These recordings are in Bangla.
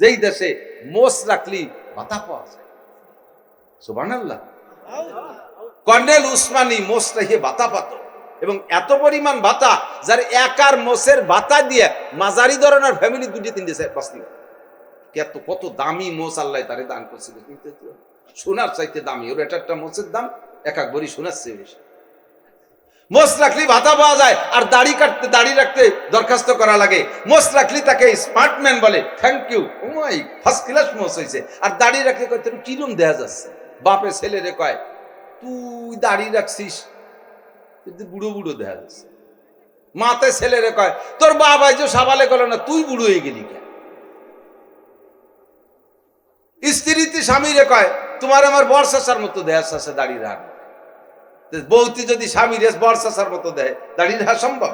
যেই দেশে মোষ রাখলি ভাতা পাওয়া যায়। সুবহানাল্লাহ। কর্নেল উসমানী মোষ রেখে ভাতা পাত, এবং এত পরিমাণ ভাতা যার একার মোষের ভাতা দিয়ে মাঝারি ধরনের ফ্যামিলি 2-3 বাঁচতে কত দামি মোষ আল্লাহ তারে দান করছিল। সোনার চাইতে দামি, ওর একটা মোষের দাম এক বড়ি সোনার চেয়ে বেশি। মোষ রাখলি ভাতা পাওয়া যায়, আর দাড়ি রাখতে দরখাস্ত করা লাগে। মোষ রাখলি তাকে স্মার্টম্যান বলে, থ্যাংক ইউ, ওমাই ফার্স্ট ক্লাস মোষ হয়েছে। আর দাড়ি রাখলে কয় তোর কিরম দেখা যাচ্ছে। বাপে ছেলে রে কয় তুই দাড়ি রাখছিস কিন্তু বুড়ো বুড়ো দেখা যাচ্ছে। মাতে ছেলে রে কয় তোর বাবা যে সাবালে গেল না, তুই বুড়ো হয়ে গেলি কেন। স্ত্রীতে স্বামী রে কয় তোমার আমার বর্ষার মতো দেয়া আছে দাড়ি রাখ। বৌতি যদি স্বামীর বর্ষার মতো দেয়, দাড়ি রাখা সম্ভব?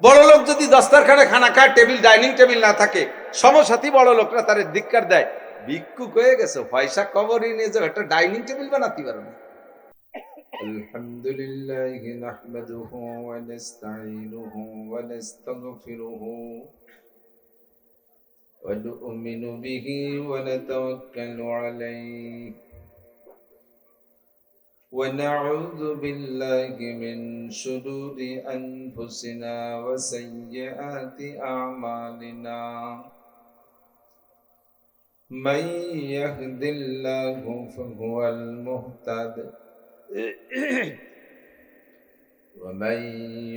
বড় লোক যদি দস্তারখানে খানা খায়, টেবিল ডাইনিং টেবিল না থাকে, সমসাথী বড় লোকরা তার ধিক্কার দেয়, ভিক্ষুক হয়ে গেছে, পয়সা কবরই নিয়ে যাও, একটা ডাইনিং টেবিল বানাতে পারো না। আলহামদুলিল্লাহ নাহমাদুহু ওয়া নাস্তাঈনুহু ওয়া নাস্তাগফিরুহু ওয়া নু'মিনু বিহি ওয়া নাতাওয়াক্কালু আলাইহি ونعوذ بالله من شرور أنفسنا وسيئات أعمالنا من يهد الله فهو المهتد ومن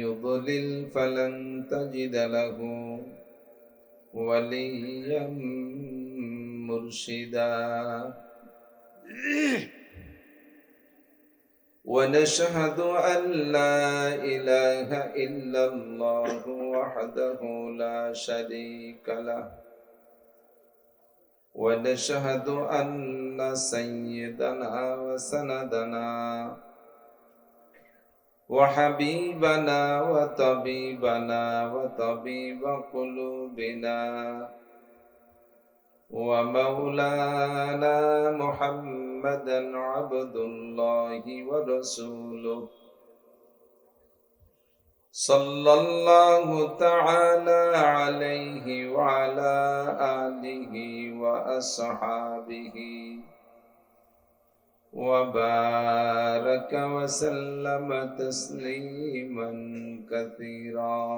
يضلل فلن تجد له وليا مرشدا ونشهد أن لا إله إلا الله وحده لا شريك له ونشهد أن سيدنا وسندنا وحبيبنا وطبيبنا وطبيب قلوبنا ومولانا محمدا عبد الله ورسوله صلى الله تعالى عليه وعلى آله وأصحابه وبارك وسلم تسليما كثيرا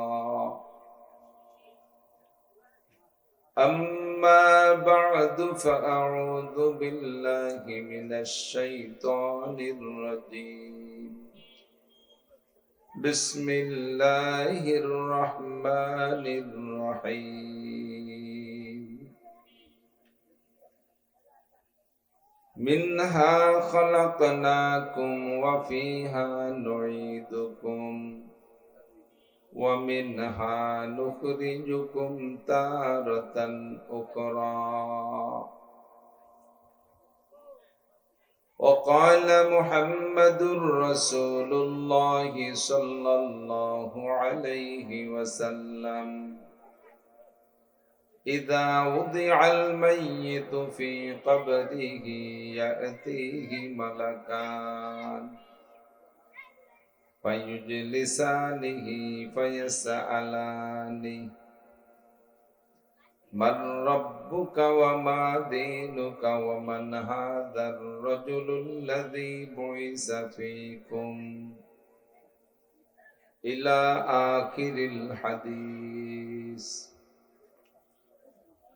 أما بعد فأعوذ بالله من الشيطان الرجيم بسم الله الرحمن الرحيم منها خلقناكم وفيها نعيدكم ومنها نخرجكم تارة أخرى وقال محمد رسول الله صلى الله عليه وسلم إذا وضع الميت في قبره يأتيه ملكان فيجلسانه فيسألانه من ربك وما دينك ومن هذا الرجل الذي بعث فيكم إلى آخر الحديث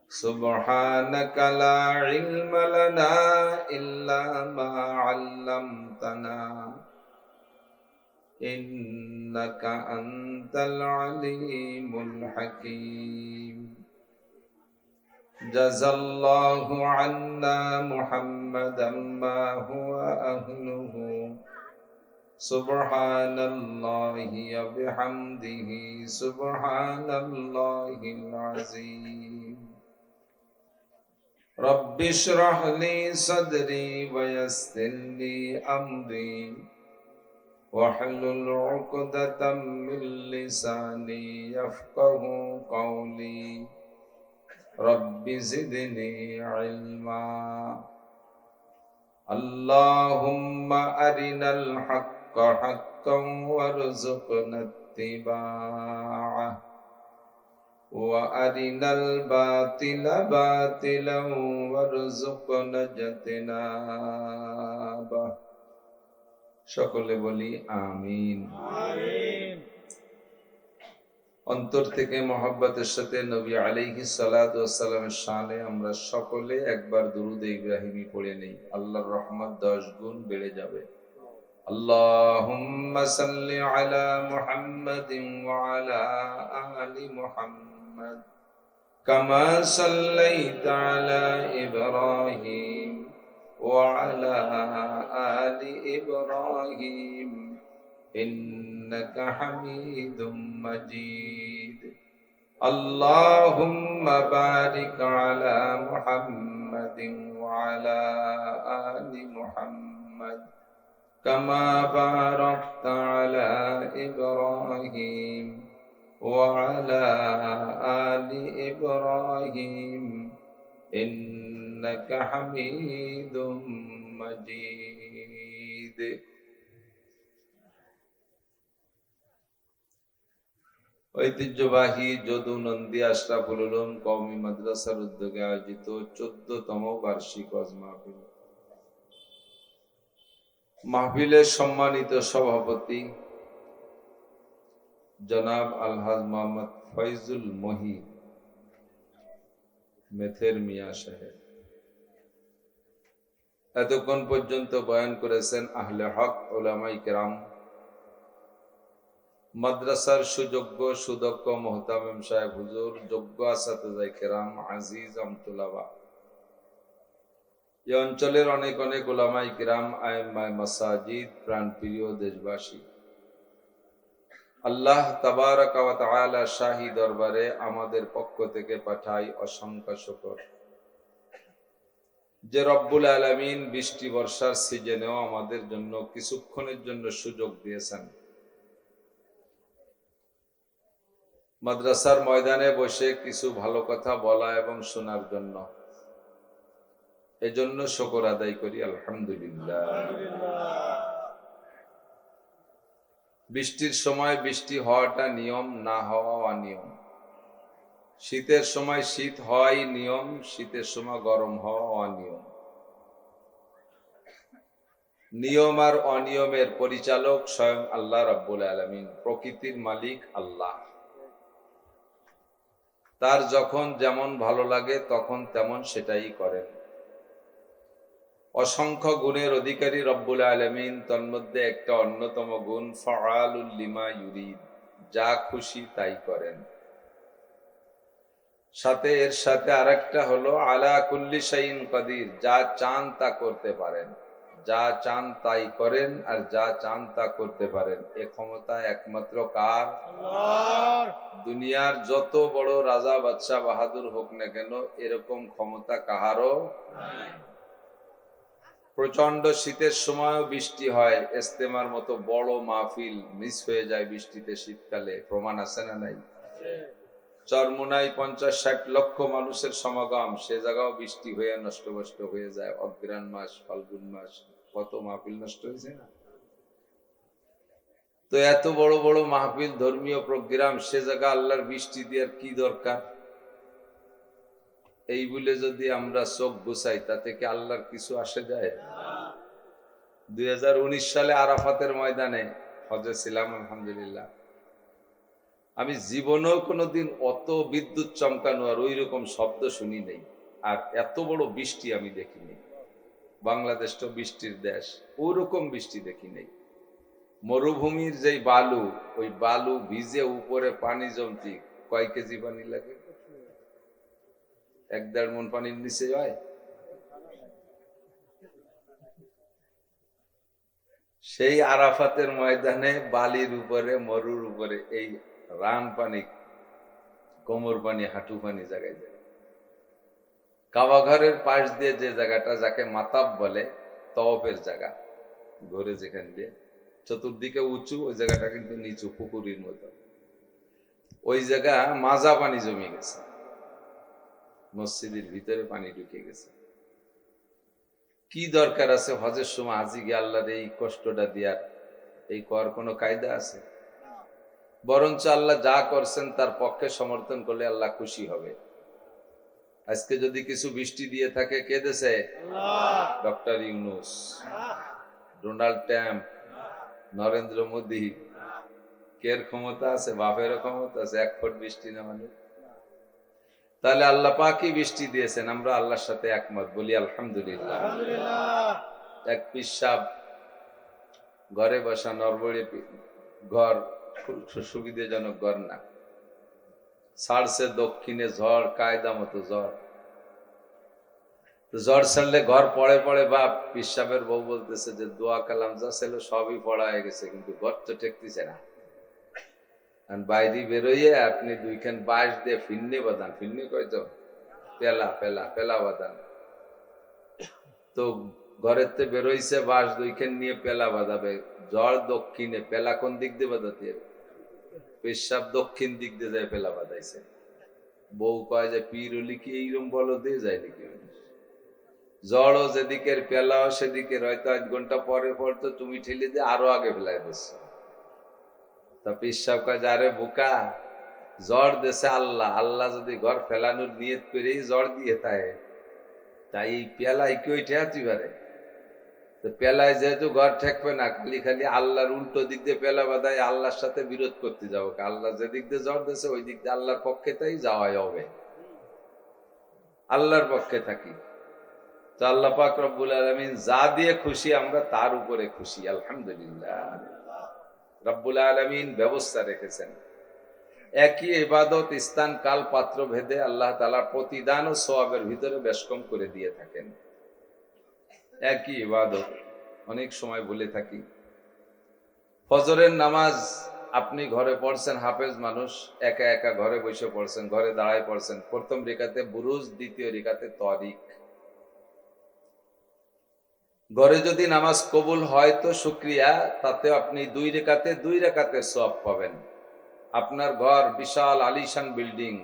سبحانك لا علم لنا إلا ما علمتنا إنك أنت العليم الحكيم جزى الله عنا محمدا ما هو أهله سبحان الله وبحمده سبحان الله العظيم رب اشرح لي صدري ويسر لي أمري واحلل عقدة من لساني يفقه قولي رب زدني علما اللهم أرنا الحق حقا وارزقنا اتباعه وأرنا الباطل باطلا وارزقنا اجتنابه সকলে বলি আমিন। অন্তর থেকে মহব্বতের সাথে নবী আলাইহিস সালাতু ওয়াস সালামের শানে আমরা সকলে একবার দুরূদ ইব্রাহিমি পড়ে নেই, আল্লাহর রহমত 10 গুণ বেড়ে যাবে। আল্লাহুম্মা সাল্লি আলা মুহাম্মাদিন ওয়া আলা আলি মুহাম্মাদ কামা সাল্লাইতা আলা ইব্রাহিম ওয়া আলা আলি ইব্রাহিম إنك حميد مجيد اللهم بارك على محمد وعلى آل محمد كما باركت على إبراهيم وعلى آل إبراهيم إنك حميد مجيد। ঐতিহ্যবাহী যদুনন্দী আশরাফুল উলুম কওমি মাদ্রাসার উদ্যোগে আয়োজিত 14তম বার্ষিক ওয়াজ মাহফিল। মাহফিলের সম্মানিত সভাপতি জনাব আলহাজ মোহাম্মদ ফয়জুল মহি মেথের মিয়া সাহেব, এতক্ষণ পর্যন্ত বয়ান করেছেন আহলে হক উলামায়ে কেরাম, মাদ্রাসার সুযোগ্য সুদক্ষ মুহতামিম সাহেব হুজুর, যোগ্য আসাতিজা কেরাম, আজিজ আমতুল্লাহ, এই অঞ্চলের অনেক অনেক উলামায়ে কেরাম, আইম্মায়ে মাসাজিদ, প্রাণপ্রিয় দেশবাসী, আল্লাহ তাবারাকা ওয়া তাআলা শাহী দরবারে আমাদের পক্ষ থেকে পাঠাই অসংখ্য শুকর যে রব্বুল আলামিন বৃষ্টি বর্ষার সিজনেও আমাদের জন্য কিছুক্ষণের জন্য সুযোগ দিয়েছেন মাদ্রাসার ময়দানে বসে কিছু ভালো কথা বলা এবং শোনার জন্য। এজন্য শুকর আদায় করি আলহামদুলিল্লাহ। বৃষ্টির সময় বৃষ্টি হওয়াটা নিয়ম, না হওয়া অনিয়ম। শীতের সময় শীত হওয়াই নিয়ম, শীতের সময় গরম হওয়া অনিয়ম। নিয়ম আর অনিয়মের পরিচালক স্বয়ং আল্লাহ রাব্বুল আলামিন, প্রকৃতির মালিক আল্লাহ। তার যখন যেমন ভালো লাগে তখন তেমন সেটাই করেন। অসংখ্য গুণের অধিকারী রব্বুল আলামিন, তন্মধ্যে একটা অন্যতম গুণ ফাআলুল লিমা ইউরিদ, যা খুশি তাই করেন। সাথে এর সাথে আরেকটা হলো আলা কুল্লি শাইইন কাদির, যা চান তা করতে পারেন, যা চান তাই করেন, আর যা চান তা করতে পারেন। এ ক্ষমতা একমাত্র কার? আল্লাহর। দুনিয়ার যত বড় রাজা বাদশা বাহাদুর হোক না কেন, এরকম ক্ষমতা কাহারও নাই। প্রচন্ড শীতের সময়ও বৃষ্টি হয়, ইজতেমার মতো বড় মাহফিল মিস হয়ে যায় বৃষ্টিতে শীতকালে, প্রমাণ আছে না নাই? চরমুনাই 50-60 লক্ষ মানুষের সমাগম, সে জায়গাও বৃষ্টি হয়ে নষ্টভষ্ট হয়ে যায়। অগ্রহায়ণ মাস, ফাল্গুন মাস, কত মাহফিল নষ্ট হয়েছে না? তো এত বড় বড় মাহফিল, ধর্মীয় প্রোগ্রাম, সে জায়গা আল্লাহর বৃষ্টি দেওয়ার কি দরকার? এই বলে যদি আমরা চোখ গুছাই, তাতে কি আল্লাহর কিছু আসে যায়? 2019 সালে আরাফাতের ময়দানে হজে ছিলাম, আলহামদুলিল্লাহ। আমি জীবনেও কোনোদিন অত বিদ্যুৎ চমকানো আর ওই রকম শব্দ শুনি নেই, আর এত বড় বৃষ্টি আমি দেখিনি। বাংলাদেশ তো বৃষ্টির দেশ, ওরকম বৃষ্টি দেখি নেই। মরুভূমির যেই বালু, ওই বালু ভিজে উপরে পানি জমতি, কয় কেজি পানি লাগে? 1-1.5 মণ পানির নিচে হয়। সেই আরাফাতের ময়দানে বালির উপরে, মরুর উপরে এই রান পানি, কোমর পানি, হাঁটু পানি জায়গায় যায়। কাবাঘরের পাশ দিয়ে যে জায়গাটা, যাকে মাতাব বলে, তওয়াফের জায়গা, ঘরে যেখান দিয়ে চতুর্দিকে উঁচু, ওই জায়গাটা কিন্তু নিচু, পুকুরের মতো। ওই জায়গা মাজা পানি জমে গেছে, মসজিদের ভিতরে পানি ঢুকে গেছে। কি দরকার আছে হজের সময় আজি গিয়ে আল্লাহর এই কষ্টটা দিয়ার? এই কর কোনো কায়দা আছে? বরঞ্চ আল্লাহ যা করছেন তার পক্ষে সমর্থন করলে আল্লাহ খুশি হবে। আজকে যদি কিছু বৃষ্টি দিয়ে থাকে, কে দেছে? Doctor Yunus, Donald Trump, Narendra Modi. কের ক্ষমতা আছে? বাপেরও ক্ষমতা আছে 1 ফুট বৃষ্টি নামানোর। তাহলে আল্লাহ পাকই বৃষ্টি দিয়েছেন, আমরা আল্লাহর সাথে একমত, বলি আলহামদুলিল্লাহ। এক পীর সাহেব ঘরে বসা, নরবড়ি ঘর, খুব সুবিধাজনক ঘর না, ছাড়ছে দক্ষিণে ঝড়, কায়দা মতো ঝড়। ঝড় ছাড়লে ঘর পড়ে পড়ে বাপ। পীর সাহেবের বউ বলতেছে যে দোয়া কালাম যা ছিল সবই পড়া হয়ে গেছে, কিন্তু ঘর তো টেকতেছে না। বাইরে বেরোইয়ে আপনি 2খান বাঁশ দিয়ে ফিরনি বাঁধান, ফিরনি কয়তো পেলা পেলা পেলা বাঁধান। তো ঘরের তে বেরোইছে বাঁশ 2খান নিয়ে পেলা বাঁধাবে। ঝড় দক্ষিণে, পেলা কোন দিক দিয়ে বাঁধাতে হবে? পেশাব দক্ষিণ দিক দিয়ে যায় পেলা বাঁধাইছে। বউ কয় যে পীর হলি কি এইরকম বলো দিয়ে যায় নাকি? ঝড়ও যেদিকের পেলাও সেদিকে, হয়তো 1 ঘন্টা পরে তো তুমি ঠেলে দিয়ে আরো আগে ফেলাই দিচ্ছ। তা পীর সাহেব কয় যে আরে বোকা, ঝড় দেশে আল্লাহ, আল্লাহ যদি ঘর ফেলানোর নিয়ত করেই ঝড় দিয়ে থাকে, তাই পেলায় কেউ ঠেকাতে পারে? তো পেলায় যেহেতু ঘর ঠেকবে না, খালি খালি আল্লাহর উল্টো দিক দিয়ে পেলা বাঁধায় আল্লাহর সাথে বিরোধ করতে যাবো। আল্লাহ যে দিক দিয়ে ঝড় দিয়েছে ওই দিক দিয়ে আল্লাহর পক্ষে তাই যাওয়াই হবে, আল্লাহর পক্ষে থাকি। তো আল্লাহ পাক রব্বুল আলামিন যা দিয়ে খুশি আমরা তার উপরে খুশি, আলহামদুলিল্লাহ। রব্বুল আলামিন ব্যবস্থা রেখেছেন। একই ইবাদত স্থান কাল পাত্র ভেদে আল্লাহ তাআলা প্রতিদান ও সওয়াবের ভিতরে বেশ কম করে দিয়ে থাকেন। একই ইবাদত, অনেক সময় বলে থাকি, ফজরের নামাজ আপনি ঘরে পড়ছেন, হাফেজ মানুষ, একা একা ঘরে বসে পড়ছেন, ঘরে দাঁড়ায় পড়ছেন। প্রথম রিকাতে বুরুজ, দ্বিতীয় রিকাতে তারিক। ঘরে যদি নামাজ কবুল হয় তো শুকরিয়া, তাতে আপনি 2 রেখাতে সওয়াব পাবেন। আপনার ঘর বিশাল আলিশান বিল্ডিং,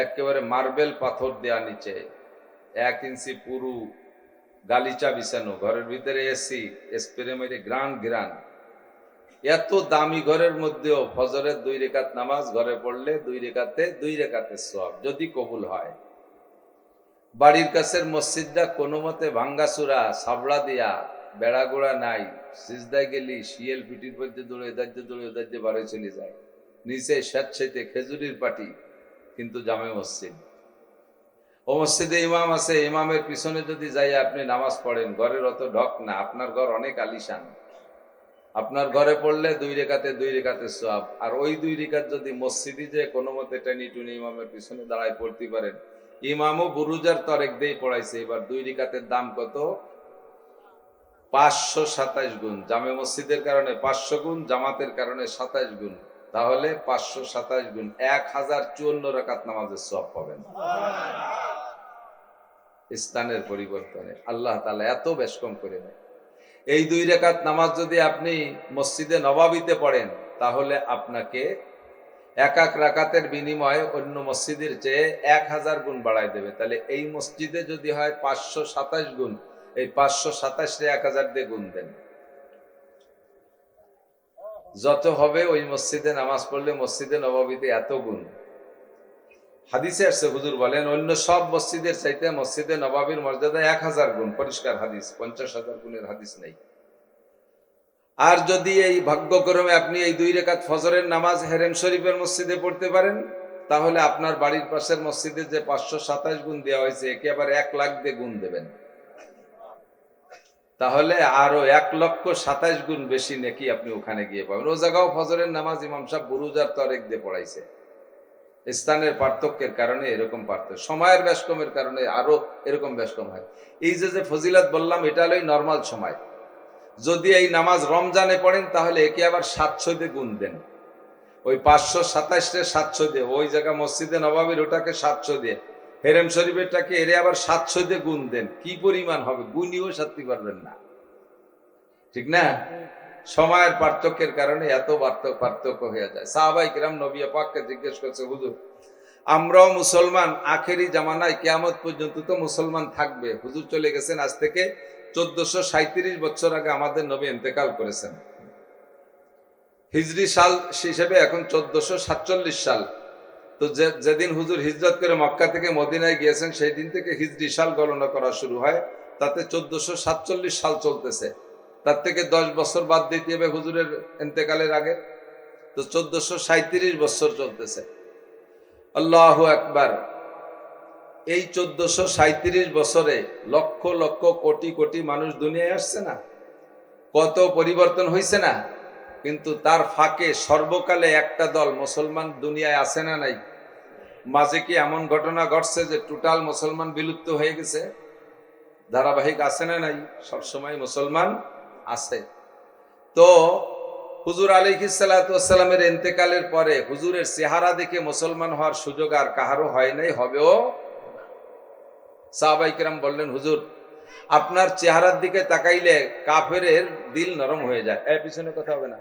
একেবারে মার্বেল পাথর দেয়া, নিচে 1 ইঞ্চি পুরু গালিচা বিছানো, ঘরের ভিতরে এসি, স্প্রে মেরে ঘ্রাণ। এত দামি ঘরের মধ্যেও ফজরের 2 রেখাত নামাজ ঘরে পড়লে 2 রেখাতে সওয়াব, যদি কবুল হয়। বাড়ির কাছের মসজিদটা কোনো মতে ভাঙ্গাচুরা, সাবড়া দিয়া, বেড়াগোড়া নাই, সিজদায় গেলি শিয়েল পিটির মধ্যে দৌড়ে ওদার্য বাড়ি চলে যায়, নিচে স্বেচ্ছাইতে খেজুরির পাটি, কিন্তু জামে মসজিদ। ও মসজিদে ইমাম আছে, ইমামের পিছনে যদি যাই আপনি নামাজ পড়েন, ঘরের অত ঢক না, আপনার ঘর অনেক আলিশান। আপনার ঘরে পড়লে 2 রেখাতে সওয়াব। আর ওই 2 রেখাত যদি মসজিদে যে কোনো মতে টেনে টুনি ইমামের পিছনে দাঁড়ায় পড়তে পারেন, ইমামও বুরুজার তরেক দিয়ে পড়াইছে। এবার 2 রেখাতের দাম কত? 527 গুণ। জামে মসজিদের কারণে 500 গুণ, জামাতের কারণে 27 গুণ, তাহলে 527 গুণ 1054 রাকাত নামাজের সওয়াব পাবেন। স্থানের পরিবর্তনে আল্লাহ তাআলা এত বেশ কম করে নেয়। এই 2 রাকাত নামাজ যদি আপনি মসজিদে নববীতে পড়েন, তাহলে আপনাকে এক রাকাতের বিনিময়ে অন্য মসজিদের চেয়ে 1000 গুণ বাড়ায় দেবে। তাহলে এই মসজিদে যদি হয় 527 গুণ, এই 527 রে 1000 দিয়ে গুণ দেন, যত হবে ওই মসজিদে নামাজ পড়লে মসজিদে নববীতে এত গুণ। হাদিসে আসছে, হুজুর বলেন অন্য সব মসজিদের চাইতে মসজিদে নববীর মর্যাদা 1000 গুণ, পরিষ্কার হাদিস, 50,000 গুণের হাদিস নেই। আর যদি এই ভাগ্যক্রমে আপনি এই 2 রাকাত ফজরের নামাজ হেরেম শরীফের মসজিদে পড়তে পারেন, তাহলে আপনার বাড়ির পাশের মসজিদে যে 527 গুণ দেওয়া হয়েছে, একে আবার 1 লাখ দিয়ে গুণ দেবেন, তাহলে আরো 1,27,000 গুণ বেশি নেকি আপনি ওখানে গিয়ে পাবেন। ও জায়গাও ফজরের নামাজ ইমাম সাহেব বুরুজ আর তরেক দিয়ে পড়াইছে। স্থানের পার্থক্যের কারণে এরকম পার্থক্য, সময়ের ব্যস্কমের কারণে আরো এরকম ব্যস্কম হয়। এই যে ফজিলত বললাম, এটা হলোই নর্মাল সময়। যদি এই নামাজ রমজানে পড়েন, তাহলে একে আবার 700 দিয়ে গুণ দেন। ওই 527 700 দিয়ে, ওই জায়গা মসজিদে নববীর ওটাকে 700 দিয়ে, হেরেম শরীফেরটাকে এরে আবার 700 দিয়ে গুণ দেন। কি পরিমাণ হবে, গুণিও সারতে পারবেন না, ঠিক না? সময়ের পার্থক্যের কারণে এত পার্থক্য হয়ে যায়। সাহাবায়ে কেরাম নবী পাককে জিজ্ঞেস করছে, হুজুর আমরাও মুসলমান, আখেরি জামানায় কিয়ামত পর্যন্ত তো মুসলমান থাকবে, হুজুর চলে গেছেন আজ থেকে 1437 বছর আগে আমাদের নবী ইন্তেকাল করেছেন, হিজরি সাল হিসেবে এখন 1447 সাল। তো যেদিন হুজুর হিজরত করে মক্কা থেকে মদিনায় গিয়েছেন সেই দিন থেকে হিজরি সাল গণনা করা শুরু হয়। তাতে 1447 সাল চলতেছে। তার থেকে 10 বছর বাদ দিতে হবে হুজুরের ইন্তেকালের আগে। তো 1437 বছর চলতেছে। আল্লাহু আকবার। এই 1437 বছরে লক্ষ লক্ষ কোটি কোটি মানুষ দুনিয়ায় আসছে না? কত পরিবর্তন হয়েছে না? কিন্তু তার ফাঁকে সর্বকালে একটা দল মুসলমান দুনিয়ায় আছে না নাই? মাঝে কি এমন ঘটনা ঘটছে যে টোটাল মুসলমান বিলুপ্ত হয়ে গেছে? ধারাবাহিক আছে না নাই? সবসময় মুসলমান আছে। তো হুজুর আলাইহিস সালাতু ওয়াস সালামের ইন্তেকালের পরে হুজুরের চেহারা দেখে মুসলমান হওয়ার সুযোগ আর কাহারও হয় নাই, হবেও। সাহাবায়ে কেরাম বললেন, হুজুর আপনার চেহারার দিকে তাকাইলে কাফেরের দিল নরম হয়ে যায়। পিছনে কথা হবে না।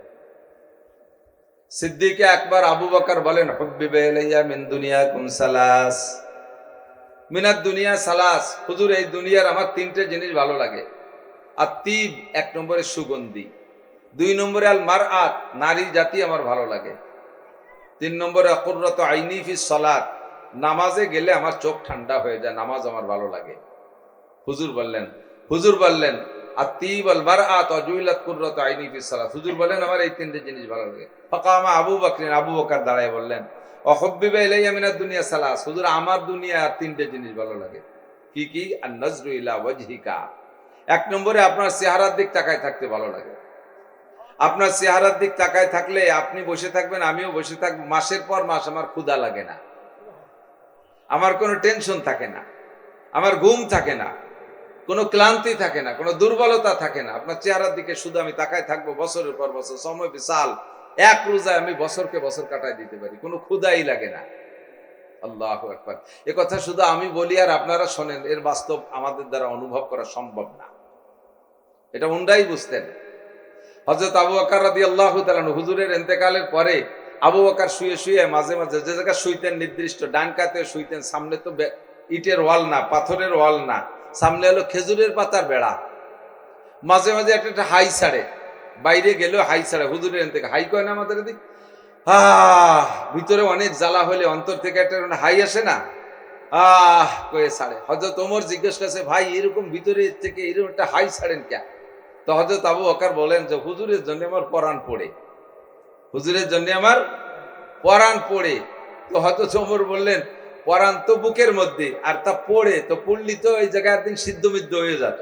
সিদ্দিকে আকবর আবু বকর বলেন, হুব্বিবা ইলাইয়া মিন দুনিয়াকুম সালাস, মিনাদ দুনিয়া সালাস। হুজুর এই দুনিয়ার আমার 3টে জিনিস ভালো লাগে। আত্তিব, 1 নম্বরে সুগন্ধি, 2 নম্বরে আল মারআত, নারী জাতি আমার ভালো লাগে, 3 নম্বরে কুররাতু আইনি ফিস সালাত, নামাজে গেলে আমার চোখ ঠান্ডা হয়ে যায়, নামাজ আমার ভালো লাগে। হুজুর বললেন আত্তিব আল মারআত ওয়া জুইলাত কুররাতু আইনি ফিস সালাত। হুজুর বলেন আমার এই 3টে জিনিস ভালো লাগে। ফাকামা আবু বকর, আবু বকর দাঁড়ায় বললেন, ওয়া হুব্বিবা ইলাইয়া মিনাদ দুনিয়া সালাস। হুজুর আমার দুনিয়া আর 3টে জিনিস ভালো লাগে। কি কি? আন নজরু ইলা ওয়াজহিকা। 1 নম্বরে আপনার চেহারার দিক তাকায় থাকতে ভালো লাগে। আপনার চেহারার দিক তাকায় থাকলে আপনি বসে থাকবেন, আমিও বসে থাকবো, মাসের পর মাস আমার ক্ষুধা লাগে না, আমার কোনো টেনশন থাকে না, আমার ঘুম থাকে না, কোনো ক্লান্তি থাকে না, কোনো দুর্বলতা থাকে না। আপনার চেহারার দিকে শুধু আমি তাকায় থাকবো বছরের পর বছর, সময় বিশাল। 1 রোজায় আমি বছরকে বছর কাটায় দিতে পারি, কোনো ক্ষুধাই লাগে না। আল্লাহু আকবার। এ কথা শুধু আমি বলি আর আপনারা শোনেন, এর বাস্তব আমাদের দ্বারা অনুভব করা সম্ভব না। এটা উন্ডাই বুঝতেন। হযরত আবু বকর রাদিয়াল্লাহু তাআলা হুজুরের ইন্তেকালের পরে আবু বকর শুয়ে শুয়ে মাঝে মাঝে যে জায়গায় শুইতেন নির্দিষ্ট ডান কাতে শুইতেন, সামনে তো ইটের ওয়াল না, পাথরের ওয়াল না, সামনে হলো খেজুরের পাতার বেড়া। মাঝে মাঝে একটা হাই ছাড়ে, বাইরে গেলেও হাই ছাড়ে। হুজুরের ইন্তেকাল হাই কয় না আমাদের এদিক? ভিতরে অনেক জ্বালা হলে অন্তর থেকে একটা হাই আসে না, কয়ে ছাড়ে। হযরত ওমর জিজ্ঞেস করছে, ভাই এরকম ভিতরে থেকে এরকম একটা হাই ছাড়েন কে? তো হযরত আবু বকর বলেন যে হুজুরের জন্য আমার পরাণ পড়ে, হুজুরের জন্য আমার পরাণ পড়ে। তো হযরত ওমর বললেন, পরাণ তো বুকের মধ্যে, আর তা পড়ে তো পড়লি তো এই জায়গায় একদিন সিদ্ধ মিদ্ধ হয়ে যেত,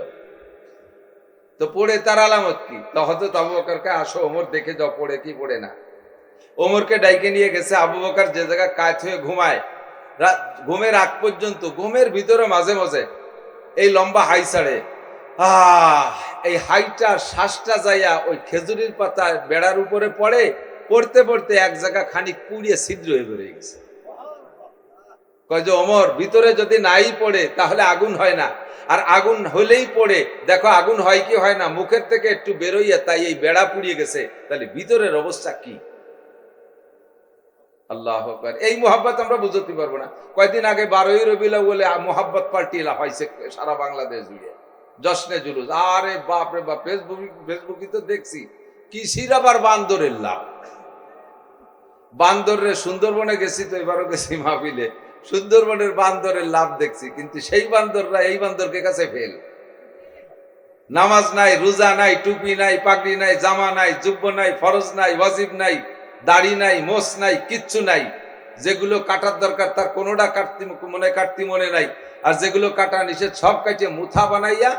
তো পড়ে তার আলামত কি? তো হযরত আবু বকরকে, আসো ওমর দেখে যাও পড়ে কি পড়ে না। ওমরকে ডাইকে নিয়ে গেছে। আবু বকর যে জায়গায় কাত হয়ে ঘুমায়, ঘুমের আগ পর্যন্ত ঘুমের ভিতরে মাঝে মাঝে এই লম্বা হাই ছাড়ে। এই হাইটা শ্বাসটা যাইয়া ওই খেজুরির পাতা বেড়ার উপরে পড়ে, পড়তে পড়তে এক জায়গা খানিক পুড়িয়ে ছিদ্র হয়ে বেরিয়ে গেছে। কয় যে ওমর ভিতরে যদি নাই পড়ে তাহলে আগুন হয় না, আর আগুন হলেই পড়ে দেখো আগুন হয় কি হয় না, মুখের থেকে একটু বেরোইয়া তাই এই বেড়া পুড়িয়ে গেছে, তাহলে ভিতরের অবস্থা কি? আল্লাহু আকবার। এই মোহাব্বত আমরা বুঝতে পারবো না। কয়েকদিন আগে 12ই রবিউল আউয়ালে মোহাব্বত পার্টি হয়েছে সারা বাংলাদেশ জুড়ে, জশ্নে জুলুস। আরে বাপ রে বাপ, ফেসবুকই তো দেখছি কিসির আবার বান্দরের লাভ। বান্দরের সুন্দরবনে গেছি তো, এবারও গেছি মাহফিলে, সুন্দরবনের বান্দরের লাভ দেখছি, কিন্তু সেই বান্দররা এই বান্দরকে কাছে ফেল। নামাজ নাই, রোজা নাই, টুপি নাই, পাগড়ি নাই, জামা নাই, জুব্ব নাই, ফরজ নাই, ওয়াজিব নাই, দাড়ি নাই, মোছ নাই, কিচ্ছু নাই। যেগুলো কাটার দরকার তার কোনোটা কাটতি মনে নাই, আর যেগুলো কাটা নিষেধ সব কাটিয়ে মুথা বানাইয়া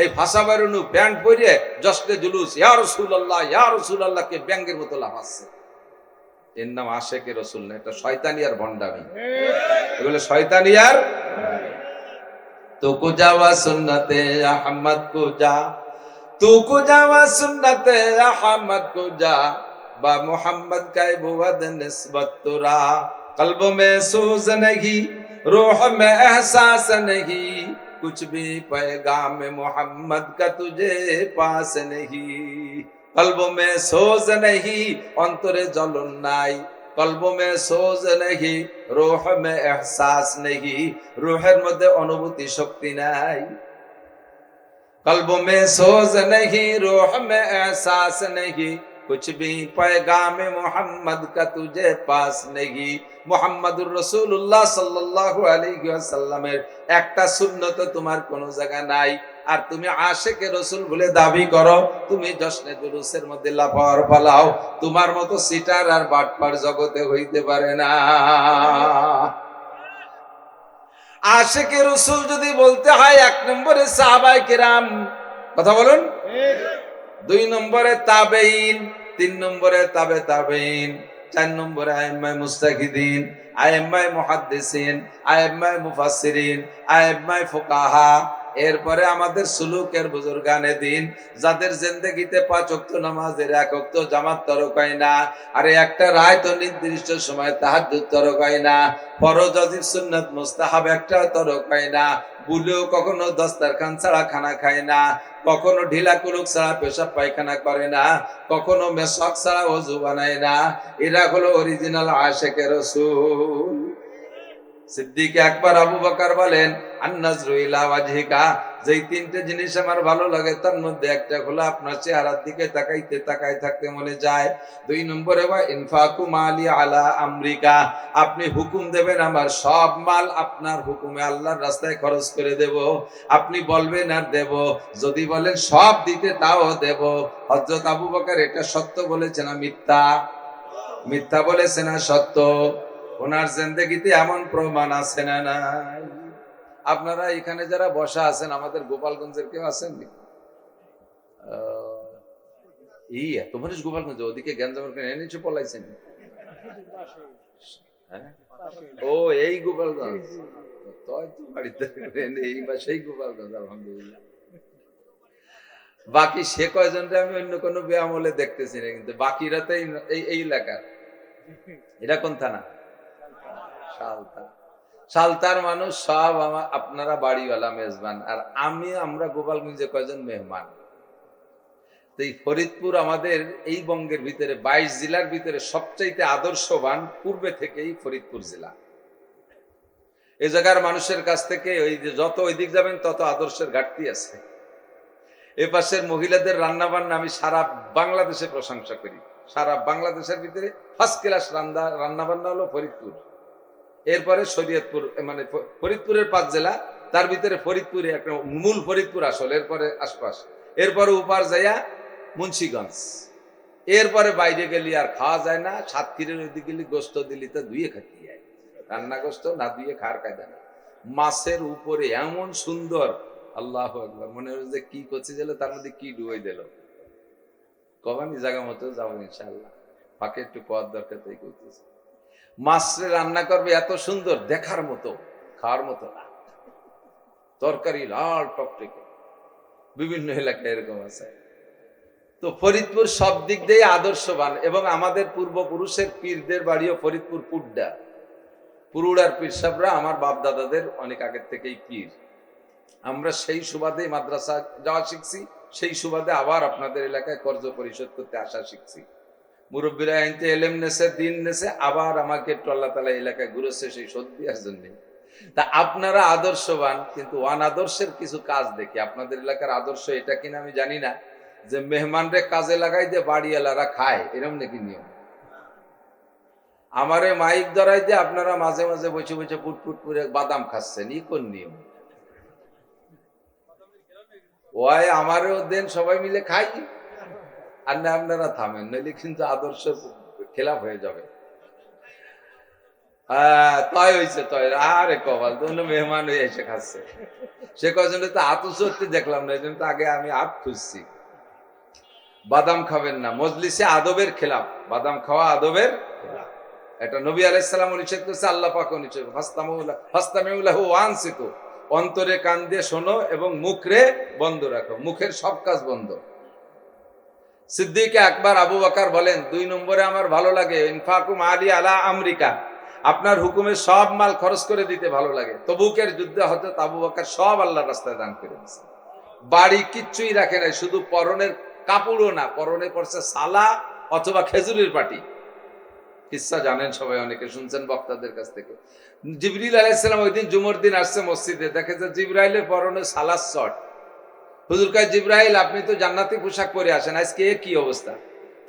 এই ভাষা বেরোনু প্যান্ট পরিয়ে জশ্নে জুলুস, ইয়া রাসূলুল্লাহ ইয়া রাসূলুল্লাহ কে ব্যাঙ্গের মতো লাফাচ্ছে। এর নাম আশেকে রসুল না, এটা শয়তানি আর ভণ্ডামি। এগুলো শয়তানি আর তুকু যাওয়া সুন্নতে আহমদ কো যা, তুকু যাওয়া সুন্নতে আহমদ কো যা, বা मोहम्मद का बुवद निस्बत तुरा, कल्ब में सूज नहीं रूह में एहसास नहीं, कुछ भी पैगाम मोहम्मद का तुझे पास नहीं, कल्ब में सोज नहीं अंतरे जलन নাই, कल्ब में सोज नहीं रूह में एहसास नहीं, रूहेर মধ্যে অনুভূতি শক্তি নাই, कल्ब में सोज नहीं रूह में एहसास नहीं, कुछ भी पैगाम मोहम्मद का तुझे पास नहीं। মুহাম্মাদুর রাসূলুল্লাহ সাল্লাল্লাহু আলাইহি ওয়াসাল্লামের একটা সুন্নত তোমার কোনো জায়গা নাই, আর তুমি আশিকে রাসূল বলে দাবি করো, তুমি জশ্নে দুরুসের মধ্যে লাফার ফালাও, তোমার মতো সিটার আর বাটপার জগতে হইতে পারে না। আশিকে রাসূল যদি বলতে হয়, এক নম্বরে সাহাবায়ে কেরাম, কথা বলুন, দুই নম্বরে তাবেঈন, তিন নম্বরে তাবে তাবেঈন, চার নম্বরে আইম্মায়ে মুস্তাহিদিন, আইম্মায়ে মুহাদ্দিসিন, আইম্মায়ে মুফাসসিরিন, আইম্মায়ে ফুকাহা, এরপরে আমাদের সুলুকের বুজুর্গানে দিন, যাদের জিন্দেগিতে 5 ওয়াক্ত নামাজের 1 ওয়াক্ত জামাত তরক হয় না, আরে একটা রায় তো নির্দিষ্ট সময় তাহাজ্জুদ তরক হয় না, ফরজ ওয়াজিব সুন্নাত মুস্তাহাব একটা তরক হয় না, বুলেও কখনো দস্তারখান ছাড়া খানা খায় না, কখনো ঢিলা কুলুক ছাড়া পেশাব পায়খানা করে না, কখনো মেশক ছাড়া ওযু বানায় না। এরা হলো অরিজিনাল আশিকে রাসূল। সিদ্দিক আকবর আবু বকর বলেন, আন-নাজরু ইলা ওয়াজহিকা, যেই তিনটে জিনিস আমার ভালো লাগে তার মধ্যে একটা হলো আপনার চেহারার দিকে তাকাই থাকতে মনে যায়। দুই নম্বরে ওয়া ইনফাকু মালি আলা আমরিকা, আপনি হুকুম দেবেন আমার সব মাল আপনার হুকুমে আল্লাহর রাস্তায় খরচ করে দেব, আপনি বলবেন আর দেব, যদি বলেন সব দিতে তাও দেব। হযরত আবু বকর এটা সত্য বলেছে না মিথ্যা? মিথ্যা বলেছে না সত্য? ওনার জিন্দেগিতে এমন প্রমাণ আছে না নাই? আপনারা এখানে যারা বসা আছেন, আমাদের গোপালগঞ্জের কেউ আছেন? এই এত মানুষ গোপালগঞ্জ, ওদিকে গ্যাঞ্জামের এনেছে পলাইছেন? ও এই গোপালগঞ্জ, বাড়িতে এই বা সেই গোপালগঞ্জ, আলহামদুলিল্লাহ। বাকি সে কয়জনটা আমি অন্য কোনো ব্যায়ামলে দেখতেছি না, কিন্তু বাকিরা তো এই এলাকার। এটা কোন থানা? সালতার মানুষ সব আপনারা বাড়িওয়ালা মেজবান, আর আমরা গোপালগঞ্জে কয়জন মেহমান। তো এই ফরিদপুর আমাদের এই বঙ্গের ভিতরে 22 জেলার ভিতরে সবচাইতে আদর্শবান পূর্বে থেকেই ফরিদপুর জেলা। এই জায়গার মানুষের কাছ থেকে ওই যে যত ওইদিক যাবেন তত আদর্শের ঘাটতি আছে। এ পাশের মহিলাদের রান্না বান্না আমি সারা বাংলাদেশে প্রশংসা করি। সারা বাংলাদেশের ভিতরে ফার্স্ট ক্লাস রান্না বান্না হলো ফরিদপুর, এরপরে শরীয়তপুর, মানে ফরিদপুরের 5 জেলা, তার ভিতরে ফরিদপুরে একটা মূল ফরিদপুর আসল, এরপরে আশপাশ, এরপরে উপার যাইয়া মুন্সিগঞ্জ, এরপরে বাইরে গেলি আর খাওয়া যায় না। সাতক্ষীরের ওইদিকে গেলি গোস্ত দিলি তো ধুয়ে খাতি যায়, রান্না গোস্ত না ধুয়ে খাওয়ার কায়দা না। মাছের উপরে এমন সুন্দর, আল্লাহু আকবার, মনে হয় যে কি করছে গেলে তার মধ্যে কি ডুবাই দিল। কবানি জায়গা মতো যাবো ইনশাআল্লাহ, ফাঁকে একটু পথ দরকার, তাই করতেছে। মাছে রান্না করবে এত সুন্দর, দেখার মতো, খাওয়ার মতো না। তরকারি লাল টকটকে, বিভিন্ন এলাকায় এরকম আছে। তো ফরিদপুর সব দিক দিয়ে আদর্শবান, এবং আমাদের পূর্বপুরুষের পীরদের বাড়িও ফরিদপুর পুড্ডা। পুরুড়ার পীর সাহেবরা আমার বাপ দাদাদের অনেক আগের থেকেই পীর। আমরা সেই সুবাদে মাদ্রাসা যাওয়া শিখছি, সেই সুবাদে আবার আপনাদের এলাকায় কর্জ পরিশোধ করতে আসা শিখছি। মুরব্বীরা আইনতে এলেম নেছে, দিন নেছে, আবার আমাকে একটু আল্লাহ তাআলা এলাকায় ঘুরেছে সেই শোধ দেওয়ার জন্য। তা আপনারা আদর্শবান, কিন্তু অনাদর্শের কিছু কাজ দেখি। আপনাদের এলাকার আদর্শ এটা কিনা আমি জানি না, যে মেহমানরে কাজে লাগাই দিয়ে বাড়িওয়ালারা খায়, এরকম নাকি নিয়ম? আমারে মাইক ধরাই দিয়ে আপনারা মাঝে মাঝে বসে বসে পুটপুট করে বাদাম খাচ্ছেন, ই কোন নিয়ম? ওই আমারও দেন, সবাই মিলে খাই, আর না আপনারা থামেন, নইলে কিন্তু আদর্শ খেলাফ হয়ে যাবে। তয় হয়েছে, তয় আরে কবাল, তো মেহমান হয়ে এসে খাচ্ছে। সে কজন তো হাত উঁচুতে দেখলাম না, এই জন্য তো আগে আমি হাত খুঁজছি। বাদাম খাবেন না, মজলিসে আদবের খেলাফ, বাদাম খাওয়া আদবের খেলাফ। এটা নবী আলাইহিস সালাম নিষেধ করেছে, আল্লাহ পাক নিষেধ, ফাস্তামিউলাহু ওয়ানসিতু, অন্তরে কান দিয়ে শোনো এবং মুখরে বন্ধ রাখো, মুখের সব কাজ বন্ধ। সিদ্দিক আকবর আবু বকর বলেন, 2 নম্বরে আমার ভালো লাগে ইনফাকু মালি আলা আমরিকা, আপনার হুকুমে সব মাল খরচ করে দিতে ভালো লাগে। তবুকের যুদ্ধে হযরত আবু বকর সব আল্লাহর রাস্তায় দান করে দিয়েছে। বাড়ি কিচ্ছুই রাখে নাই, শুধু পরনের কাপড়ও না, পরনে পড়ছে সালা অথবা খেজুরের পাটি। কিসসা জানেন সবাই, অনেকে শুনছেন বক্তাদের কাছ থেকে। জিবরিল আলাইহিস সালাম ওই দিন জুমার দিন আসছে মসজিদে, দেখে যে জিবরাইলের পরনে সালাস শর্ট। হুজুর কয়, জিবরাইল আপনি তো জান্নাতি পোশাক পরে আসেন, আজকে কি অবস্থা?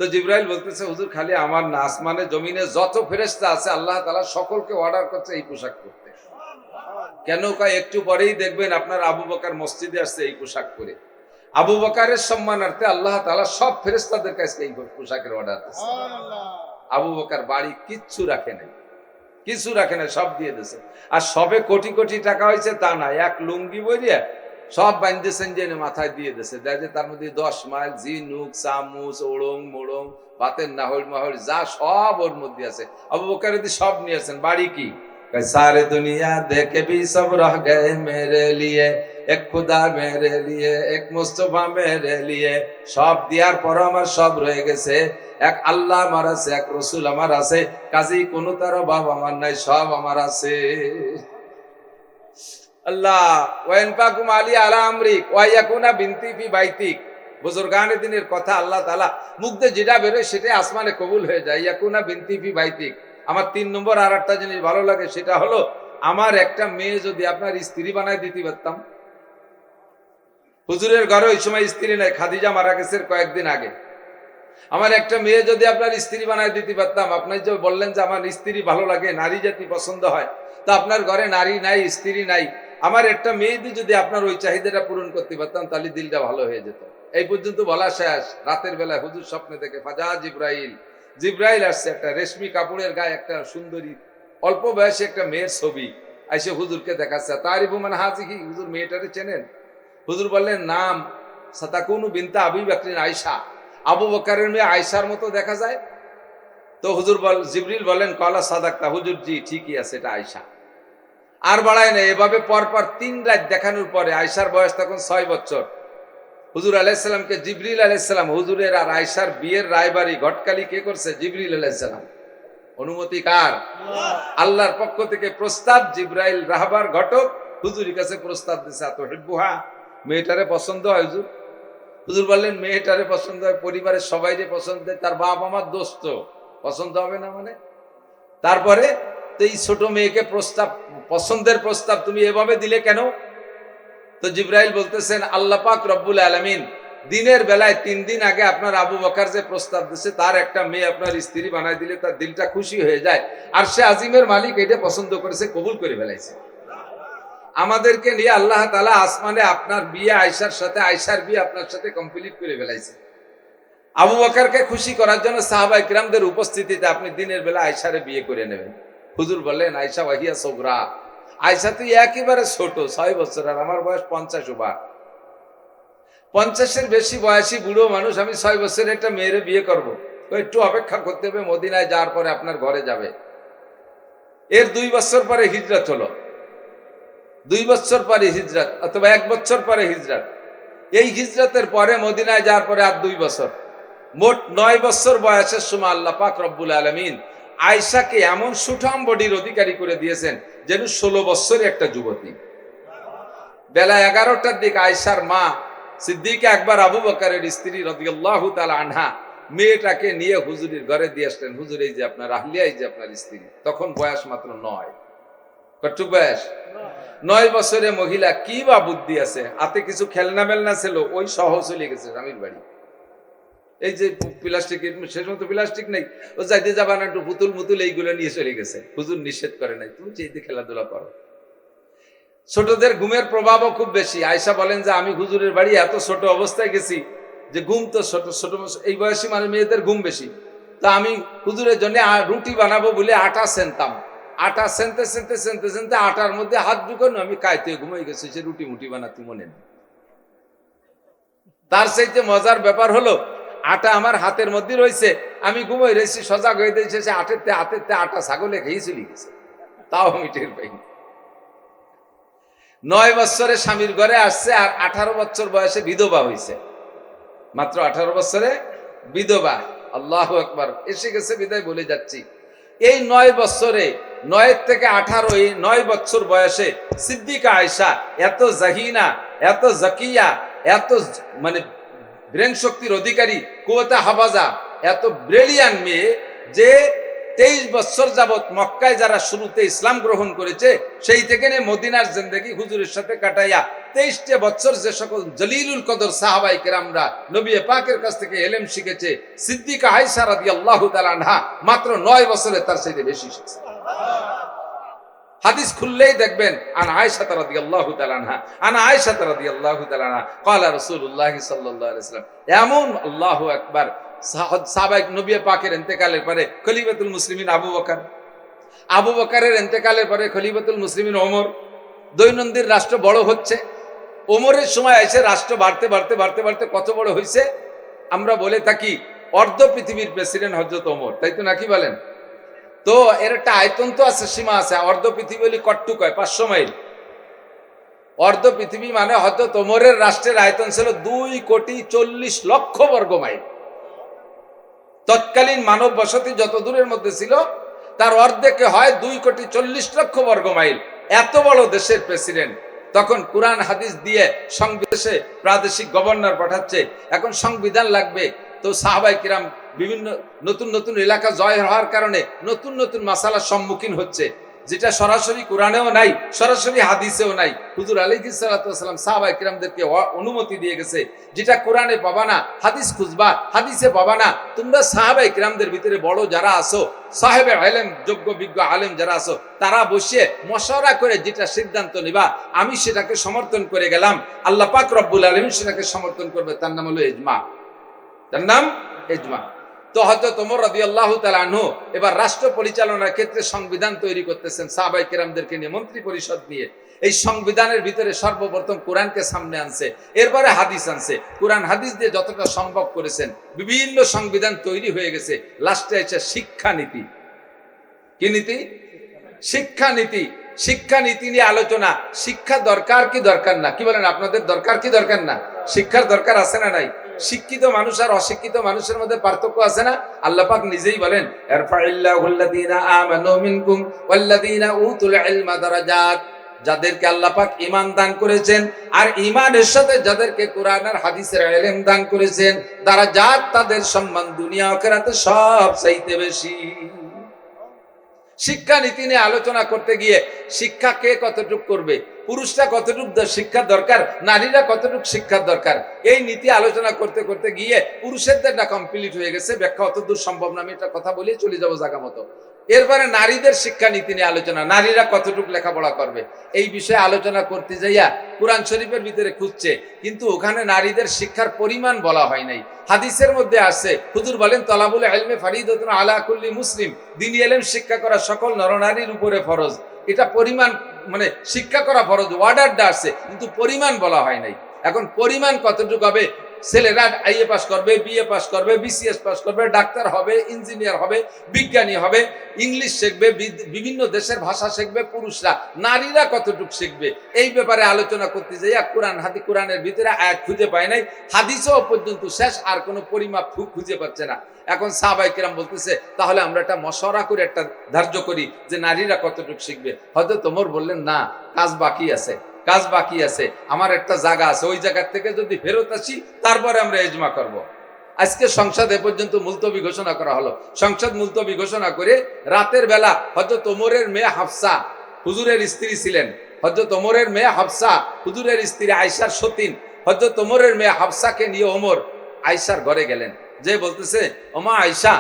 তো জিবরাইল বলতেছে, হুজুর খালি আমার না, আসমানে জমিনে যত ফেরেশতা আছে আল্লাহ তাআলা সকলকে অর্ডার করছে এই পোশাক পরতে। কেন কয়, একটু পরেই দেখবেন আপনার আবু বকর মসজিদে আসছে এই পোশাক পরে। আবু বকরের সম্মানার্থে আল্লাহ তাআলা সব ফেরেশতাদের কাছে এই পোশাকের অর্ডার দিয়েছে। আবু বকর বাড়ি কিচ্ছু রাখে নাই, কিছু রাখে নাই, সব দিয়ে দিয়েছে। আর সবে কোটি কোটি টাকা হয়েছে তা না, এক লুঙ্গি বইয়ে সব বান্ধেছেন যে মাথায় দিয়ে দিয়েছে। দেখে তার মধ্যে 10 মাইল ঝিনুক, চামচ, ওড়ং মোড়ং, পাতের নাহল মাহল যা সব ওর মধ্যে আছে। আবু বকর সব নিয়েছেন। বাড়ি কি? सारे दुनिया देखे भी सब रह गए मेरे लिए, एक खुदा मेरे लिए, एक मुस्तफा मेरे लिए। সব দেওয়ার পর আমার সব রয়ে গেছে, এক আল্লাহ আমার আছে, এক রসুল আমার আছে, কাজী কোনো তার অভাব আমার নাই, সব আমার আছে। আল্লাহ ওয়াইনফাকুম আলী আলা আমরিক ওয়াইয়াকুনা বিনতি ফি বাইতিক। বুজুর্গানে দিনের কথা আল্লাহ তাআলা মুখ দিয়ে যেটা বেরোয় সেটাই আসমানে কবুল হয়ে যায়। ইয়াকুনা বিনতি ফি বাইতিক। আমার 3 নম্বর আর একটা জিনিস ভালো লাগে, সেটা হলো আমার একটা মেয়ে যদি আপনার স্ত্রী বানায় দিতে পারতাম। হুজুরের ঘরে ওই সময় স্ত্রী নাই, খাদিজা মারা গেছে কয়েকদিন আগে। আমার একটা মেয়ে যদি আপনার স্ত্রী বানায় দিতে পারতাম। আপনি যে বললেন যে আমার স্ত্রী ভালো লাগে, নারী জাতি পছন্দ হয়, তো আপনার ঘরে নারী নাই, স্ত্রী নাই, আমার একটা মেয়ে দিয়ে যদি আপনার ওই চাহিদাটা পূরণ করতে পারতাম তাহলে দিলটা ভালো হয়ে যেত। এই পর্যন্ত বলা শেষ। রাতের বেলায় হুজুর স্বপ্নে দেখে ফাজা জিব্রাইল আসছে, একটা রেশমি কাপড়ের গায়ে একটা সুন্দরী অল্প বয়সে একটা মেয়ের ছবি আইসে হুজুরকে দেখাচ্ছে। তারিফু মান হাজিহি, হুজুর মেয়েটারে চেনেন? হুজুর বললেন, নাম সাতাকুনু বিনতা আবি বকরিন আয়েশা। আবু বকরের মেয়ে আয়েশার মতো দেখা যায়। তো হুজুর জিবরিল বলেন, কলা সাদাক্তা, হুজুর জি ঠিকই আছে, এটা আয়েশা। আর বাড়ায় না, এভাবে পরপর 3 রাত দেখানোর পরে আয়েশার বয়স তখন 6 বছর। হুজুর আলাইহিস সালামকে জিবরিল আলাইহিস সালাম, হুজুরের আর আয়েশার বিয়ের রায়বাড়ি ঘটকালি কে করছে? জিবরিল আলাইহিস সালাম। অনুমতি কার? আল্লাহর পক্ষ থেকে প্রস্তাব। জিবরাইল রাহবার ঘটক হুজুরের কাছে প্রস্তাব দিছে, তো হিব্বুহা, মেয়েটারে পছন্দ হয় হুজুর? হুজুর বললেন, মেয়েটারে পছন্দ হয়, পরিবারের সবাইকে পছন্দ হয়, তার বাপ আমার দোস্ত, পছন্দ হবে না মানে? তারপরে তো এই ছোট মেয়েকে পছন্দের প্রস্তাব তুমি এভাবে দিলে কেন? তো জিবরাইল বলতেছেন, আল্লাহ পাক রব্বুল আলামিন দিনের বেলায় 3 দিন আগে আপনার আবু বকর যে প্রস্তাব দিচ্ছে তার একটা মেয়ে আপনার স্ত্রী বানায় দিলে তার দিলটা খুশি হয়ে যায়, আর সে আজিমের মালিক এটা পছন্দ করেছে, কবুল করে ফেলাইছে। আমাদেরকে নিয়ে আল্লাহ তাআলা আসমানে আপনার বিয়ে আয়েশার সাথে, আয়েশার বিয়ে আপনার সাথে কমপ্লিট করে ফেলাইছে। আবু বকরকে খুশি করার জন্য সাহাবায়ে কিরামদের উপস্থিতিতে আপনি দিনের বেলা আয়েশারে বিয়ে করে নেবেন। হুজুর বললেন, আয়েশা ওয়াহিয়া সগরা, আয়েশা তুই একেবারে ছোট, 6 বছর, আর আমার বয়স 50 ওভার। 50-এর বেশি বয়সী বুড়ো মানুষ, আমি 6 বছরের একটা মেয়েরে বিয়ে করব? একটু অপেক্ষা করতে হবে, মদিনায় যাওয়ার পরে আপনার ঘরে যাবে। এর 2 বছর পরে হিজরত হলো, 2 বছর পরে হিজরত, অথবা 1 বছর পরে হিজরত। এই হিজরতের পরে মদিনায় যাওয়ার পরে আর 2 বছর, মোট 9 বছর বয়সের সময় আল্লাহ পাক রব্বুল আলামিন আয়েশাকে এমন সুঠাম বডির অধিকারী করে দিয়েছেন যেন 16 বছরের একটা যুবতী। বেলা 11টার দিকে আয়েশার মা সিদ্দিকা আকবর আবু বকরের স্ত্রী রাদিয়াল্লাহু তাআলা আনহা মেয়েটাকে নিয়ে হুজুরের ঘরে দিয়ে আসলেন। হুজুর, এই যে আপনার আহলিয়া, এই যে আপনার স্ত্রী। তখন বয়স মাত্র 9। কতটুক বয়স? 9 বছরে মহিলা, কি বা বুদ্ধি আছে, হাতে কিছু খেলনা মেলনা ছিল, ওই সহ চলে গেছে স্বামীর বাড়ি। এই যে প্লাস্টিকের, শেষ মতো প্লাস্টিক নেই, ও যাইতে যাবা না, একটু পুতুল মুতুল এইগুলো নিয়ে চলে গেছে। হুজুর নিষেধ করে নাই, তুমি চাইতে খেলাধুলা করো। ছোটদের ঘুমের প্রভাবও খুব বেশি। আয়েশা বলেন যে আমি হুজুরের বাড়ি এত ছোট অবস্থায় গেছি যে ঘুম তো ছোট ছোট, এই বয়সী মানে মেয়েদের ঘুম বেশি। তা আমি হুজুরের জন্য রুটি বানাবো বলে আটা সেনতাম, আটা সেনতে সেনতে সেনতে সেনতে আটার মধ্যে হাত ঢুকানো, আমি কাইতে ঘুমাই গেছি, সে রুটি মুটি বানাতে মনে নেই। তার চাইতে মজার ব্যাপার হলো, আটা আমার হাতের মধ্যে রয়েছে, আমি ঘুমাই রয়েছি, সজাগ হয়ে দিয়েছে, সে হাতের আটা ছাগলে খেয়ে চলে গেছে, তাও আমি টের পাইনি। 9 বছরে স্বামীর ঘরে আসছে, আর 18 বছর বয়সে বিধবা হয়েছে। মাত্র 18 বছরে বিধবা। আল্লাহু আকবার। এসে গেছে বিদায় বলে যাচ্ছি। এই 9 বছরে, 9 থেকে 18, এই 9 বছর বয়সে সিদ্দিকা আয়েশা এত জাহিনা, এত জাকিয়া, এত মানে ব্রেন শক্তির অধিকারী, কুওয়াতে হাফাজা, এত ব্রিলিয়ান্ট মেয়ে যে 23 বছর যাবত মক্কায় যারা শুরুতে ইসলাম গ্রহণ করেছে, সেই থেকে নিয়ে মদিনার জিন্দেগি হুজুরের সাথে কাটাইয়া 23টা বছর যে সকল জলিলুল কদর সাহাবায়ে কেরামরা নবী পাকের কাছ থেকে ইলম শিখেছে, সিদ্দিকা আয়েশা রাদিয়াল্লাহু তাআলা আনহা মাত্র 9 বছরে তার চাইতে বেশি শিখছে। হাদিস খুললেই দেখবেন আন আয়েশা রাদিয়াল্লাহু তাআলা আনহা, আন আয়েশা রাদিয়াল্লাহু তাআলা আনহা ক্বালা রাসূলুল্লাহ সাল্লাল্লাহু আলাইহি ওয়াসাল্লাম। এমন আল্লাহু আকবার, সাহাবায়ে নবী পাকের ইন্তেকালের পরে খলিফাতুল মুসলিমিন আবু বকরের ইন্তেকালের পরে খলিফাতুল মুসলিমিন ওমর, দৈনন্দিন রাষ্ট্র বড় হচ্ছে। ওমরের সময় এসে রাষ্ট্র বাড়তে বাড়তে বাড়তে বাড়তে কত বড় হয়েছে, আমরা বলে থাকি অর্ধ পৃথিবীর প্রেসিডেন্ট হযরত ওমর, তাই তো নাকি বলেন? তো এর একটা আয়তন তো আছে, সীমা আছে। অর্ধ পৃথিবী বলি কট্টু কয় 500 মাইল। অর্ধ পৃথিবী মানে হযরত ওমরের রাষ্ট্রের আয়তন ছিল 2,40,00,000 বর্গ মাইল। তৎকালীন মানব বসতি যত দূরের মধ্যে ছিল তার অর্ধেকে হয় 2,40,00,000 বর্গ মাইল। এত বড় দেশের প্রেসিডেন্ট তখন কোরআন হাদিস দিয়ে সংবিধানে প্রাদেশিক গভর্নর পাঠাচ্ছে। এখন সংবিধান লাগবে, তো সাহাবায়ে কিরাম বিভিন্ন নতুন নতুন এলাকা জয় হওয়ার কারণে নতুন নতুন মাসালার সম্মুখীন হচ্ছে, যেটা সরাসরি কোরআনেও নাই, সরাসরি হাদিসেও নাই। হুজুর আলাইহিস সালাতু ওয়াস সালাম সাহাবায়ে কিরামদেরকে অনুমতি দিয়ে গেছে, যেটা কোরআনে পাবা না হাদিস খুঁজবা, হাদিসে পাবা না। তোমরা সাহাবায়ে কিরামদের ভিতরে বড় যারা আছো, সাহেবে ইলম, যোগ্য বিজ্ঞ আলেম যারা আছো, তারা বসে মশওয়ারা করে যেটা সিদ্ধান্ত নিবা, আমি সেটাকে সমর্থন করে গেলাম, আল্লাহ পাক রব্বুল আলামিন সেটাকে সমর্থন করবে। তার নাম হলো ইজমা, তার নাম ইজমা। তো হযরত ওমর রাদিয়াল্লাহু তাআলা আনহু এবার রাষ্ট্র পরিচালনার ক্ষেত্রে সংবিধান তৈরি করতেছেন সাহাবায়ে কেরামদেরকে নিয়ে, মন্ত্রী পরিষদ নিয়ে। এই সংবিধানের ভিতরে সর্বপ্রথম কোরআনকে সামনে আনছে, এরপরে হাদিস আনছে। কোরআন হাদিস দিয়ে যতটা সম্ভব করেছেন, বিভিন্ন সংবিধান তৈরি হয়ে গেছে। লাস্টে আছে শিক্ষানীতি। কি নীতি? শিক্ষানীতি। শিক্ষানীতি নিয়ে আলোচনা। শিক্ষা দরকার কি দরকার না? কি বলেন, আপনাদের দরকার কি দরকার না? শিক্ষার দরকার আছে না নাই? শিক্ষিত মানুষ আর অশিক্ষিত মানুষের মধ্যে পার্থক্য আছে না? আল্লাহ পাক নিজেই বলেন, ইরফাইল্লাহুল্লাযীনা আমানু মিনকুম ওয়াল্লাযীনা উতুল ইলমা দারাজাত। যাদেরকে আল্লাহ পাক ঈমান দান করেছেন আর ঈমানের সাথে যাদেরকে কোরআন আর হাদিসের ইলম দান করেছেন, দারাজাত, তাদের সম্মান দুনিয়া আখিরাতে সব চাইতে বেশি। শিক্ষানীতি নিয়ে আলোচনা করতে গিয়ে শিক্ষা কে কতটুকু করবে, পুরুষরা কতটুকু শিক্ষার দরকার, নারীরা কতটুকু শিক্ষার দরকার, এই নীতি আলোচনা করতে করতে গিয়ে পুরুষেরদের না কমপ্লিট হয়ে গেছে। ব্যাখ্যা অতদূর সম্ভব না, আমি এটা কথা বলে চলে যাবো জায়গা মতো। এরপরে নারীদের শিক্ষানীতি নিয়ে আলোচনা, নারীরা কতটুকু লেখাপড়া করবে, এই বিষয়ে আলোচনা করতে যাইয়া কোরআন শরীফের ভিতরে খুঁজছে, কিন্তু ওখানে নারীদের শিক্ষার পরিমাণ বলা হয় নাই। হাদিসের মধ্যে আছে, হুজুর বলেন তলাবুল ইলমে ফারিদাতুন আলা কুল্লি মুসলিম, দ্বীনি ইলম শিক্ষা করা সকল নরনারীর উপরে ফরজ। এটা পরিমাণ মানে শিক্ষা করা ফরজ, অর্ডারটা আছে, কিন্তু পরিমাণ বলা হয় নাই। এখন পরিমাণ কতটুকু হবে? ছেলেরা আইএ পাস করবে, বিএ পাস করবে, বিসিএস পাস করবে, ডাক্তার হবে, ইঞ্জিনিয়ার হবে, বিজ্ঞানী হবে, ইংলিশ শিখবে, বিভিন্ন দেশের ভাষা শিখবে। পুরুষরা, নারীরা কতটুকু শিখবে, এই ব্যাপারে আলোচনা করতে যাইয়া কোরআনের ভিতরে আয়াত খুঁজে পায় নাই, হাদিসও পর্যন্ত শেষ, আর কোনো পরিমাপ খুঁজে পাচ্ছে না। এখন সাহাবায়ে কেরাম বলতেছে, তাহলে আমরা একটা মশওয়ারা করে একটা ধার্য করি যে নারীরা কতটুকু শিখবে। হযরত ওমর বললেন, না, কাজ বাকি আছে, কাজ বাকি আছে, আমার একটা জায়গা আছে, ওই জায়গা থেকে যদি ফেরত আসি তারপরে আমরা ইজমা করব। আজকে সংসদ এ পর্যন্ত মুলতবি ঘোষণা করা হলো। সংসদ মুলতবি ঘোষণা করে রাতের বেলা হযরত ওমরের মেয়ে হাফসা হুজুরের স্ত্রী ছিলেন, হযরত ওমরের মেয়ে হাফসা হুজুরের স্ত্রী আয়েশার সতীন, হযরত ওমরের মেয়ে হাফসাকে নিয়ে ওমর আয়েশার ঘরে গেলেন, যে বলতেছে, ওমা আয়েশা,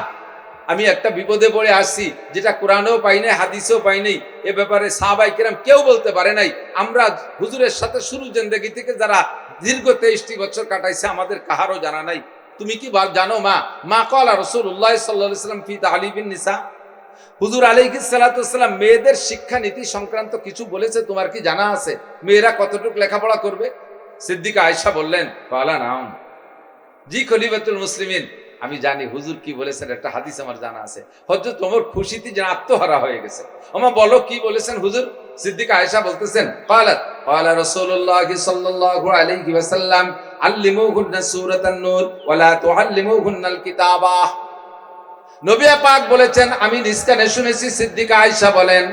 আমি একটা বিপদে পড়ে আসছি, যেটা কোরআনেও পাই নাই, হাদিসেও পাই নাই। এ ব্যাপারে সাহাবায়ে কেরাম কেউ বলতে পারে নাই। আমরা হুজুরের সাথে শুরু জিন্দেগি থেকে যারা দীর্ঘ 23টি বছর কাটাইছে, আমাদের কাহারও জানা নাই। তুমি কি জানো মা ক্বালা রাসূলুল্লাহ সাল্লাল্লাহু আলাইহি ওয়াসাল্লাম ফি তা'লিবিন নিসা? হুজুর আলাইহিস সালাতু ওয়াসসালাম মেয়েদের শিক্ষানীতি সংক্রান্ত কিছু বলেছে, তোমার কি জানা আছে? মেয়েরা কতটুকু লেখাপড়া করবে? সিদ্দিকা আয়েশা বললেন, ক্বালা নাম, জি খলিফাতুল মুসলিমিন, আমি জানি হুজুর কি বলেছেন, একটা হাদিস আমার জানা আছে। হযরত ওমর খুশিতে যেন আত্মহারা হয়ে গেছে। ওমা বলো কি বলেছেন হুজুর? সিদ্দিকা আয়েশা বলতেছেন, ক্বালা রাসূলুল্লাহ সাল্লাল্লাহু আলাইহি ওয়াসাল্লাম আল্লিমুহুন্না সূরাতান নূর ওয়া লা তুআল্লিমুহুন্নাল কিতাবা। নবী পাক বলেছেন, আমি নিজ কানে শুনেছি, সিদ্দিকা আয়েশা বলেন,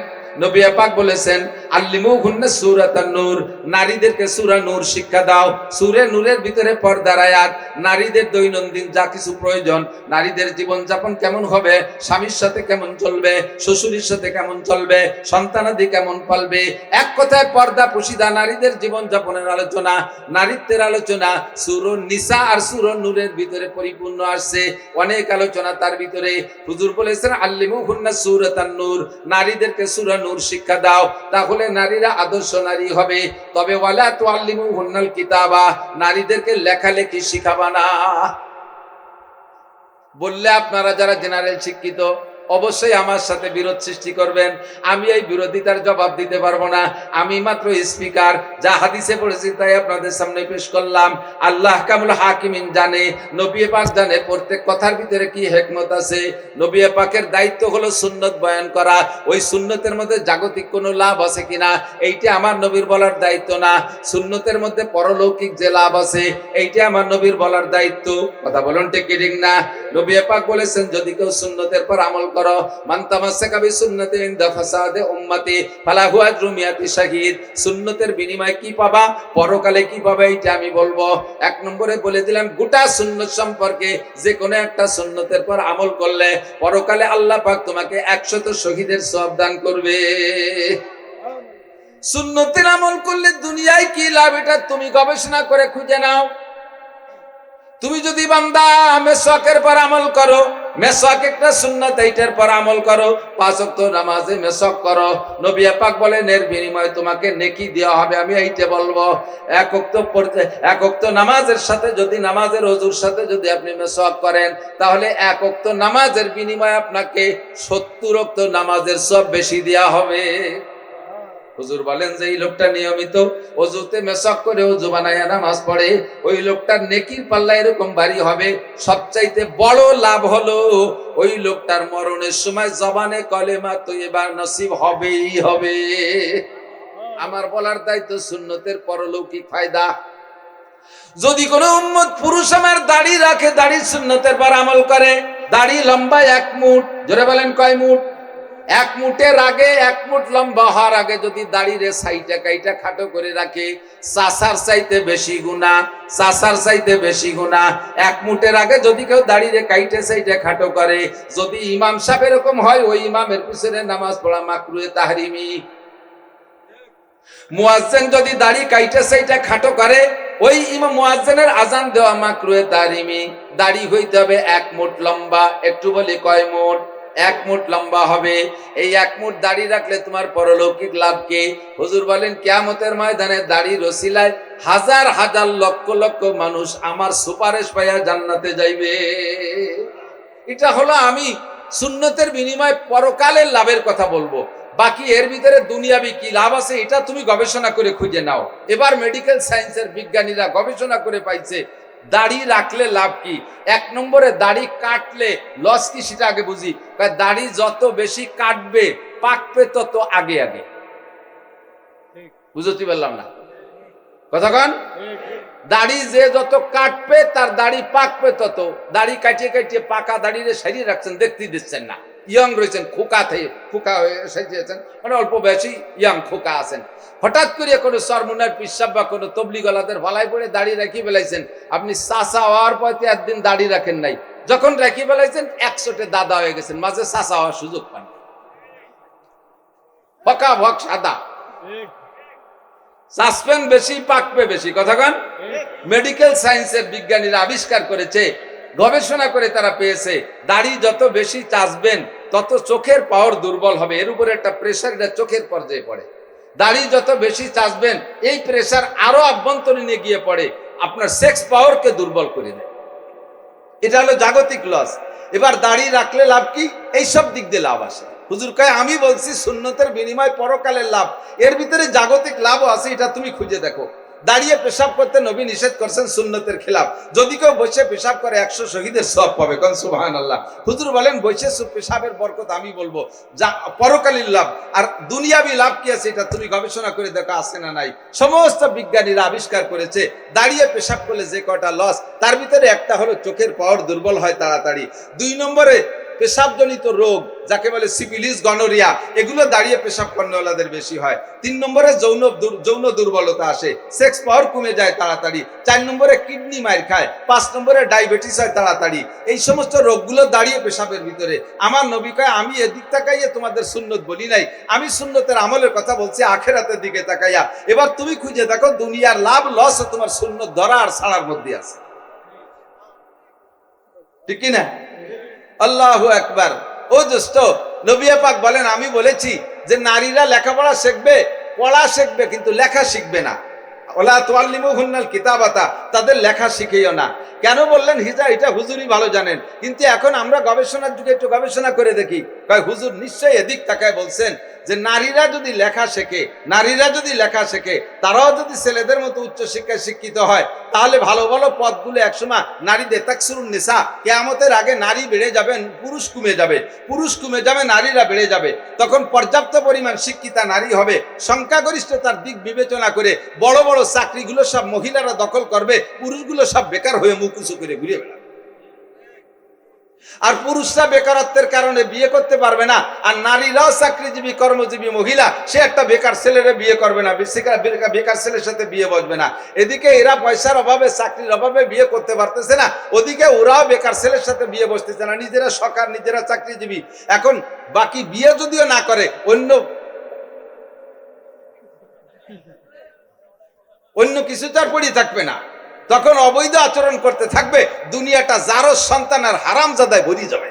নবী পাক বলেছেন আল্লিমুহুন্না সূরাতান নূর, নারীদেরকে সূরা নূর শিক্ষা দাও। সূরা নূরের ভিতরে পর্দার আয়াত, নারীদের দৈনন্দিন যা কিছু প্রয়োজন, নারীদের জীবন যাপন কেমন হবে, স্বামীর সাথে কেমন চলবে, শ্বশুরের সাথে কেমন চলবে, সন্তানাদি কেমন পালবে, এক কথায় পর্দা পুশিদা নারীদের জীবন যাপনের আলোচনা, নারীত্বের আলোচনা সূরা নিসা আর সূরা নূরের ভিতরে পরিপূর্ণ আসছে। অনেক আলোচনা তার ভিতরে। হুজুর বলেছেন আল্লিমুহুন্না সূরাতান নূর, নারীদেরকে সূরা নূর শিক্ষা দাও, তাহলে নারীরা আদর্শ নারী হবে। তবে ওয়ালা তুআল্লিমুহুন্নাল কিতাবা, নারীদেরকে লেখালেখি শিখাবা না। বললে আপনারা যারা জেনারেল শিক্ষিত অবশ্যই আমার সাথে বিরোধ সৃষ্টি করবেন। আমি এই বিরোধিতার জবাব দিতে পারবো না, আমি মাত্র স্পিকার, যা হাদিসে পড়েছি তাই আপনাদের সামনে পেশ করলাম। আল্লাহ কামুল হাকিমিন জানে, নবী পাক জানে প্রত্যেক কথার ভিতরে কি হিকমত আছে। নবী পাকের দায়িত্ব হলো সুন্নত বয়ান করা, ওই সুন্নতের মধ্যে জাগতিক কোনো লাভ আছে কিনা এইটা আমার নবীর বলার দায়িত্ব না। সুন্নতের মধ্যে পরলৌকিক যে লাভ আছে এইটা আমার নবীর বলার দায়িত্ব। কথা বলুন ঠিক কি ঠিক না? নবী পাক বলেছেন যদি কেউ সুন্নতের পর আমল করো, মান তামাসসাকা বিসুন্নতি ইনদা ফাসাদে উম্মতি ফালাহু আজরু মিয়াতি শাহীদ, সুন্নতের বিনিময়ে কি পাবা, পরকালে কি পাবে এটা আমি বলবো। এক নম্বরে বলে দিলাম গোটা সুন্নত সম্পর্কে, যে কোনো একটা সুন্নতের পর আমল করলে পরকালে আল্লাহ পাক তোমাকে 100 শহীদের সওয়াব দান করবে। সুন্নতের আমল করলে দুনিয়ায় কি লাভ এটা তুমি গবেষণা করে খুঁজে নাও। তুমি যদি বান্দা মেসওয়াকের পর আমল করো, মেসওয়াক একটা সুন্নাত, এইটার পর আমল করো, 5 ওয়াক্ত নামাজে মেসওয়াক করো, নবী পাক বলেন এর বিনিময়ে তোমাকে নেকি দেওয়া হবে। আমি এইটা বলবো, এক ওয়াক্ত নামাজের সাথে যদি নামাজের ওযুর সাথে যদি আপনি মেসওয়াক করেন, তাহলে এক ওয়াক্ত নামাজের বিনিময়ে আপনাকে 70 ওয়াক্ত নামাজের সব বেশি দেওয়া হবে। হুজুর বলেন যে এই লোকটা নিয়মিত ওযুতে মেসওয়াক করে ওযু বানায়া নামাজ পড়ে, ওই লোকটার নেকির পাল্লা এরকম ভারী হবে। সবচাইতে বড় লাভ হলো ওই লোকটার মরণের সময় জবানে কলেমা তয়্যিবা নসিব হবেই হবে। আমার বলার দায়িত্ব সুন্নতের পরলৌকিক ফায়দা। যদি কোনো উম্মত পুরুষ আমার দাড়ি রাখে, দাড়ি সুন্নতের পর আমল করে, দাড়ি লম্বা 1 মুঠ, জোরে বলেন কয় মুঠ? 1 মুঠের আগে, 1 মুঠ লম্বা হওয়ার আগে যদি দাড়িরে সাইটা কাইটা খাটো করে রাখে, চাচার চাইতে বেশি গুনাহ, চাচার চাইতে বেশি গুনাহ। 1 মুঠের আগে যদি কেউ দাড়িরে কাইটা সাইটা খাটো করে, যদি ইমাম সাহেব এরকম হয়, ওই ইমামের পিছনে নামাজ পড়া মাকরুহে তাহরিমি। মুয়াজ্জিন যদি দাড়ি কাইটা সাইটা খাটো করে, ওই ইমাম মুয়াজ্জিনের আজান দেওয়া মাকরুহে তাহরিমি। দাড়ি হইতে হবে 1 মুঠ লম্বা, একটু বলি কয় মুঠ? 1 মুঠ লম্বা হবে। এই 1 মুঠ দাড়ি রাখলে তোমার পরলৌকিক লাভ কি? হুজুর বলেন কিয়ামতের ময়দানে দাড়ির ওসিলায় হাজার হাজার লক্ষ লক্ষ মানুষ আমার সুপারিশ পাইয়া জান্নাতে যাইবে। এটা হলো আমি সুন্নতের বিনিময়ে পরকালের লাভের কথা বলবো। বাকি এর ভিতরে দুনিয়াবি কি লাভ আছে এটা তুমি গবেষণা করে খুঁজে নাও। এবার মেডিকেল সায়েন্সের বিজ্ঞানীরা গবেষণা করে পাইছে দাড়ি রাখলে লাভ কি। 1 নম্বরে দাড়ি কাটলে লস কি সেটা আগে বুঝি। দাড়ি যত বেশি কাটবে পাকবে তত আগে আগে। বুঝতে পারলাম না কথা কন? দাড়ি যে যত কাটবে তার দাড়ি পাকবে তত। দাড়ি কাটিয়ে কাটিয়ে পাকা দাড়িরে সারিয়ে রাখছেন, দেখতে দিচ্ছেন না। ইয়াং রয়েছেন, খোকা হয়ে সাজিয়েছেন, মানে অল্প বেশি ইয়াং খোকা আছেন। হঠাৎ করে কোনো সরমুনার পিসাব বা কোনো তবলিগলাদের ভালাই পড়ে দাড়ি রাখি বেলাইছেন। আপনি চাচা হওয়ার পর একদিন দাড়ি রাখেন নাই, যখন রাখি বেলাইছেন 100টে দাদা হয়ে গেছেন, মাঝে চাচা হওয়ার সুযোগ পান। ফকা ভক সাদা, সাসপেন্ড বেশি পাকবে বেশি। কথা কন? মেডিকেল সায়েন্সের বিজ্ঞানীরা আবিষ্কার করেছে, গবেষণা করে তারা পেয়েছে দাড়ি যত বেশি চাচবেন তত চোখের পাওয়ার দুর্বল হবে। এর উপরে একটা প্রেসার, এটা চোখের পর্যায়ে পড়ে। দাড়ি যত বেশি চাচবেন এই প্রেসার আরো অভ্যন্তরীণে গিয়ে পড়ে, আপনার সেক্স পাওয়ারকে দুর্বল করে দেয়। এটা হলো জাগতিক লস। এবার দাড়ি রাখলে লাভ কি? এইসব দিক দিয়ে লাভ আসে। হুজুর কয় আমি বলছি সুন্নতের বিনিময় পরকালের লাভ, এর ভিতরে জাগতিক লাভও আছে, এটা তুমি খুঁজে দেখো। দাঁড়িয়ে পেশাব করতে নবী নিষেধ করছেন, সুন্নতের খেলাফ। যদি কেউ বসে পেশাব করে 100 শহীদের সওয়াব পাবে। কোন সুবহানাল্লাহ। হুজুর বলেন বসে পেশাবের বরকত আমি বলবো যা পরকালীন লাভ। আর দুনিয়াবি লাভ কি আছে এটা তুমি গবেষণা করে দেখো আছে না নাই। সমস্ত বিজ্ঞানীরা আবিষ্কার করেছে দাঁড়িয়ে পেশাব করলে যে কটা লস, তার ভিতরে একটা হলো চোখের পাওয়ার দুর্বল হয় তাড়াতাড়ি। 2 নম্বরে পেশাবজনিত রোগ, যাকে বলে সিফিলিস, গনোরিয়া, এগুলো দাঁড়িয়ে পেশাব কর্ণওয়ালাদের বেশি হয়। 3 নম্বরে যৌন দুর্বলতা আসে, সেক্স পাওয়ার কমে যায় তাড়াতাড়ি। 4 নম্বরে কিডনি মার খায়। 5 নম্বরে ডায়াবেটিস হয় তাড়াতাড়ি। এই সমস্ত রোগগুলো দাঁড়িয়ে পেশাবের ভিতরে। আমার নবী কয়, আমি এদিক তাকাইয়া তোমাদের সুন্নত বলি নাই, আমি সুন্নতের আমলের কথা বলছি আখিরাতের দিকে তাকাইয়া। এবার তুমি খুঁজে দেখো দুনিয়ার লাভ লস তোমার সুন্নত ধরা আর ছাড়ার মধ্যে আছে, ঠিক কি না? আল্লাহু আকবার। ও দোস্ত, নবী পাক বলেন, আমি বলেছি যে নারীরা লেখাপড়া শিখবে, পড়া শিখবে, কিন্তু লেখা শিখবে না। ওলা তুআল্লিমুহুন্নাল কিতাবাতা, তাদের লেখা শিখিও না। কেন বললেন হিজা? এটা হুজুরই ভালো জানেন, কিন্তু এখন আমরা গবেষণার যুগে একটু গবেষণা করে দেখি। কয় হুজুর নিশ্চয়ই এদিক তাকায় বলছেন যে নারীরা যদি লেখা শেখে, তারাও যদি ছেলেদের মতো উচ্চ শিক্ষায় শিক্ষিত হয়, তাহলে ভালো ভালো পদগুলো একসময় নারীদের তাকসুরুন নিসা, কিয়ামতের আগে নারী বেড়ে যাবেন, পুরুষ কমে যাবে, নারীরা বেড়ে যাবে। তখন পর্যাপ্ত পরিমাণ শিক্ষিতা নারী হবে। সংখ্যাগরিষ্ঠতার দিক বিবেচনা করে বড় বড় চাকরিগুলো সব মহিলারা দখল করবে, পুরুষগুলো সব বেকার হয়ে মুখ উঁচু করে ঘুরে বেড়াবে। আর পুরুষরা বেকারত্বের কারণে বিয়ে করতে পারবে না, আর নারীরাও চাকরিজীবী কর্মজীবী মহিলা, সে একটা বেকার ছেলেরে বিয়ে করবে না, বেকার ছেলের সাথে বিয়ে বসবে না। এদিকে এরা পয়সার অভাবে, চাকরির অভাবে বিয়ে করতে পারতেছে না, ওদিকে ওরাও বেকার ছেলের সাথে বিয়ে বসতেছে না, নিজেরা সরকার, নিজেরা চাকরিজীবী। এখন বাকি বিয়ে যদিও না করে, অন্য কিছু তার পড়ে থাকবে না, তখন অবৈধ আচরণ করতে থাকবে, দুনিয়াটা যারও সন্তান আর হারামজাদায় ভরে যাবে।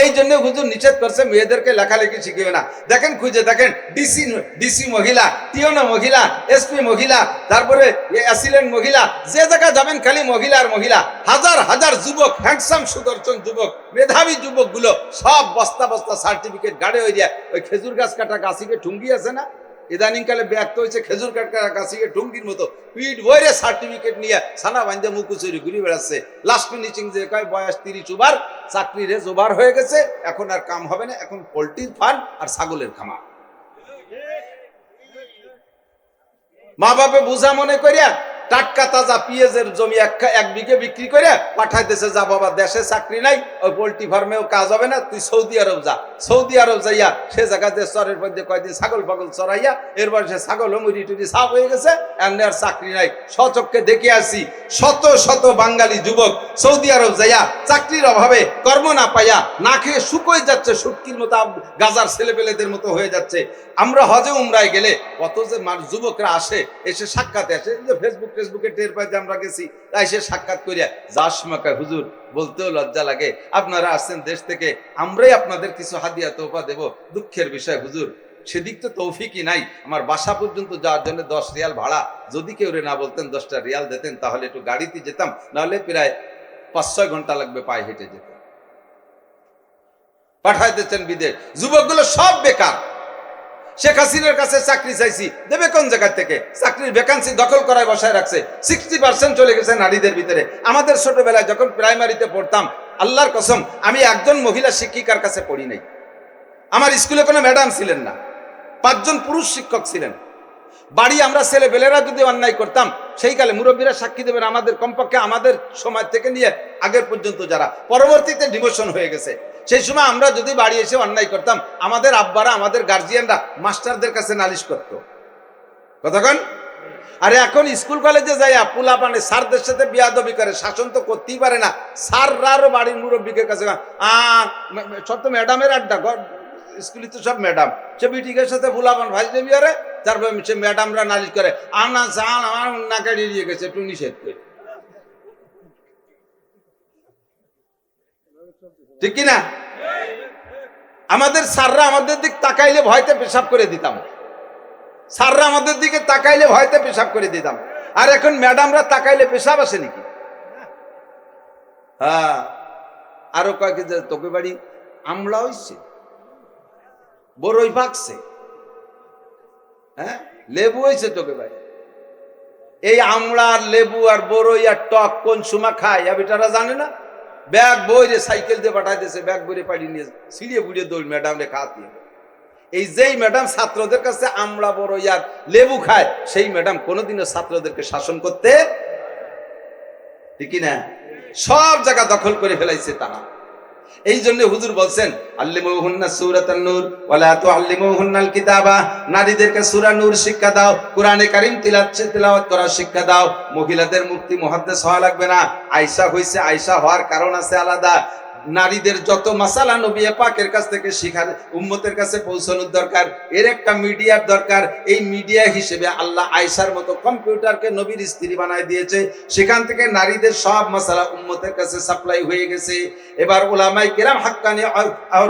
এই জন্য হুজুর নিষেধ করছে মেয়েদেরকে লেখালেখি শিখিও না। দেখেন, খুঁজে দেখেন, ডিসি মহিলা, টিওনো মহিলা, এসপি মহিলা, তারপরে অ্যাসিলেন্ট মহিলা, যে জায়গা যাবেন খালি মহিলা আর মহিলা। হাজার হাজার যুবক, হ্যান্ডসাম সুদর্শন যুবক, মেধাবী যুবকগুলো সব বস্তা বস্তা সার্টিফিকেট গাড়ে হয়ে যায়। ওই খেজুর গাছ কাটা গাছিকে ঠুঙ্গি আছে না, ইদানিংকালে ব্যক্ত হয়েছে খেজুর কাটা গাছিকে ঠুঙ্গির মতো পিঠ বইরে সার্টিফিকেট নিয়ে সানা বান্ধে মুকুচুরি ঘুরে বেড়াচ্ছে। লাস্ট ফিনিশিং যে কয় বয়স 30 ওভার, চাকরি রেজ ওভার হয়ে গেছে, এখন আর কাম হবে না, এখন পোল্ট্রির ফার্ম আর ছাগলের খামার। মা বাপে বুঝা মনে করিয়া টাটকা তাজা পেঁয়াজের জমি 1 বিঘে বিক্রি করে পাঠাইতেছে, যা বাবা দেশে চাকরি নাই, ওই পোল্ট্রি ফার্মেও কাজ হবে না, তুই সৌদি আরব যা। সৌদি আরব যাইয়া সে জায়গাতে চরের মধ্যে কয়দিন ছাগল পাগল চড়াইয়া, এরপর সে ছাগল মুড়ি টুড়ি সাফ হয়ে গেছে, এমনি আর চাকরি নাই। স্বচক্ষে দেখে আসি শত শত বাঙালি যুবক সৌদি আরব যাইয়া চাকরির অভাবে, কর্ম না পাইয়া, না খেয়ে শুকোয় যাচ্ছে, শুটকির মতো গাজার ছেলেপেলেদের মতো হয়ে যাচ্ছে। আমরা হজে উমরায় গেলে কত যে যুবকরা আসে, এসে সাক্ষাতে আসে, যে ফেসবুকে টের পাই যে আমরা গেছি, তাই সে সাক্ষাৎ করিয়া যাস মাকা হুজুর, বলতেও লজ্জা লাগে, আপনারা আসছেন দেশ থেকে, আমরাই আপনাদের কিছু হাদিয়া তোফা দেব। দুঃখের বিষয় হুজুর, সেদিক তো তৌফিকই নাই। আমার বাসা পর্যন্ত যাওয়ার জন্য 10 রিয়াল ভাড়া, যদি কেউ না বলতেন 10টা রিয়াল দিতেন, তাহলে একটু গাড়িতে যেতাম, নাহলে প্রায় 5-6 ঘন্টা লাগবে পায়ে হেঁটে যেতে। পাঠাই দিচ্ছেন বিদেশ। যুবকগুলো সব বেকার। শেখ হাসিনার কাছে চাকরি চাইছি, দেবে কোন জায়গা থেকে? চাকরির ভ্যাকান্সি দখল করায় বসায় রাখছে। 60% চলে গেছে নারীদের ভিতরে। আমাদের ছোটবেলায় যখন প্রাইমারিতে পড়তাম, আল্লাহর কসম, আমি একজন মহিলা শিক্ষিকার কাছে পড়ি নাই। আমার স্কুলে কোনো ম্যাডাম ছিলেন না, 5 জন পুরুষ শিক্ষক ছিলেন। বাড়ি আমরা ছেলেবেলেরা যদি অন্যায় করতাম, সেই কালে মুরব্বীরা সাক্ষী দেবেন, আমাদের কমপক্ষে আমাদের সময় থেকে নিয়ে আগের পর্যন্ত যারা পরবর্তীতে ডিমোশন হয়ে গেছে, সেই সময় আমরা যদি বাড়ি এসে অন্যায় করতাম, আমাদের আব্বারা, আমাদের গার্জিয়ানরা মাস্টারদের কাছে নালিশ করত। কতক্ষণ? আরে এখন স্কুল কলেজে যাইয়া পোলা পানে স্যারদের সাথে বিয়াদবি করে, শাসন তো করতেই পারে না। স্যাররাও বাড়ির মুরব্বীকে কাছে সব তো ম্যাডামের আড্ডা, স্কুলে তো সব ম্যাডাম, সে বিটিকের সাথে পোলাপান ভাই দেবি, আরে তারপর সে ম্যাডামরা নালিশ করে, আনা চাল আমার নাকে এড়িয়ে গেছে, একটু নিষেধ করে, ঠিক কিনা? আমাদের স্যাররা আমাদের দিক তাকাইলে ভয়তে পেশাব করে দিতাম, স্যাররা আমাদের দিকে তাকাইলে ভয়তে পেশাব করে দিতাম। আর এখন ম্যাডামরা তাকাইলে পেশাব আসে নাকি? হ্যাঁ, আরো কয়েক তোকে বাড়ি আমলা হইছে, বড়ই পাকছে, হ্যাঁ লেবু হয়েছে তোকে ভাই। এই আমলা আর লেবু আর বড়ই আর টক কোন সময় খায় বেটারা জানে না। ব্যাগ বইরে সাইকেল দিয়ে পাঠাই দিয়েছে, ব্যাগ বইরে পাঠিয়ে নিয়ে সিঁড়িয়ে বুড়িয়ে দৌড় ম্যাডাম রে খাওয়াতে। এই যেই ম্যাডাম ছাত্রদের কাছে আমলা বড়ই আর লেবু খায়, সেই ম্যাডাম কোনোদিনও ছাত্রদেরকে শাসন করতে, ঠিক না? সব জায়গা দখল করে ফেলাইছে তারা। এই জন্য হুজুর বলছেন আল্লিমুহুন্না সূরাতান নূর ওয়ালা তুআল্লিমুহুন্নাল কিতাবা, নারীদেরকে সূরা নূর শিক্ষা দাও, কোরআনে কারীম তিলাওয়াত করার শিক্ষা দাও। মহিলাদের মুফতি মুহাদ্দিস হওয়া লাগবে না। আয়েশা হইছে, আয়েশা হওয়ার কারণ আছে আলাদা। নারীদের যত মাসালা নবী পাকের কাছ থেকে শিখার উম্মতের কাছে পৌঁছানোর দরকার, এর একটা মিডিয়ার দরকার। এই মিডিয়া হিসেবে আল্লাহ আয়েশার মতো কম্পিউটারকে নবীর স্ত্রী বানায় দিয়েছে। সেখান থেকে নারীদের সব মাসালা উম্মতের কাছে সাপ্লাই হয়ে গেছে। এবার উলামায়ে কেরাম হাক্কানি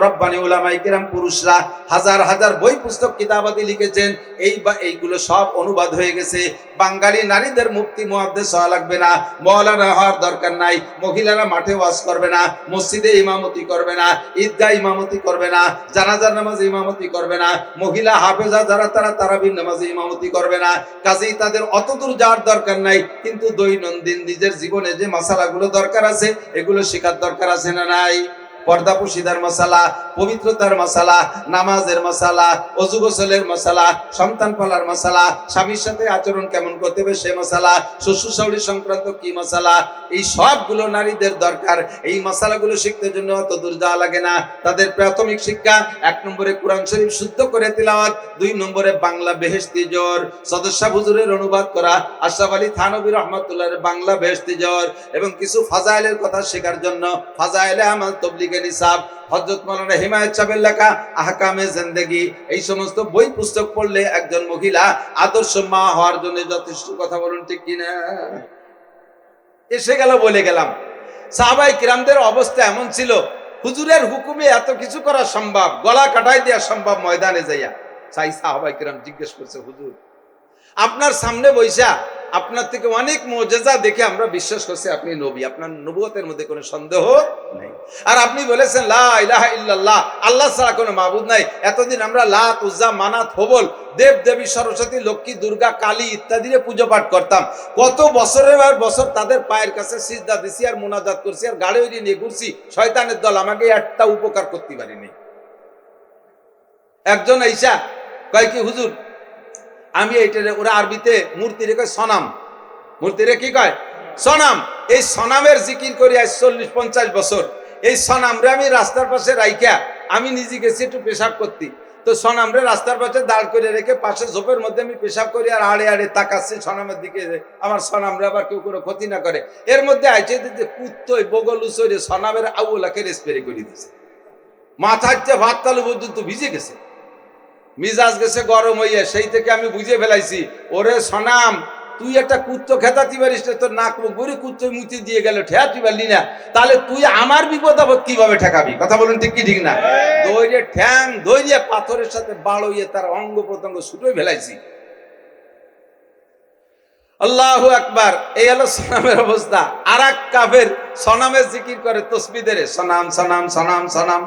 রব্বানি উলামায়ে কেরাম পুরুষরা হাজার হাজার বই পুস্তক কিতাবাদি লিখেছেন। এইগুলো সব অনুবাদ হয়ে গেছে। বাঙালি নারীদের মুফতি মুহাদ্দিস হওয়া লাগবে না, মাওলানা হওয়ার দরকার নাই। মহিলারা মাঠে ওয়াজ করবে না, মসজিদে ইমামতি করবে না, ঈদগাহ ইমামতি করবে না, জানাজার নামাজে ইমামতি করবে না, মহিলা হাফেজা যারা তারা তারাবির নামাজে ইমামতি করবে না। কাজেই তাদের অত দূর যাওয়ার দরকার নাই, কিন্তু দৈনন্দিন নিজের জীবনে যে মাসালাগুলো দরকার আছে এগুলো শেখার দরকার আছে না নাই? পর্দা পুশিদার মাসালা, পবিত্রতার মাসালা, নামাজের মাসালা, ওযু গোসলের মাসালা, সন্তান পালার মাসালা, স্বামীর সাথে আচরণ কেমন করতে হবে সে মাসালা, শ্বশুর শাশুড়ি সংক্রান্ত কি মাসালা, এই সবগুলো নারীদের দরকার। এই মাসালাগুলো শিখতে জন্য অত দূর যাওয়া লাগে না। তাদের প্রাথমিক শিক্ষা 1 নম্বরে কোরআন শরীফ শুদ্ধ করে তিলাওয়াত, 2 নম্বরে বাংলা বেহেশতি জোর, সদস্যা হুজুরের অনুবাদ করা, আশরাফ আলী থানভী রাহমাতুল্লাহর বাংলা বেহেশতি জোর, এবং কিছু ফাজাইলের কথা শেখার জন্য ফাজাইলে আমাল তাবলীগ নিসাব, হযরত মাওলানা হিমায়েত সাহেবের লেখা আহকামে জিন্দেগি, এই সমস্ত বই পুস্তক পড়লে একজন মহিলা আদর্শ মা হওয়ার জন্য যথেষ্ট। কথা বলুন ঠিক কিনা? এসে গেল বলে গেলাম। সাহাবায়ে কিরামদের অবস্থা এমন ছিল, হুজুরের হুকুমে এত কিছু করা সম্ভব, গলা কাটাই দেওয়া সম্ভব ময়দানে যাইয়া। সাই সাহাবায়ে কিরাম জিজ্ঞেস করছে, হুজুর আপনার সামনে বৈশা আপনার থেকে অনেক মুজিজা দেখে আমরা বিশ্বাস করছি আপনি নবী, আপনার নবুয়তের মধ্যে কোনো সন্দেহ নেই। আর আপনি বলেছেন লা ইলাহা ইল্লাল্লাহ, আল্লাহ ছাড়া কোনো মাবুদ নাই। এতদিন আমরা লাত, উজ্জা, মানাত, হবল, দেব দেবী, সরস্বতী, লক্ষ্মী, দুর্গা, কালী ইত্যাদির পুজো পাঠ করতাম। কত বছরের বছর তাদের পায়ের কাছে সিজদা দিছি আর মুনাজাত করছি আর গাড়ি নিয়ে ঘুরছি। শয়তানের দল আমাকে একটা উপকার করতে পারেনি। একজন আইসা কয় কি হুজুর আমি এইটারে, ওরা আরবিতে মূর্তি রেখে সনাম, মূর্তি রে কি কয়? সনাম। এই সনামের জিকির করি আজ 40-50 বছর। এই সনামরে আমি রাস্তার পাশে রাইখা আমি নিজে গেছি একটু পেশাব করতে। তো সনামরে রাস্তার পাশে দাঁড় করে রেখে পাশে ঝোপের মধ্যে আমি পেশাব করি আর আড়ে আড়ে তাকাচ্ছি সনামের দিকে, আমার সনামরে আবার কেউ কোনো ক্ষতি না করে। এর মধ্যে আইছে যে কুত্তই বগল উচরে সনামের আউলাকে স্প্রে করে দিয়েছে, মাথার চেয়ে ভাত তালু পর্যন্ত ভিজে গেছে, মিজাজ গেছে গরম হইয়া। সেই থেকে আমি বুঝে ফেলাইছি, ওরে সনাম তুই একটা কুত্তো খেতাতে পারিস না, তোর নাক মুখ গড়ি কুত্তো মুতি দিয়ে গেল, ঠেকাতে পারলি না, তাহলে তুই আমার বিপদ আপদ কিভাবে ঠেকাবি? কথা বলুন ঠিক কি ঠিক না? দৌড়ে ঠ্যাং দৌড়িয়ে পাথরের সাথে বাড়িয়ে তার অঙ্গ প্রত্যঙ্গ ছুটে ফেলাইছি। আল্লাহু আকবার। এই হলো সনামের অবস্থা। আর এক কাফের সনামের জিকির করে, তসবিদের সনাম সনাম সনাম সনাম।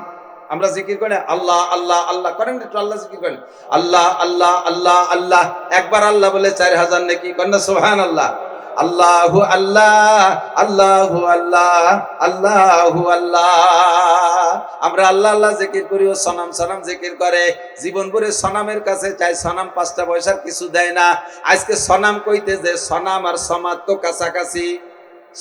আমরা জিকির করি আল্লাহ আল্লাহ আল্লাহ, করেন একটু আল্লাহ জিকির করেন, আল্লাহ আল্লাহ আল্লাহ আল্লাহ। একবার আল্লাহ বলে 4000 নেকি, করেন না সুবহানাল্লাহ। আল্লাহু আল্লাহ আল্লাহু আল্লাহ আল্লাহু আল্লাহ। আমরা আল্লাহ আল্লাহ জিকির করি, ও সনাম সনাম জিকির করে। জীবন ভরে সনামের কাছে চাই, সনাম 5টা পয়সার কিছু দেয় না। আজকে সনাম কইতে যে সনাম আর সমাদ তো কাছাকাছি,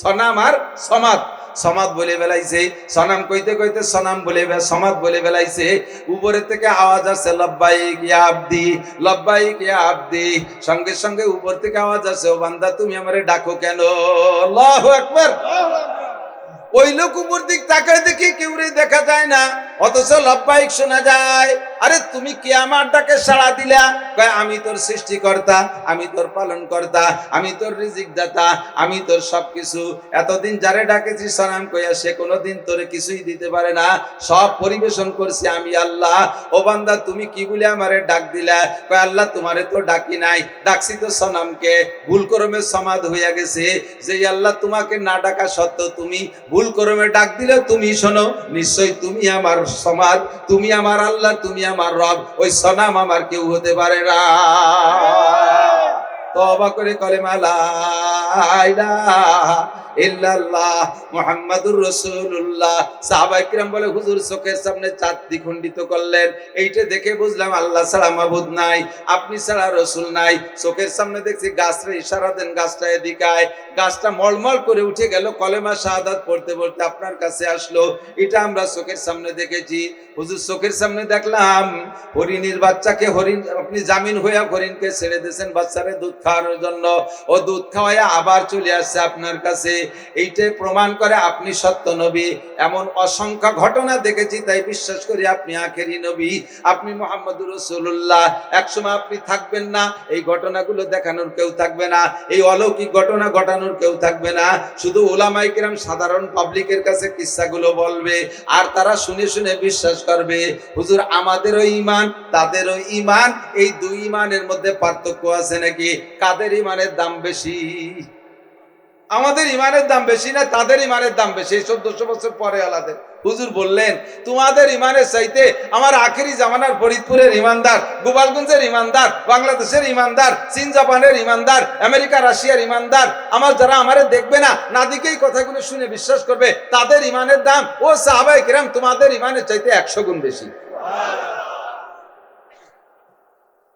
সনাম আর সমাদ, সমাদ বলে বেলাইছে। সনাম কইতে কইতে সনাম বলে সমাদ বলে বেলাইছে। উপরে থেকে আওয়াজ আসছে লব্বাইক ইয়া আবদি, লব্বাইক ইয়া আবদি। সঙ্গে সঙ্গে উপর থেকে আওয়াজ আসছে, ও বান্দা তুমি আমারে ডাকো কেন? আল্লাহু আকবার। ওই লোক উপর দিক তাকায় দেখি কেউরে দেখা যায় না, অথচ লব্বাইক শোনা যায়। আরে তুমি কি আমার ডাকে সাড়া দিলা? কয় আমি তোর সৃষ্টিকর্তা, আমি তোর পালন কর্তা, আমি তোর রিজিক দাতা, আমি তোর সবকিছু। এতদিন যারে ডাকেছি সালাম কইয়া সে কোনোদিন তোরে কিছুই দিতে পারে না, সব পরিবেশন করছি আমি আল্লাহ। ও বান্দা তুমি কি বলে আমারে ডাক দিলা? কয় আল্লাহ তোমারে তো ডাকি নাই, ডাকছি তো সনামকে। ভুল করমে সমাদ হইয়া গেছে। যে আল্লাহ তোমাকে না ডাকা সত্ত্বেও তুমি ভুল করমে ডাক দিলে তুমি শোনো, নিশ্চয় তুমি আমার সমাদ, তুমি আমার আল্লাহ, তুমি আমার রব। ওই সনাম আমার কেউ হতে পারে না। তওবা করে কলেমা লা ইলাহা ইল্লাল্লাহ মুহাম্মাদুর রাসূলুল্লাহ। সাহাবায়ে কিরাম বলে হুজুর চোখের সামনে চাঁদ দ্বিখণ্ডিত করলেন, এইটা দেখে বুঝলাম আল্লাহ ছাড়া মাবুদ নাই, আপনি ছাড়া রাসূল নাই। চোখের সামনে দেখছি গাছটা ইশারা দেন, গাছটা এদিকে আয়। গাছটা মলমল করে উঠে গেল, কলেমা শাহাদাত পড়তে পড়তে আপনার কাছে আসলো। এটা আমরা চোখের সামনে দেখেছি। হুজুর চোখের সামনে দেখলাম হরিণীর বাচ্চাকে, হরিণ আপনি জামিন হইয়া হরিণকে ছেড়ে দিয়েছেন বাচ্চারে দুধ খাওয়ানোর জন্য, ও দুধ খাওয়াইয়া আবার চলে আসছে আপনার কাছে। এইটাই প্রমাণ করে আপনি সত্য নবী। এমন অসংখ্য ঘটনা দেখেছি, তাই বিশ্বাস করি আপনি আখেরি নবী, আপনি মুহাম্মদুর রাসূলুল্লাহ। একসময় আপনি থাকবেন না, এই ঘটনাগুলো দেখানোর কেউ থাকবে না, এই অলৌকিক ঘটনা ঘটানোর কেউ থাকবে না। শুধু উলামায়ে কিরাম সাধারণ পাবলিকের কাছে কিস্সাগুলো বলবে, আর তারা শুনে শুনে বিশ্বাস করবে। হুজুর আমাদেরও ঈমান তাদেরও ঈমান, এই দুই ঈমানের মধ্যে পার্থক্য আছে নাকি? কাদের ঈমানের দাম বেশি? আমাদের ঈমানের দাম বেশি না তাদের ঈমানের দাম বেশি? 1400 বছর পরে আলাদা হুজুর বললেন তোমাদের ঈমানের চাইতে আমার আখেরি জামানার ফরিদপুরের ঈমানদার, গোপালগঞ্জের ঈমানদার, বাংলাদেশের ঈমানদার, চীন জাপানের ঈমানদার, আমেরিকা রাশিয়ার ঈমানদার, আমার যারা আমারে দেখবে না না দিকেই কথাগুলো শুনে বিশ্বাস করবে, তাদের ঈমানের দাম ও সাহাবায়ে কিরাম তোমাদের ঈমানের চাইতে 100 গুণ বেশি।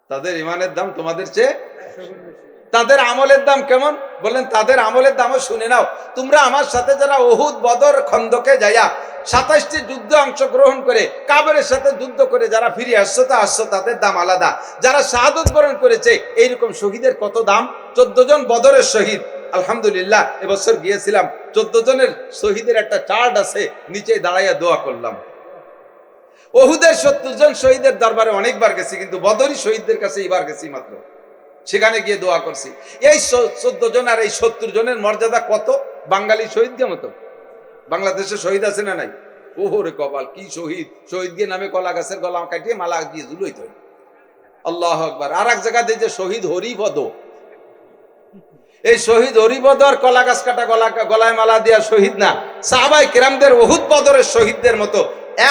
তাদের ঈমানের দাম তোমাদের চেয়ে। তাদের আমলের দাম কেমন বললেন? তাদের আমলের দামও শুনে নাও। তোমরা আমার সাথে যারা উহুদ, বদর, খন্দকে যাইয়া 27টি যুদ্ধে অংশগ্রহণ করে কাফেরের সাথে যুদ্ধ করে যারা ফিরে আসছো তাদের দাম আলাদা। যারা শাহাদত বরণ করেছে এইরকম শহীদের কত দাম? 14 জন বদরের শহীদ, আলহামদুলিল্লাহ এবছর গিয়েছিলাম, 14 জনের শহীদের একটা চার্ট আছে, নিচে দাঁড়াইয়া দোয়া করলাম। উহুদের 70 জন শহীদের দরবারে অনেকবার গেছি, কিন্তু বদরি শহীদদের কাছে এবার গেছি মাত্র, সেখানে গিয়ে দোয়া করছি। এই 14 জন আর এই 70 জনের মর্যাদা কত? বাঙালি শহীদকে মতো। বাংলাদেশে শহীদ আছে না নাই? ওহরে কপাল, কি শহীদ! শহীদ গিয়ে নামে কলা গাছের গলা কাটিয়ে মালা দিয়ে ঝুলইত। আল্লাহু আকবার। আর এক জায়গাতে যে শহীদ হরিপদ, এই শহীদ হরিপদ আর কলা গাছ কাটা গলায় মালা দেওয়া শহীদ না, সাহাবায়ে কিরামদের উহুদ বদরের শহীদদের মতো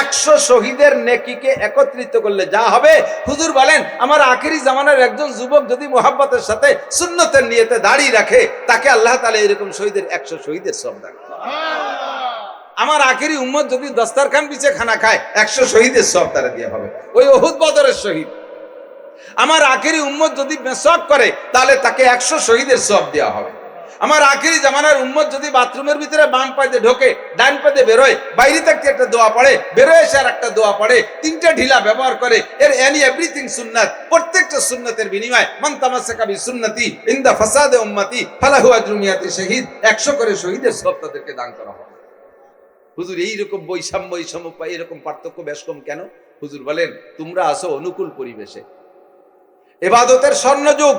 100 শহীদের নেকিকে একত্রিত করলে যা হবে, হুজুর বলেন আমার আখেরি জামানার একজন যুবক যদি মুহাব্বতের সাথে সুন্নতের নিয়তে দাঁড়িয়ে রাখে, তাকে আল্লাহ তাআলা এরকম শহীদের 100 শহীদের সওয়াব দান করেন। আমার আখেরি উম্মত যদি দস্তরখান বিছে খানা খায়, 100 শহীদের সওয়াব তারা দেয়া হবে, ওই উহুদ বদরের শহীদ। আমার আখেরি উম্মত যদি মেসওয়াক করে, তাহলে তাকে 100 শহীদের সওয়াব দেওয়া হবে। আমার আখেরি জামানার উম্মত যদি বাথরুমের ভিতরে বাম পায়ে ঢোকে, ডান পায়ে বেরোয়, বাইরে থেকে একটা দোয়া পড়ে, বেরোয় এসে আর একটা দোয়া পড়ে, 3টে ঢিলা ব্যবহার করে, এর এভরিথিং সুন্নাত, প্রত্যেকটা সুন্নতের বিনিময়ে মান তামাসসাকা বিসুন্নতি ইনদা ফাসাদে উম্মতি ফালাহু আজরু মিয়াতি শহীদ, 100 করে শহীদের সওয়াব তাদেরকে দান করা হবে। হুজুর এইরকম বৈষম্য, এই সমপায়, এরকম পার্থক্য বেশকম কেন? হুজুর বলেন তোমরা আসো অনুকূল পরিবেশে, ইবাদতের স্বর্ণযুগ।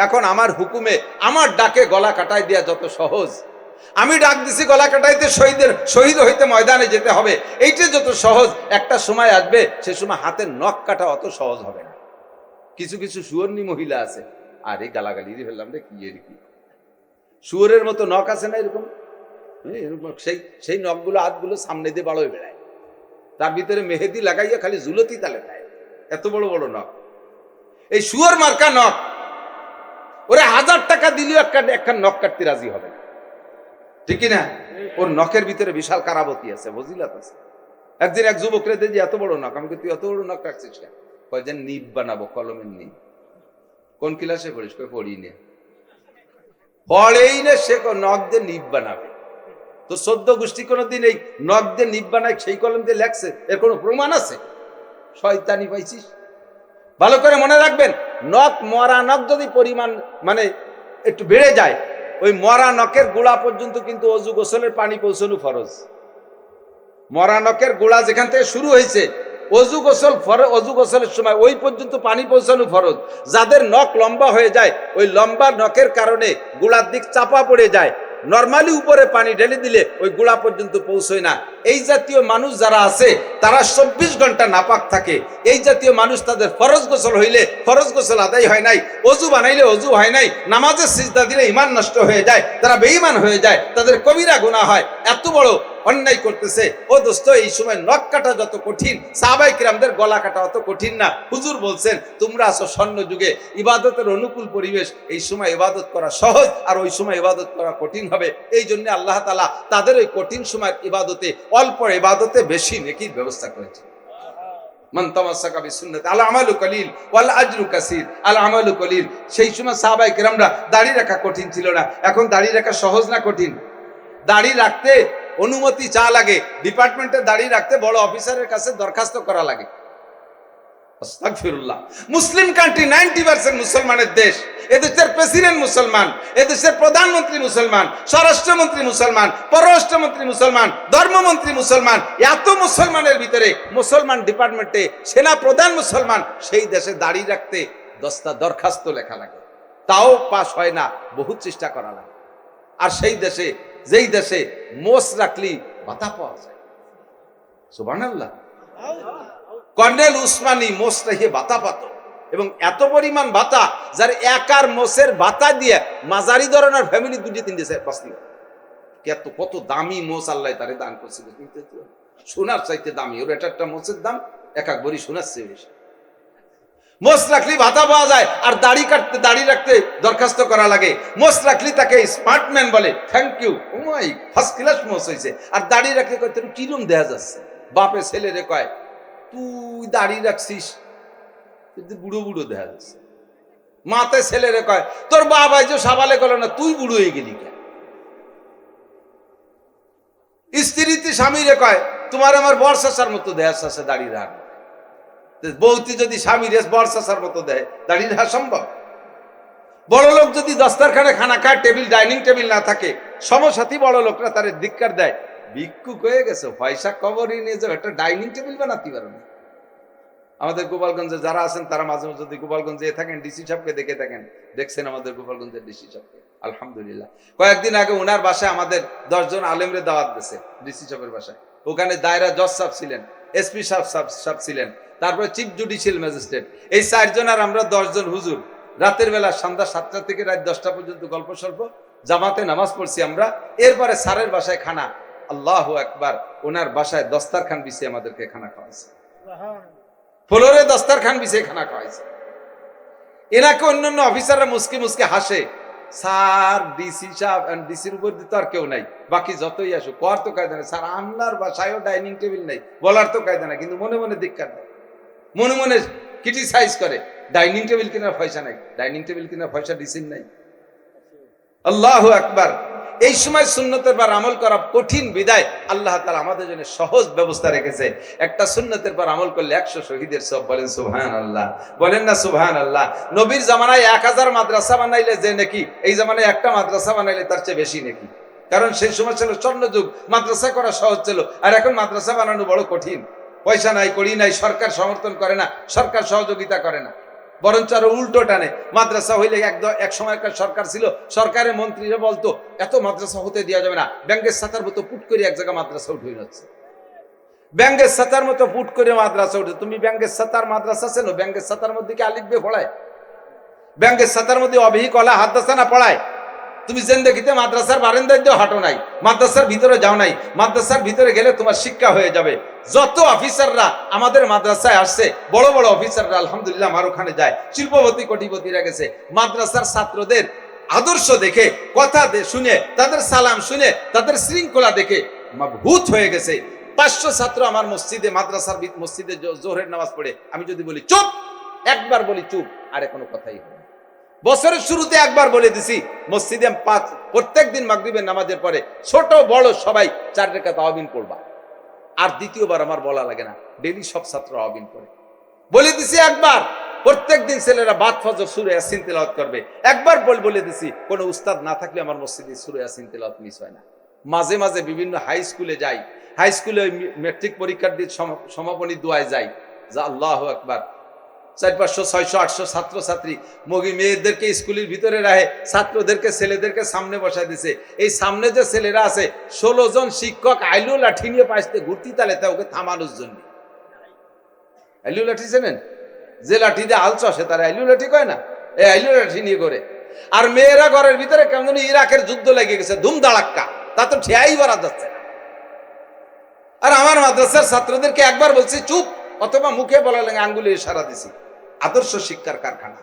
এখন আমার হুকুমে, আমার ডাকে গলা কাটাই দেয়া যত সহজ, আমি ডাক দিছি গলা কাটাইতে শহীদ হইতে ময়দানে যেতে হবে, এইটা যত সহজ, একটা সময় আসবে সে সময় হাতের নখ কাটা অত সহজ হবে না। কিছু কিছু সুয়র্ণী মহিলা আছে, আরে গালাগালি ফেললাম রে, কি এরকম শুয়োরের মতো নখ আছে না এরকম, সেই নখগুলো হাতগুলো সামনে দিয়ে বাড়ো বেড়ায়, তার ভিতরে মেহেদি লাগাইয়া খালি জুলতি তালে দেয়, এত বড় বড় নখ। এই শুয়োর মার্কা নখ, ওরে 1000 টাকা দিলেও একটা নখ কাটতে রাজি হবে না, ঠিক না? ওর নখের ভিতরে বিশাল কারাবতী আছে, ফজিলত আছে। একদিন এক যুবকরে দেখি এত বড় নখ, আমি তুই এত বড় নখ রাখছিস কেন? কয় যে নিব বানাবো, কলমের নিব। কোন ক্লাসে পড়িস? কয় পড়ি না। পড়েই না সে নখ দিয়ে নিব বানাবে। তো 14 গোষ্ঠী কোনোদিন এই নখ দিয়ে নিব বানায় সেই কলম দিয়ে লেখছে, এর কোনো প্রমাণ আছে? শয়তানি পাইছিস। ভালো করে মনে রাখবেন, নখ, মরা নখ যদি পরিমাণ মানে একটু বেড়ে যায়, ওই মরা নখের গোড়া পর্যন্ত কিন্তু অজু গোসলের পানি পৌঁছানো ফরজ। মরা নখের গোড়া যেখান থেকে শুরু হয়েছে, অজু গোসলের সময় ওই পর্যন্ত পানি পৌঁছানো ফরজ। যাদের নখ লম্বা হয়ে যায়, ওই লম্বা নখের কারণে গোড়ার দিক চাপা পড়ে যায়, নরমালি উপরে পানি ঢেলে দিলে ওই গোড়া পর্যন্ত পৌঁছয় না। এই জাতীয় মানুষ যারা আছে তারা 24 ঘন্টা নাপাক থাকে। এই জাতীয় মানুষ, তাদের ফরজ গোসল হইলে ফরজ গোসল আদায় হয় নাই, অজু বানাইলে অজু হয় নাই, নামাজের সিজদা দিলে ঈমান নষ্ট হয়ে যায়, তারা বেঈমান হয়ে যায়, তাদের কবিরা গুনাহ হয়। এত বড় অন্যায় করতেছে, ও দোস্ত এই সময় নখ কাটা যত কঠিন, সাহাবায়ে কিরামদের গলা কাটা অত কঠিন না। হুজুর বলছেন তোমরা আছো স্বর্ণ যুগে, ইবাদতের অনুকূল পরিবেশ, এই সময় ইবাদত করা সহজ আর ওই সময় ইবাদত করা কঠিন হবে। এই জন্য আল্লাহ তাআলা তাদের ওই কঠিন সময়ের ইবাদতে, অল্প ইবাদতে বেশি নেকির ব্যবস্থা করেছে। মান তামাসসাকা বিসুন্নতি আল আমালু কলিল ওয়াল আজরু কাসীর, আল আমালু কলিল। সেই সময় সাহাবায়ে কিরামরা দাড়ি রাখা কঠিন ছিল না, এখন দাড়ি রাখা সহজ না কঠিন? দাড়ি রাখতে অনুমতি চা লাগে, ডিপার্টমেন্টে দাড়ি রাখতে বড় অফিসারের কাছে দরখাস্ত করা লাগে। আস্তাগফিরুল্লাহ। মুসলিম কান্ট্রি, 90% মুসলমানের দেশ, এদেশের প্রেসিডেন্ট মুসলমান, এদেশের প্রধানমন্ত্রী মুসলমান, স্বরাষ্ট্রমন্ত্রী মুসলমান, পররাষ্ট্রমন্ত্রী মুসলমান, ধর্মমন্ত্রী মুসলমান, এত মুসলমানের ভিতরে মুসলমান ডিপার্টমেন্টে সেনা প্রধান মুসলমান, সেই দেশে দাড়ি রাখতে 10টা দরখাস্ত লেখা লাগে, তাও পাস হয় না, বহুত চেষ্টা করা লাগে। আর সেই দেশে, যেই দেশে মোষ রাখলি ভাতা পাওয়া যায়। সুবহানাল্লাহ। কর্নেল উসমানী মোষ রেখে ভাতা পাত, এবং এত পরিমাণ ভাতা যার একার মোষের ভাতা দিয়ে মাঝারি ধরনের ফ্যামিলি 2-3 বাঁচলি। কত দামি মোষ আল্লাহ তারে দান করছে, সোনার চাইতে দামি। ওর একটা মোষের দাম এক বড়ি সোনার চেয়ে বেশি। মোষ রাখলি ভাতা পাওয়া যায়, আর দাড়ি রাখতে দরখাস্ত করা লাগে। মোষ রাখলি তাকে স্মার্টম্যান বলে, থ্যাংক ইউ, ওমাই ফার্স্ট ক্লাস মোষ হয়েছে। আর দাড়ি রাখলে কয় তোর কিরম দেখা যাচ্ছে। বাপে ছেলে রে কয় তুই দাড়ি রাখছিস কিন্তু বুড়ো বুড়ো দেখা যাচ্ছে। মাতে ছেলে রে কয় তোর বাবা যে সাবালে গেল না, তুই বুড়ো হয়ে গেলি কেন। স্ত্রীতে স্বামী রে কয় তোমার আমার বর্ষার মতো দেহ আছে, দাড়ি রাখ। বৌতি যদি স্বামীর বর্ষার মতো দেয়, দাড়ি রাখা সম্ভব? বড় লোক যদি দস্তারখানে খানা খায়, টেবিল ডাইনিং টেবিল না থাকে, সমসাথী বড় লোকরা তার ধিক্কার দেয়, ভিক্ষুক হয়ে গেছে, পয়সা কবরই নিয়ে যাবে, একটা ডাইনিং টেবিল বানাতে পারে না। আমাদের গোপালগঞ্জে যারা আছেন তারা মাঝে মাঝে যদি গোপালগঞ্জে থাকেন, ডিসি সাহেবকে দেখে থাকেন, দেখছেন আমাদের গোপালগঞ্জের ডিসি সাহেবকে, আলহামদুলিল্লাহ। কয়েকদিন আগে ওনার বাসায় আমাদের 10 জন আলেমরে দাওয়াত দিয়েছে, ডিসি সাহেবের বাসায়। ওখানে দায়রা জজ সাহেব ছিলেন, এসপি সাহেব ছিলেন, তারপরে চিফ জুডিশিয়াল ম্যাজিস্ট্রেট, এই 4 জন আর আমরা 10 জন হুজুর। রাতের বেলা সন্ধ্যা 7টা থেকে রাত 10টা পর্যন্ত গল্প সল্প, জামাতে নামাজ পড়ছি আমরা। এরপরে স্যারের বাসায় খানা, আল্লাহু আকবার, ওনার বাসায় দস্তারখান বিছিয়ে আমাদেরকে খানা খাওয়াইছে, ফ্লোরে দস্তারখান বিছিয়ে খানা খাওয়াইছে। এনাকে অন্যান্য অফিসাররা মুসকে মুসকে হাসে, স্যার ডিসি সাহেব, ডিসির উপর দিতে আর কেউ নাই, বাকি যতই আসুক কর তো কায়দা নেই। স্যার আপনার বাসায়ও ডাইনিং টেবিল নেই, বলার তো কায়দা নাই, কিন্তু মনে মনে ধিক্কার দেয়, মনে মনে ক্রিটিসাইজ করে। ডাইনিং টেবিল কেনার পয়সা নাই, ডাইনিং টেবিল কেনার পয়সা ডিসির নাই। আল্লাহু আকবার। এই সময় সুন্নতের পর আমল করা কঠিন বিদায় আল্লাহ তাআলা আমাদের জন্য সহজ ব্যবস্থা রেখেছে। একটা সুন্নতের পর আমল করলে 100 শহীদের সব। বলেন সুবহানাল্লাহ, বলেন না সুবহানাল্লাহ। নবীর জামানায় 1000 মাদ্রাসা বানাইলে যে নাকি, এই জামানায় একটা মাদ্রাসা বানাইলে তার চেয়ে বেশি নাকি। কারণ সেই সময় ছিল স্বর্ণযুগ, মাদ্রাসা করা সহজ ছিল। আর এখন মাদ্রাসা বানানো বড় কঠিন, পয়সা নাই, করি নাই, সরকার সমর্থন করে না, সরকার সহযোগিতা করে না, বরঞ্চ আরো উল্টো টানে। মাদ্রাসা হইলে এক সময়কার সরকার ছিল, সরকারের মন্ত্রীরা বলতো এত মাদ্রাসা হতে দেওয়া যাবে না, ব্যাংকের ছাতার মতো পুট করে এক জায়গায় মাদ্রাসা উঠে যাচ্ছে, ব্যাংকের ছাতার মতো পুট করে মাদ্রাসা উঠে। তুমি ব্যাংকের ছাতার মাদ্রাসা চেনো? ব্যাংকের ছাতার মধ্যে কি আলিফ বে পড়ায়? ব্যাংকের ছাতার মধ্যে অবিহি কলা হাদ্দাসা না পড়ায়? তুমি জিন্দেগিতে মাদ্রাসার বারান্দায় দিয়েও হাঁটো নাই, মাদ্রাসার ভিতরে যাও নাই। মাদ্রাসার ভিতরে গেলে তোমার শিক্ষা হয়ে যাবে। যত অফিসাররা আমাদের মাদ্রাসায় আসছে, বড় বড় অফিসাররা আলহামদুলিল্লাহ আমার ওখানে যায়, শিল্পপতি কোটিপতিরা গেছে, মাদ্রাসার ছাত্রদের আদর্শ দেখে, কথা শুনে, তাদের সালাম শুনে, তাদের শৃঙ্খলা দেখে ভূত হয়ে গেছে। 500 ছাত্র আমার মসজিদে, মাদ্রাসার মসজিদে জোহরের নামাজ পড়ে, আমি যদি বলি চুপ, একবার বলি চুপ, আর কোনো কথাই হবে। বছরের শুরুতে একবার বলে দিছি, মসজিদে প্রত্যেক দিন মাগরিবের নামাজের পরে ছোট বড় সবাই 4 রাকাত তাওয়াবিন পড়বা। আর দ্বিতীয়বার আমার বলা লাগে না, ডেইলি সব ছাত্র তাওয়াবিন পড়ে। বলে দিছি একবার, প্রত্যেক দিন ছেলেরা বাদ ফজর সূরা ইয়াসিন তেলাওয়াত করবে। একবার বলে দিছি, কোনো উস্তাদ না থাকলে আমার মসজিদে সূরা ইয়াসিন তেলাওয়াত মিস হয় না। মাঝে মাঝে বিভিন্ন হাই স্কুলে যাই, হাই স্কুলে মেট্রিক পরীক্ষার দিন সমাপনী দোয়ায় যাই, যা আল্লাহু আকবার, 400, 500, 800 ছাত্রছাত্রী, মেয়েদেরকে স্কুলের ভিতরে রাখে, ছাত্রদেরকে ছেলেদেরকে সামনে বসায় দিছে। এই সামনে যে ছেলেরা আছে, 16 জন শিক্ষক আইলু লাঠি নিয়ে পাশে ঘুরতি তালে তা ওকে থামানোর জন্য। আইলু লাঠি চেনেন? যে লাঠি দিয়ে আল চষে তারা আইলু লাঠি কয় না, এই আইলু লাঠি নিয়ে করে। আর মেয়েরা ঘরের ভিতরে কেমন ইরাকের যুদ্ধ লেগে গেছে, ধুমধাড়াক্কা, তা তো ঠেয়াই বাড়া যাচ্ছে না। আর আমার মাদ্রাসার ছাত্রদেরকে একবার বলছি চুপ, অথবা মুখে বলা লাগে আঙ্গুলে ইশারা দিছি। আদর্শ শিক্ষার কারখানা,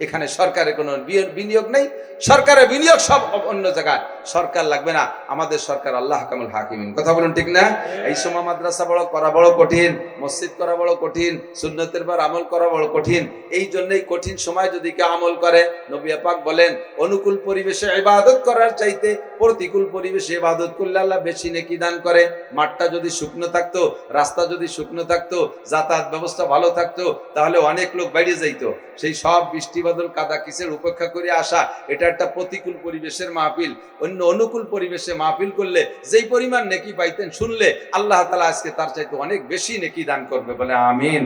এখানে সরকারের কোনো বিনিয়োগ নেই, সরকারের বিনিয়োগ সব অন্য জায়গায়। সরকার লাগবে না, আমাদের সরকার আল্লাহ কামুল হাকিমিন। কথা বলুন ঠিক না? এই সময় মাদ্রাসা করা বড় কঠিন, মসজিদ করা বড় কঠিন, সুন্নতের পর আমল করা বড় কঠিন। এই জন্যই কঠিন সময় যদি কেউ আমল করে, নবী পাক বলেন অনুকূল পরিবেশে ইবাদত করার চাইতে প্রতিকূল পরিবেশে ইবাদত করলে আল্লাহ বেশি নেকি দান করে। মাঠটা যদি শুকনো থাকতো, রাস্তা যদি শুকনো থাকতো, যাতায়াত ব্যবস্থা ভালো থাকতো, তাহলে অনেক লোক বাইরে যাইতো। সেই সব বৃষ্টি বাদল কাদা কিসের উপেক্ষা করে আসা, এটা একটা প্রতিকূল পরিবেশের মাহফিল। অন্য অনুকূল পরিবেশে মাহফিল করলে যেই পরিমাণ নেকি পাইতেন, শুনলে আল্লাহ তাআলা আজকে তার চাইতে অনেক বেশি নেকি দান করবে, বলে আমিন।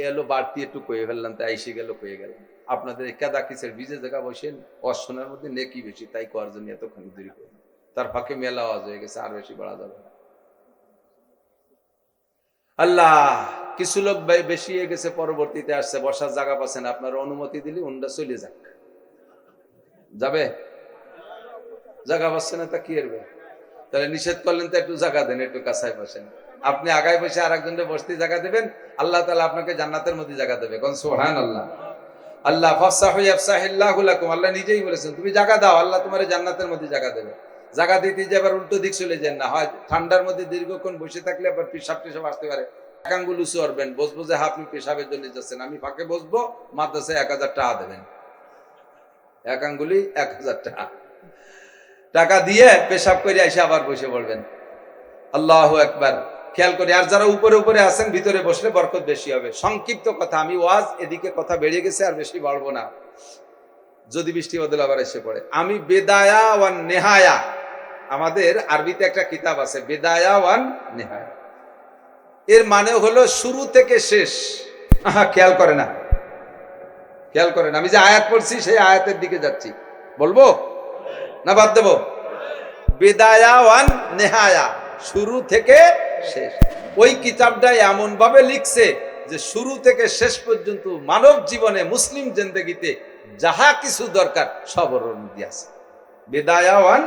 এলো বাড়তি একটু কয়ে ফেললাম, তাই এসে গেল কয়ে গেলাম। আপনাদের কাদা কিসের ভিজে জায়গা বসেন, অশোনার মধ্যে নেকি বেশি, তাই করার জন্য এতখানি দেরি করে। তার ফাঁকে মেলা আওয়াজ হয়ে গেছে, আর বেশি বাড়া যাবে না। আল্লাহ, কিছু লোক বেশি হয়ে গেছে, পরবর্তীতে আসছে, বসার জায়গা পাচ্ছেন, আপনার অনুমতি দিলে উন্ডা চলে যাক, যাবে? জায়গা পাচ্ছে না, তা কি করবে? তাহলে নিষেধ করলেন তো একটু জায়গা দেন, একটু কাছায় বসেন। আপনি আগায় বসে আর একজনকে বসতে জায়গা দেবেন, আল্লাহ তাআলা আপনাকে জান্নাতের মধ্যে জায়গা দেবে। কোন সুবহানাল্লাহ। আল্লাহ ফাফসাহু ইয়াফসাহিল্লাহু লাকুম, আল্লাহ নিজেই বলেছেন তুমি জায়গা দাও, আল্লাহ তোমার জান্নাতের মধ্যে জায়গা দেবে। জায়গা দিতে যে আবার উল্টো দিক চলে যান না, হয় ঠান্ডার মধ্যে দীর্ঘক্ষণ বসে থাকলে আবার পেশাব টেশাব আসতে পারে। এক আঙ্গুল উঁচু করবেন, বসবো যে আপনি পেশাবের জন্য যাচ্ছেন, আমি ফাঁকে বসবো, মাদ্রাসায় 1000 টাকা দেবেন, এক আঙ্গুলি 1000 টাকা, টাকা দিয়ে পেশাব করে এসে আবার বসে পড়বেন। আল্লাহু আকবার। খেয়াল করি, আর যারা উপরে উপরে আছেন ভিতরে বসলে বরকত বেশি হবে। সংক্ষিপ্ত কথা, আমি ওয়াজ এদিকে কথা বেড়ে গেছে, আর বেশি বাড়বো না, যদি বৃষ্টি বদল আবার এসে পড়ে। আমি বেদায়া ওয়ান নেহায়া, আমাদের আরবিতে একটা কিতাব আছে বেদায়া ওয়ান নেহায়া, এর মানে হলো শুরু থেকে শেষ। খেয়াল করে না, খেয়াল করেন, আমি যে আয়াত পড়ছি সেই আয়াতের দিকে যাচ্ছি, বলবো না বাদ দেবো? বেদায়া ওয়ান নেহায়া, শুরু থেকে শেষ। ওই কিতাবটা এমন ভাবে লিখছে যে শুরু থেকে শেষ পর্যন্ত মানব জীবনে, মুসলিম জিন্দেগিতে যাহা কিছু দরকার সব ওর মধ্যে আছে। বেদায়া ওয়ান।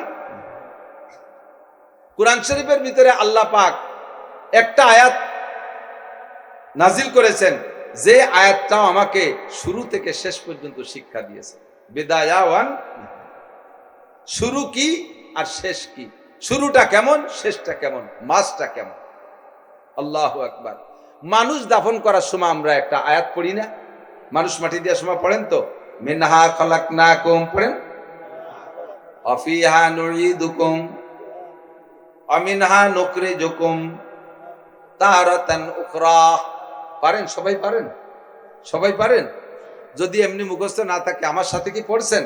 কুরআন শরীফের ভিতরে আল্লাহ পাক একটা আয়াত নাজিল করেছেন, যে আয়াতটাও আমাকে শুরু থেকে শেষ পর্যন্ত শিক্ষা দিয়েছে। বেদায়া ওয়ান, শুরু কি আর শেষ কি, শুরুটা কেমন, শেষটা কেমন, মাঝটা কেমন। আল্লাহু আকবার। মানুষ দাফন করার সময় আমরা একটা আয়াত পড়ি না? মানুষ মাটি দেওয়ার সময় পড়েন তো, মিনহা খালাকনাকুম, পড়েন, অফিহা নুঈদুকুম অমিনহা নুখরিজুকুম তারাতান উখরা। পারেন? সবাই পারেন? সবাই পারেন? যদি এমনি মুখস্থ না থাকে, আমার সাথে কি পড়ছেন?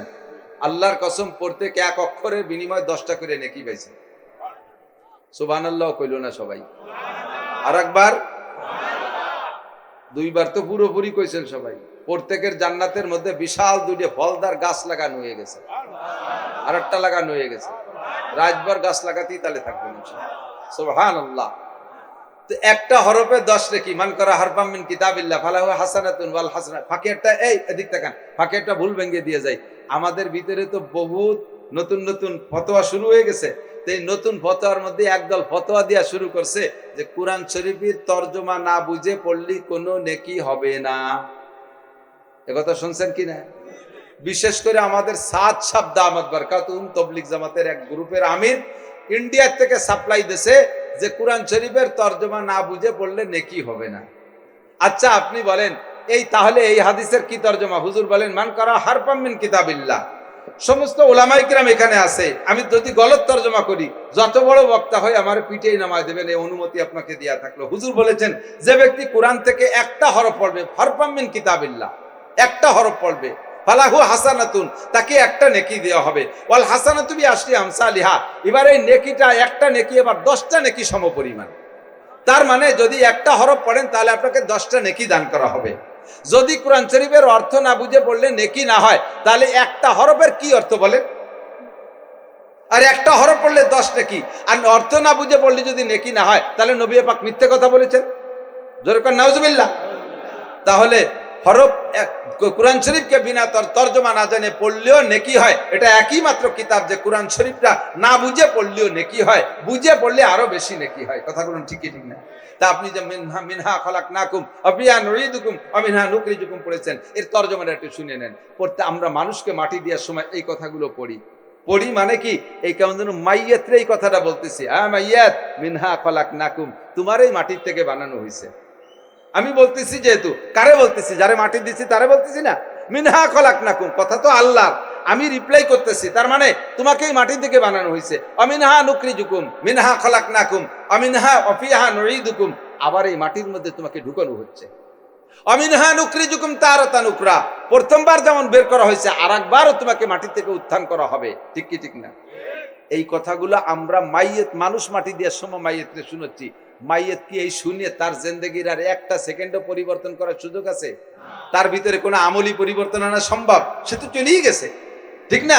আল্লাহর কসম, পড়তে এক অক্ষরের বিনিময়ে 10টা করে নেকি পাইছেন। সুবহানাল্লাহ কইল না সবাই? আর একবার, দুইবার তো পুরোপুরি কইছেন সবাই। প্রত্যেকের জান্নাতের মধ্যে বিশাল দুইটা ফলদার গাছ লাগানো হয়ে গেছে, আর একটা লাগানো হয়ে গেছে। রাতভর গাছ লাগাতেই তাহলে থাকবেন সুবহানাল্লাহ। তো একটা হরফে 10 নেকি। মান করা হারফাম মিন কিতাবিল্লাহ ফালাহু হাসানাতুন ওয়াল হাসানাত। ফাঁকে একটা, এই এদিক তাকান, ফাঁকে একটা ভুল ভেঙে দিয়ে যায়। আমাদের ভিতরে তো বহুত নতুন নতুন ফতোয়া শুরু হয়ে গেছে। তো এই নতুন ফতোয়ার মধ্যে একদল ফতোয়া দেওয়া শুরু করছে যে কুরআন শরীফের তর্জমা না বুঝে পড়লি কোনো নেকি হবে না। একথা শুনছেন কি না? বিশেষ করে আমাদের সাদ সাহেব দামাত বারকাতুহুম তবলিগ জামাতের এক গ্রুপের আমির ইন্ডিয়া থেকে সাপ্লাই দিয়েছে যে কুরআন শরীফের তর্জমা না বুঝে পড়লে নেকি হবে না। আচ্ছা আপনি বলেন, এই তাহলে এই হাদিসের কি তর্জমা? হুজুর বলেন মান করা হারফাম মিন কিতাবিল্লাহ। সমস্ত উলামায়ে কিরাম এখানে আছে, আমি যদি গলত তর্জমা করি, যত বড় বক্তা হয় আমার পিঠেই নামায় দেবেন, এই অনুমতি আপনাকে দেয়া থাকলো। হুজুর বলেছেন যে ব্যক্তি কোরআন থেকে একটা হরফ পড়বে, হারফাম মিন কিতাবিল্লাহ, একটা হরফ পড়বে, ফালাহু হাসানাতুন, তাকে একটা নেকি দেওয়া হবে। ওয়াল হাসানাতু বিআশরি আমসালিহা, এবার এই নেকিটা, একটা নেকি এবার 10টা নেকি সমপরিমাণ। তার মানে যদি একটা হরফ পড়েন তাহলে আপনাকে 10টা নেকি দান করা হবে। যদি কোরআন শরীফের অর্থ না বুঝে পড়লে নেকি না হয়, তাহলে একটা হরফের কি অর্থ বলেন? আর একটা হরফ পড়লে 10 নেকি, আর অর্থ না বুঝে পড়লে যদি নেকি না হয়, তাহলে নবী পাক মিথ্যে কথা বলেছেন। জোরে কর নাউজুবিল্লাহ। তাহলে হরফ কোরআন শরীফকে বিনা তর্জমা না জানে পড়লেও নেকি হয়। এটা একই মাত্র কিতাব যে কোরআন শরীফটা না বুঝে পড়লেও নেকি হয়, বুঝে পড়লে আরো বেশি নেকি হয়। কথাগুলো ঠিকই ঠিক না? তা আপনি যে মিনহা খালাকনাকুম ওয়া ফিহা নুঈদুকুম ওয়া মিনহা নুখরিজুকুম পড়েছেন, এর তর্জমাটা একটু শুনে নেন। পড়তে আমরা মানুষকে মাটি দেওয়ার সময় এই কথাগুলো পড়ি মানে কি, এই কেমন যেন মাইয়াতরে এই কথাটা বলতেছি, মাইয়াত মিনহা খালাকনাকুম, তোমার এই মাটির থেকে বানানো হয়েছে। আমি বলতেছি যেহেতু, কারে বলতেছি? যারে মাটি দিচ্ছি তারে বলতেছি না। মিনহা খালাকনাকুম, কথা তো আল্লাহর, আমি রিপ্লাই করতেছি, তার মানে তোমাকে এই মাটি থেকে বানানো হয়েছে। অমিনহা নুখরিজুকুম মিনহা খালাকনাকুম অমিনহা ওয়া ফিহা নুঈদুকুম, আবার এই মাটির মধ্যে তোমাকে ঢুকানো হচ্ছে। অমিনহা নুখরিজুকুম তারাতান উখরা, প্রথমবার যেমন বের করা হয়েছে আরেকবারও তোমাকে মাটি থেকে উত্থান করা হবে। ঠিক কি ঠিক না? এই কথাগুলো আমরা মাইয়েত, মানুষ মাটি দেওয়ার সময় মাইয়েতকে শুনেছি। মাইয়েত কি এই শুনে তার জিন্দেগির আর একটা সেকেন্ডও পরিবর্তন করার সুযোগ আছে? তার ভিতরে কোনো আমলি পরিবর্তন আনা সম্ভব? সে তো চলেই গেছে, ঠিক না?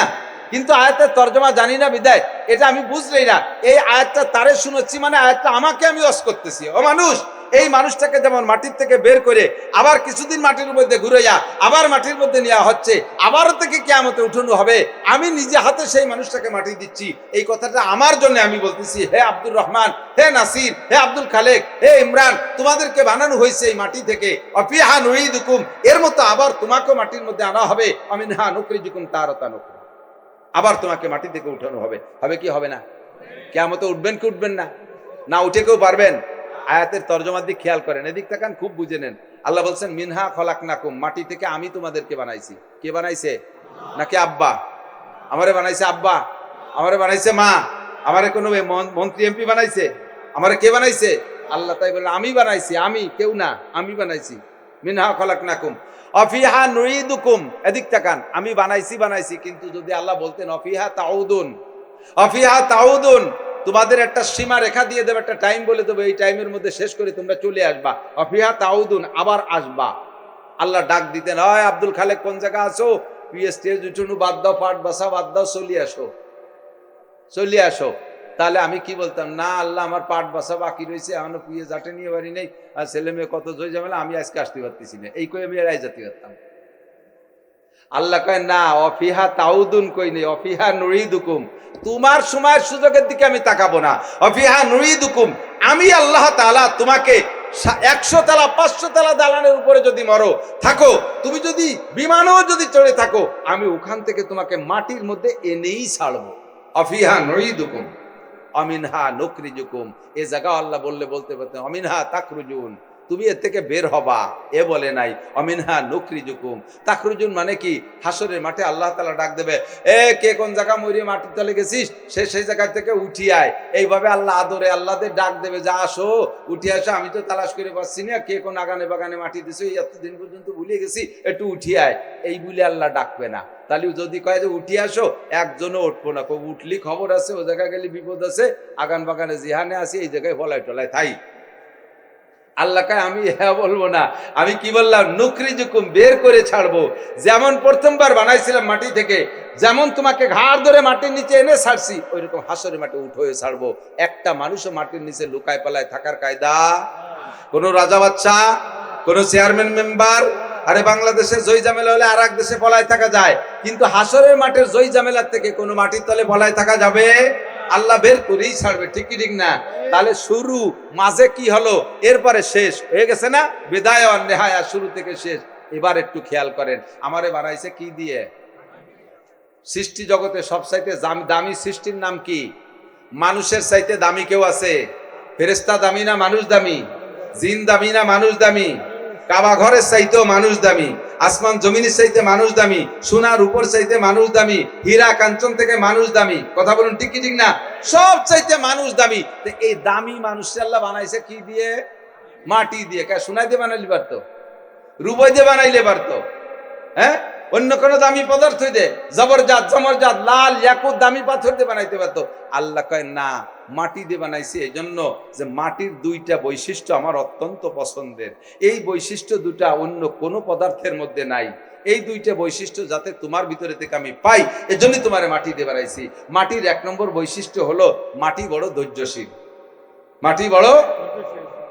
কিন্তু আয়াতের তর্জমা জানি না বিদায় এটা আমি বুঝলেই না। এই আয়াতটা তারে শুনেছি মানে আয়াতটা আমাকে আমি ওয়াজ করতেছি। ও মানুষ, এই মানুষটাকে যেমন মাটির থেকে বের করে আবার কিছুদিন মাটির মধ্যে ঘুরে যা, আবার মাটির মধ্যে নেওয়া হচ্ছে, আবারও থেকে কিয়ামতে উঠানো হবে, আমি নিজে হাতে সেই মানুষটাকে মাটি দিচ্ছি। এই কথাটা আমার জন্য আমি বলতেছি। হে আব্দুর রহমান, হে নাসির, হে আব্দুল খালেক, হে ইমরান, তোমাদেরকে বানানো হয়েছে এই মাটি থেকে। অফিহা নুঈদুকুম, এর মতো আবার তোমাকেও মাটির মধ্যে আনা হবে। অমিনহা নুখরিজুকুম তারাতান উখরা, আবার তোমাকে মাটি থেকে উঠানো হবে। হবে কি হবে না? কিয়ামতে উঠবেন কি উঠবেন না? না উঠে কেউ পারবেন? আয়াতের তর্জমার দিক খেয়াল করেন, এদিক তাকান, খুব বুঝে নেন। আল্লাহ বলছেন মিনহা খলাকনাকুম, মাটি থেকে আমি তোমাদেরকে বানাইছি। কে বানাইছে? নাকি আব্বা? আমারে বানাইছে আব্বা? আমারে বানাইছে মা? আমারে কোনো মন্ত্রী এমপি বানাইছে? আমারে কে বানাইছে? আল্লাহ তাই বললেন আমি বানাইছি, আমি, কেউ না, আমি বানাইছি। মিনহা খলাকনাকুম অফিহা নুঈদুকুম, এদিক তাকান, আমি বানাইছি কিন্তু যদি আল্লাহ বলতেন অফিহা তাউদুন, অফিহা তাউদুন, তোমাদের একটা সীমা রেখা দিয়ে দেবে, একটা টাইম বলে দেবে, এই টাইমের মধ্যে শেষ করে তোমরা চলে আসবা। অফিহা তাউদুন, আবার আসবা। আল্লাহ ডাক দিতেন, হয় আব্দুল খালেক কোন জায়গা আছো? পিএসটিএস উঠুনু বাদ দাও, পাট বাসা বাদ দাও, চলিয়ে আসো। তাহলে আমি কি বলতাম? না আল্লাহ, আমার পাট বাসা বাকি রয়েছে, এখনো পিএস আটে নিয়ে বাড়ি নেই, আর ছেলে মেয়ে কত জয় ঝামেলা, আমি আজকে আসতে পারতেছি না। এই কই আমি এড়াই যেতে পারতাম। আল্লাহ কয় না, অফিহা তাউদুন কই নেই, অফিহা নুঈদুকুম, তোমার সময়ের সুযোগের দিকে আমি তাকাবো না। অফিহা নুঈদুকুম, আমি আল্লাহ তাআলা তোমাকে 100 তালা 500 তালা দালানের উপরে যদি মরো থাকো, তুমি যদি বিমানও যদি চড়ে থাকো, আমি ওখান থেকে তোমাকে মাটির মধ্যে এনেই ছাড়বো। অফিহা নুঈদুকুম অমিনহা নুখরিজুকুম, এ জায়গা আল্লাহ বলতে অমিনহা তাখরুজুন, তুমি এর থেকে বের হবা, এ বলে নাই অমিনহা নুখরিজুকুম। তাখরুজুন মানে কি? হাসরের মাঠে আল্লাহ তাআলা ডাক দেবে, এ কে কোন জায়গা মরিয়ে মাটির তলে গেছিস, সেই জায়গা থেকে উঠি আয়। এইভাবে আল্লাহ আদরে আল্লাহদের ডাক দেবে, যা আসো, উঠে আসো, আমি তো তালাশ করে পাচ্ছি না কে কোন আগানে বাগানে মাটি দিছো, এতদিন পর্যন্ত ভুলে গেছি, একটু উঠি আয়, এই বলে আল্লাহ ডাকবে না। তাহলে যদি কয় যে উঠি আসো, একজনও উঠবো না, উঠলি খবর আছে, ও জায়গায় গেলে বিপদ আছে, আগান বাগানে জিহানে আসি, এই জায়গায় ফলাই টলাই থাই। আল্লাহ কয় আমি হ্যাঁ বলবো না, আমি কি বললাম? নুখরিজুকুম, বের করে ছাড়বো। যেমন প্রথমবার বানাইছিলাম মাটি থেকে, যেমন তোমাকে ঘাড় ধরে মাটির নিচে এনে ছাড়ছি, ওই রকম হাসরের মাঠে উঠে ছাড়বো। একটা মানুষও মাটির নিচে লুকায় পালায় থাকার কায়দা কোনো রাজা বাচ্চা, কোনো চেয়ারম্যান মেম্বার, আরে বাংলাদেশে জয় জামেলা হলে আর এক দেশে পলায় থাকা যায়, কিন্তু হাসরের মাঠের জয় জামেলার থেকে কোনো মাটির তলে পলায় থাকা যাবে? আল্লাহ বের করেই ছাড়বে। ঠিক কি ঠিক না? তাহলে শুরু, মাঝে কি হলো, এরপরে শেষ হয়ে গেছে না? বিদায় আর নেহায়া, শুরু থেকে শেষ। এবার একটু খেয়াল করেন, আমারে বানাইছে কি দিয়ে? সৃষ্টি জগতে সবচাইতে দামি সৃষ্টির নাম কি? মানুষের চাইতে দামি কেউ আছে? ফেরেশতা দামি না মানুষ দামি? জিন দামি না মানুষ দামি? কাবা ঘরের চাইতেও মানুষ দামি, আসমান জমিনের চাইতে মানুষ দামি, সোনার উপর চাইতে মানুষ দামি, হীরা কাঞ্চন থেকে মানুষ দামি। কথা বলুন ঠিক কি ঠিক না? সব চাইতে মানুষ দামি। এই দামি মানুষকে আল্লাহ বানাইছে কি দিয়ে? মাটি দিয়ে। সোনা দিয়ে বানাইলে পারতো, রুবই দিয়ে বানাইলে পারতো, হ্যাঁ, অন্য কোন দামি পদার্থ দিয়ে, জবরজাত জমরজাত লাল ইয়াকুত দামি পাথর দিয়ে বানাইতে পারতো। আল্লাহ কয় না, মাটি দিয়ে বানাইছে, এই জন্য যে মাটির দুইটা বৈশিষ্ট্য আমার অত্যন্ত পছন্দের। এই বৈশিষ্ট্য দুটা অন্য কোনো পদার্থের মধ্যে নাই। এই দুইটা বৈশিষ্ট্য যাতে তোমার ভিতরে থেকে আমি পাই, এজন্যই তোমার মাটি দিয়ে বানাইছি। মাটির 1 নম্বর বৈশিষ্ট্য হলো মাটি বড় ধৈর্যশীল। মাটি বড়,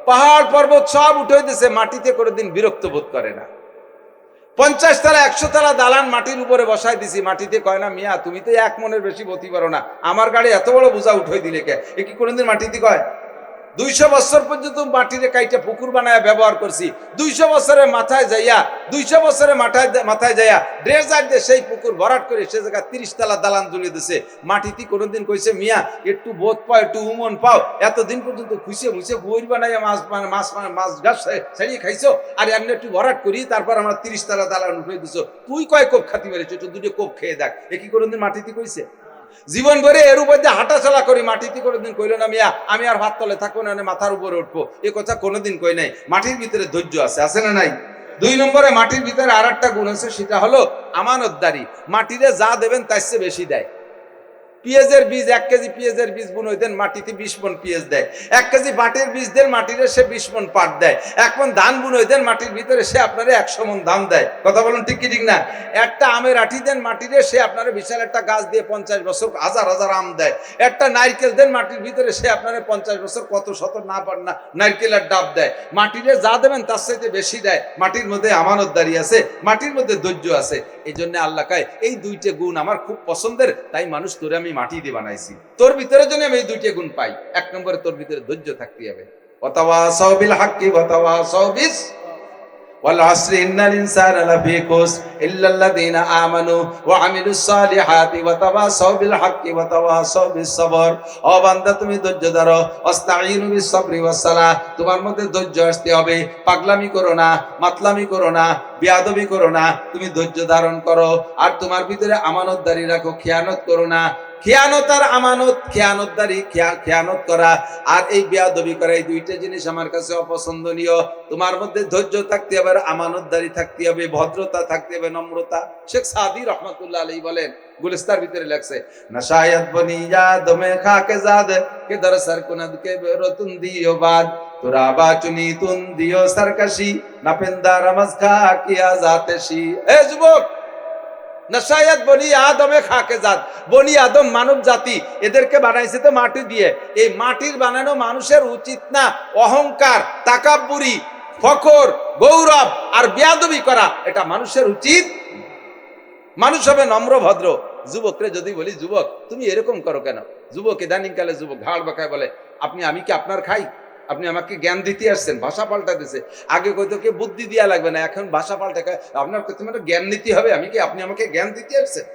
পাহাড় পর্বত সব উঠে দিয়েছে, মাটিতে কোনোদিন বিরক্ত বোধ করে না। 50 তলা 100 তলা দালান মাটির উপরে বসাই দিছি, মাটিতে কয় না মিয়া তুমি তো 1 মনের বেশি বতি পারো না, আমার গাড়ি এত বড় বোঝা উঠাই দিলে কে? এ কি কোনোদিন মাটিতে কয়? 200 বছর পর্যন্ত মাটিরে কাইটে পুকুর বানায় ব্যবহার করছি। 200 বছরের মাথায় যাইয়া 200 বছরের মাথায় যাইয়া ড্রেজার দিয়ে সেই পুকুর ভরাট করে সে জায়গা 30 তলা দালান জ্বলিয়ে দিছে। মাটিতে কোনোদিন কইছে মিয়া একটু বোধ পাও, একটু উমন পাও, এতদিন পর্যন্ত খুঁজে মুছে বই বানাইয়া মাছ গাছ ছাড়িয়ে খাইছো, আর এমনি একটু ভরাট করি তারপর আমার 30 তলা দালান উঠে দিছো। তুই কয় কোপ খাতি মেরেছো, একটু দুটো কোপ খেয়ে দেখ। এ কি কোনোদিন মাটিতে কইছে? জীবন ভরে এর উপর দিয়ে হাঁটাচলা করি, মাটিতে কোনোদিন কইল না মিয়া আমি আর ভাত তলে থাকবো না, মাথার উপরে উঠবো, এ কথা কোনোদিন কই নাই। মাটির ভিতরে ধৈর্য আছে না নাই? 2 নম্বরে মাটির ভিতরে আর একটা গুণ আছে, সেটা হলো আমানতদারি। মাটিরে যা দেবেন তার চেয়ে বেশি দেয়। পেঁয়াজের বীজ 1 কেজি পেঁয়াজের বীজ বুনইতেন, মাটিতে 20 মণ পেঁয়াজ দেয়। 1 কেজি পাটের বীজ দেন, মাটিরে সে 20 মণ পাট দেয়। 1 মণ ধান বুনইতেন, মাটির ভিতরে সে আপনারে 100 মণ ধান দেয়। কথা বলুন ঠিক কি ঠিক না? একটা আমের আঠি দেন মাটিরে, সে আপনারে বিশাল একটা গাছ দিয়ে 50 বছর হাজার হাজার আম দেয়। একটা নারকেল দেন মাটির ভিতরে, সে আপনারে 50 বছর কত শত না নারকেলের ডাব দেয়। মাটিরে যা দেবেন তার চাইতে বেশি দেয়। মাটির মধ্যে আমানতদারি আছে, মাটির মধ্যে ধৈর্য আছে। এই জন্য আল্লাহ কয় এই 2টে গুণ আমার খুব পছন্দের, তাই মানুষ তোরে আমি মাটি দিয়ে বানাইছি। তোর ভিতরে জন্য আমি এই 2টে গুণ পাই। 1 নম্বরে তোর ভিতরে ধৈর্য থাকতে হবে। ওয়াতাওয়াসাউ বিল হাক্কি ওয়াতাওয়াসাউ বিস ওয়াল আসরি ইন্নাল ইনসানা লাফি খুসর ইল্লাল্লাযীনা আমানু ওয়া আমিলুস সালিহাতি ওয়াতাওয়াসাউ বিল হাক্কি ওয়াতাওয়াসাউ বিস সবর। ও বান্দা তুমি ধৈর্য ধরো, ওয়াস্তাঈনু বিস সাবরি ওয়াস সালাহ। তোমার মধ্যে ধৈর্য আসতে হবে। পাগলামি করো না, মাতলামি করো না, বেয়াদবি করো না, তুমি ধৈর্য ধারণ করো। আর তোমার ভিতরে আমানতদারি রাখো, খেয়ানত করো না। খেয়ানত আর আমানত, খেয়ানতদারি খেয়ানত করা আর এই বেয়াদবি করা, এই 2টা জিনিস আমার কাছে অপছন্দনীয়। তোমার মধ্যে ধৈর্য থাকতে হবে, আমানতদারি থাকতে হবে, ভদ্রতা থাকতে হবে, নম্রতা। শেখ সাদি রহমাতুল্লাহ আলাইহি বলেন, গুলিস্তার ভিতরে লেখছে, নাশায়াত বনিয়া দমে খাকে জাদ কে দরসর কুনদ কে রতুন দিও বাদ তুরাবা চুনি তুন দিও সরকশি নাপেন্দা রমজ খা কিয়া জাতেশি। এ যুবক, নশায়াত বনি আদমে খাকে জাত, বনি আদম মানব জাতি, এদেরকে বানাইছে তো মাটি দিয়ে। এই মাটির বানানো মানুষের উচিত না অহংকার, তাকাব্বুরি, ফখর, গৌরব আর বেয়াদবি করা, এটা মানুষের উচিত। মানুষ হবে নম্র ভদ্র। যুবকরে যদি বলি যুবক তুমি এরকম করো কেন, যুবক ইদানিং কালে যুবক ঘাড় বাঁকায় বলে আমি কি আপনার খাই, আপনি আমাকে জ্ঞান দিতে আসছেন। ভাষা পাল্টা দিছে। আগে কইতো কে বুদ্ধি দিয়া লাগবে না, এখন ভাষা পাল্টা আপনার তোমার জ্ঞান নিতে হবে। আপনি আমাকে জ্ঞান দিতে আসছেন।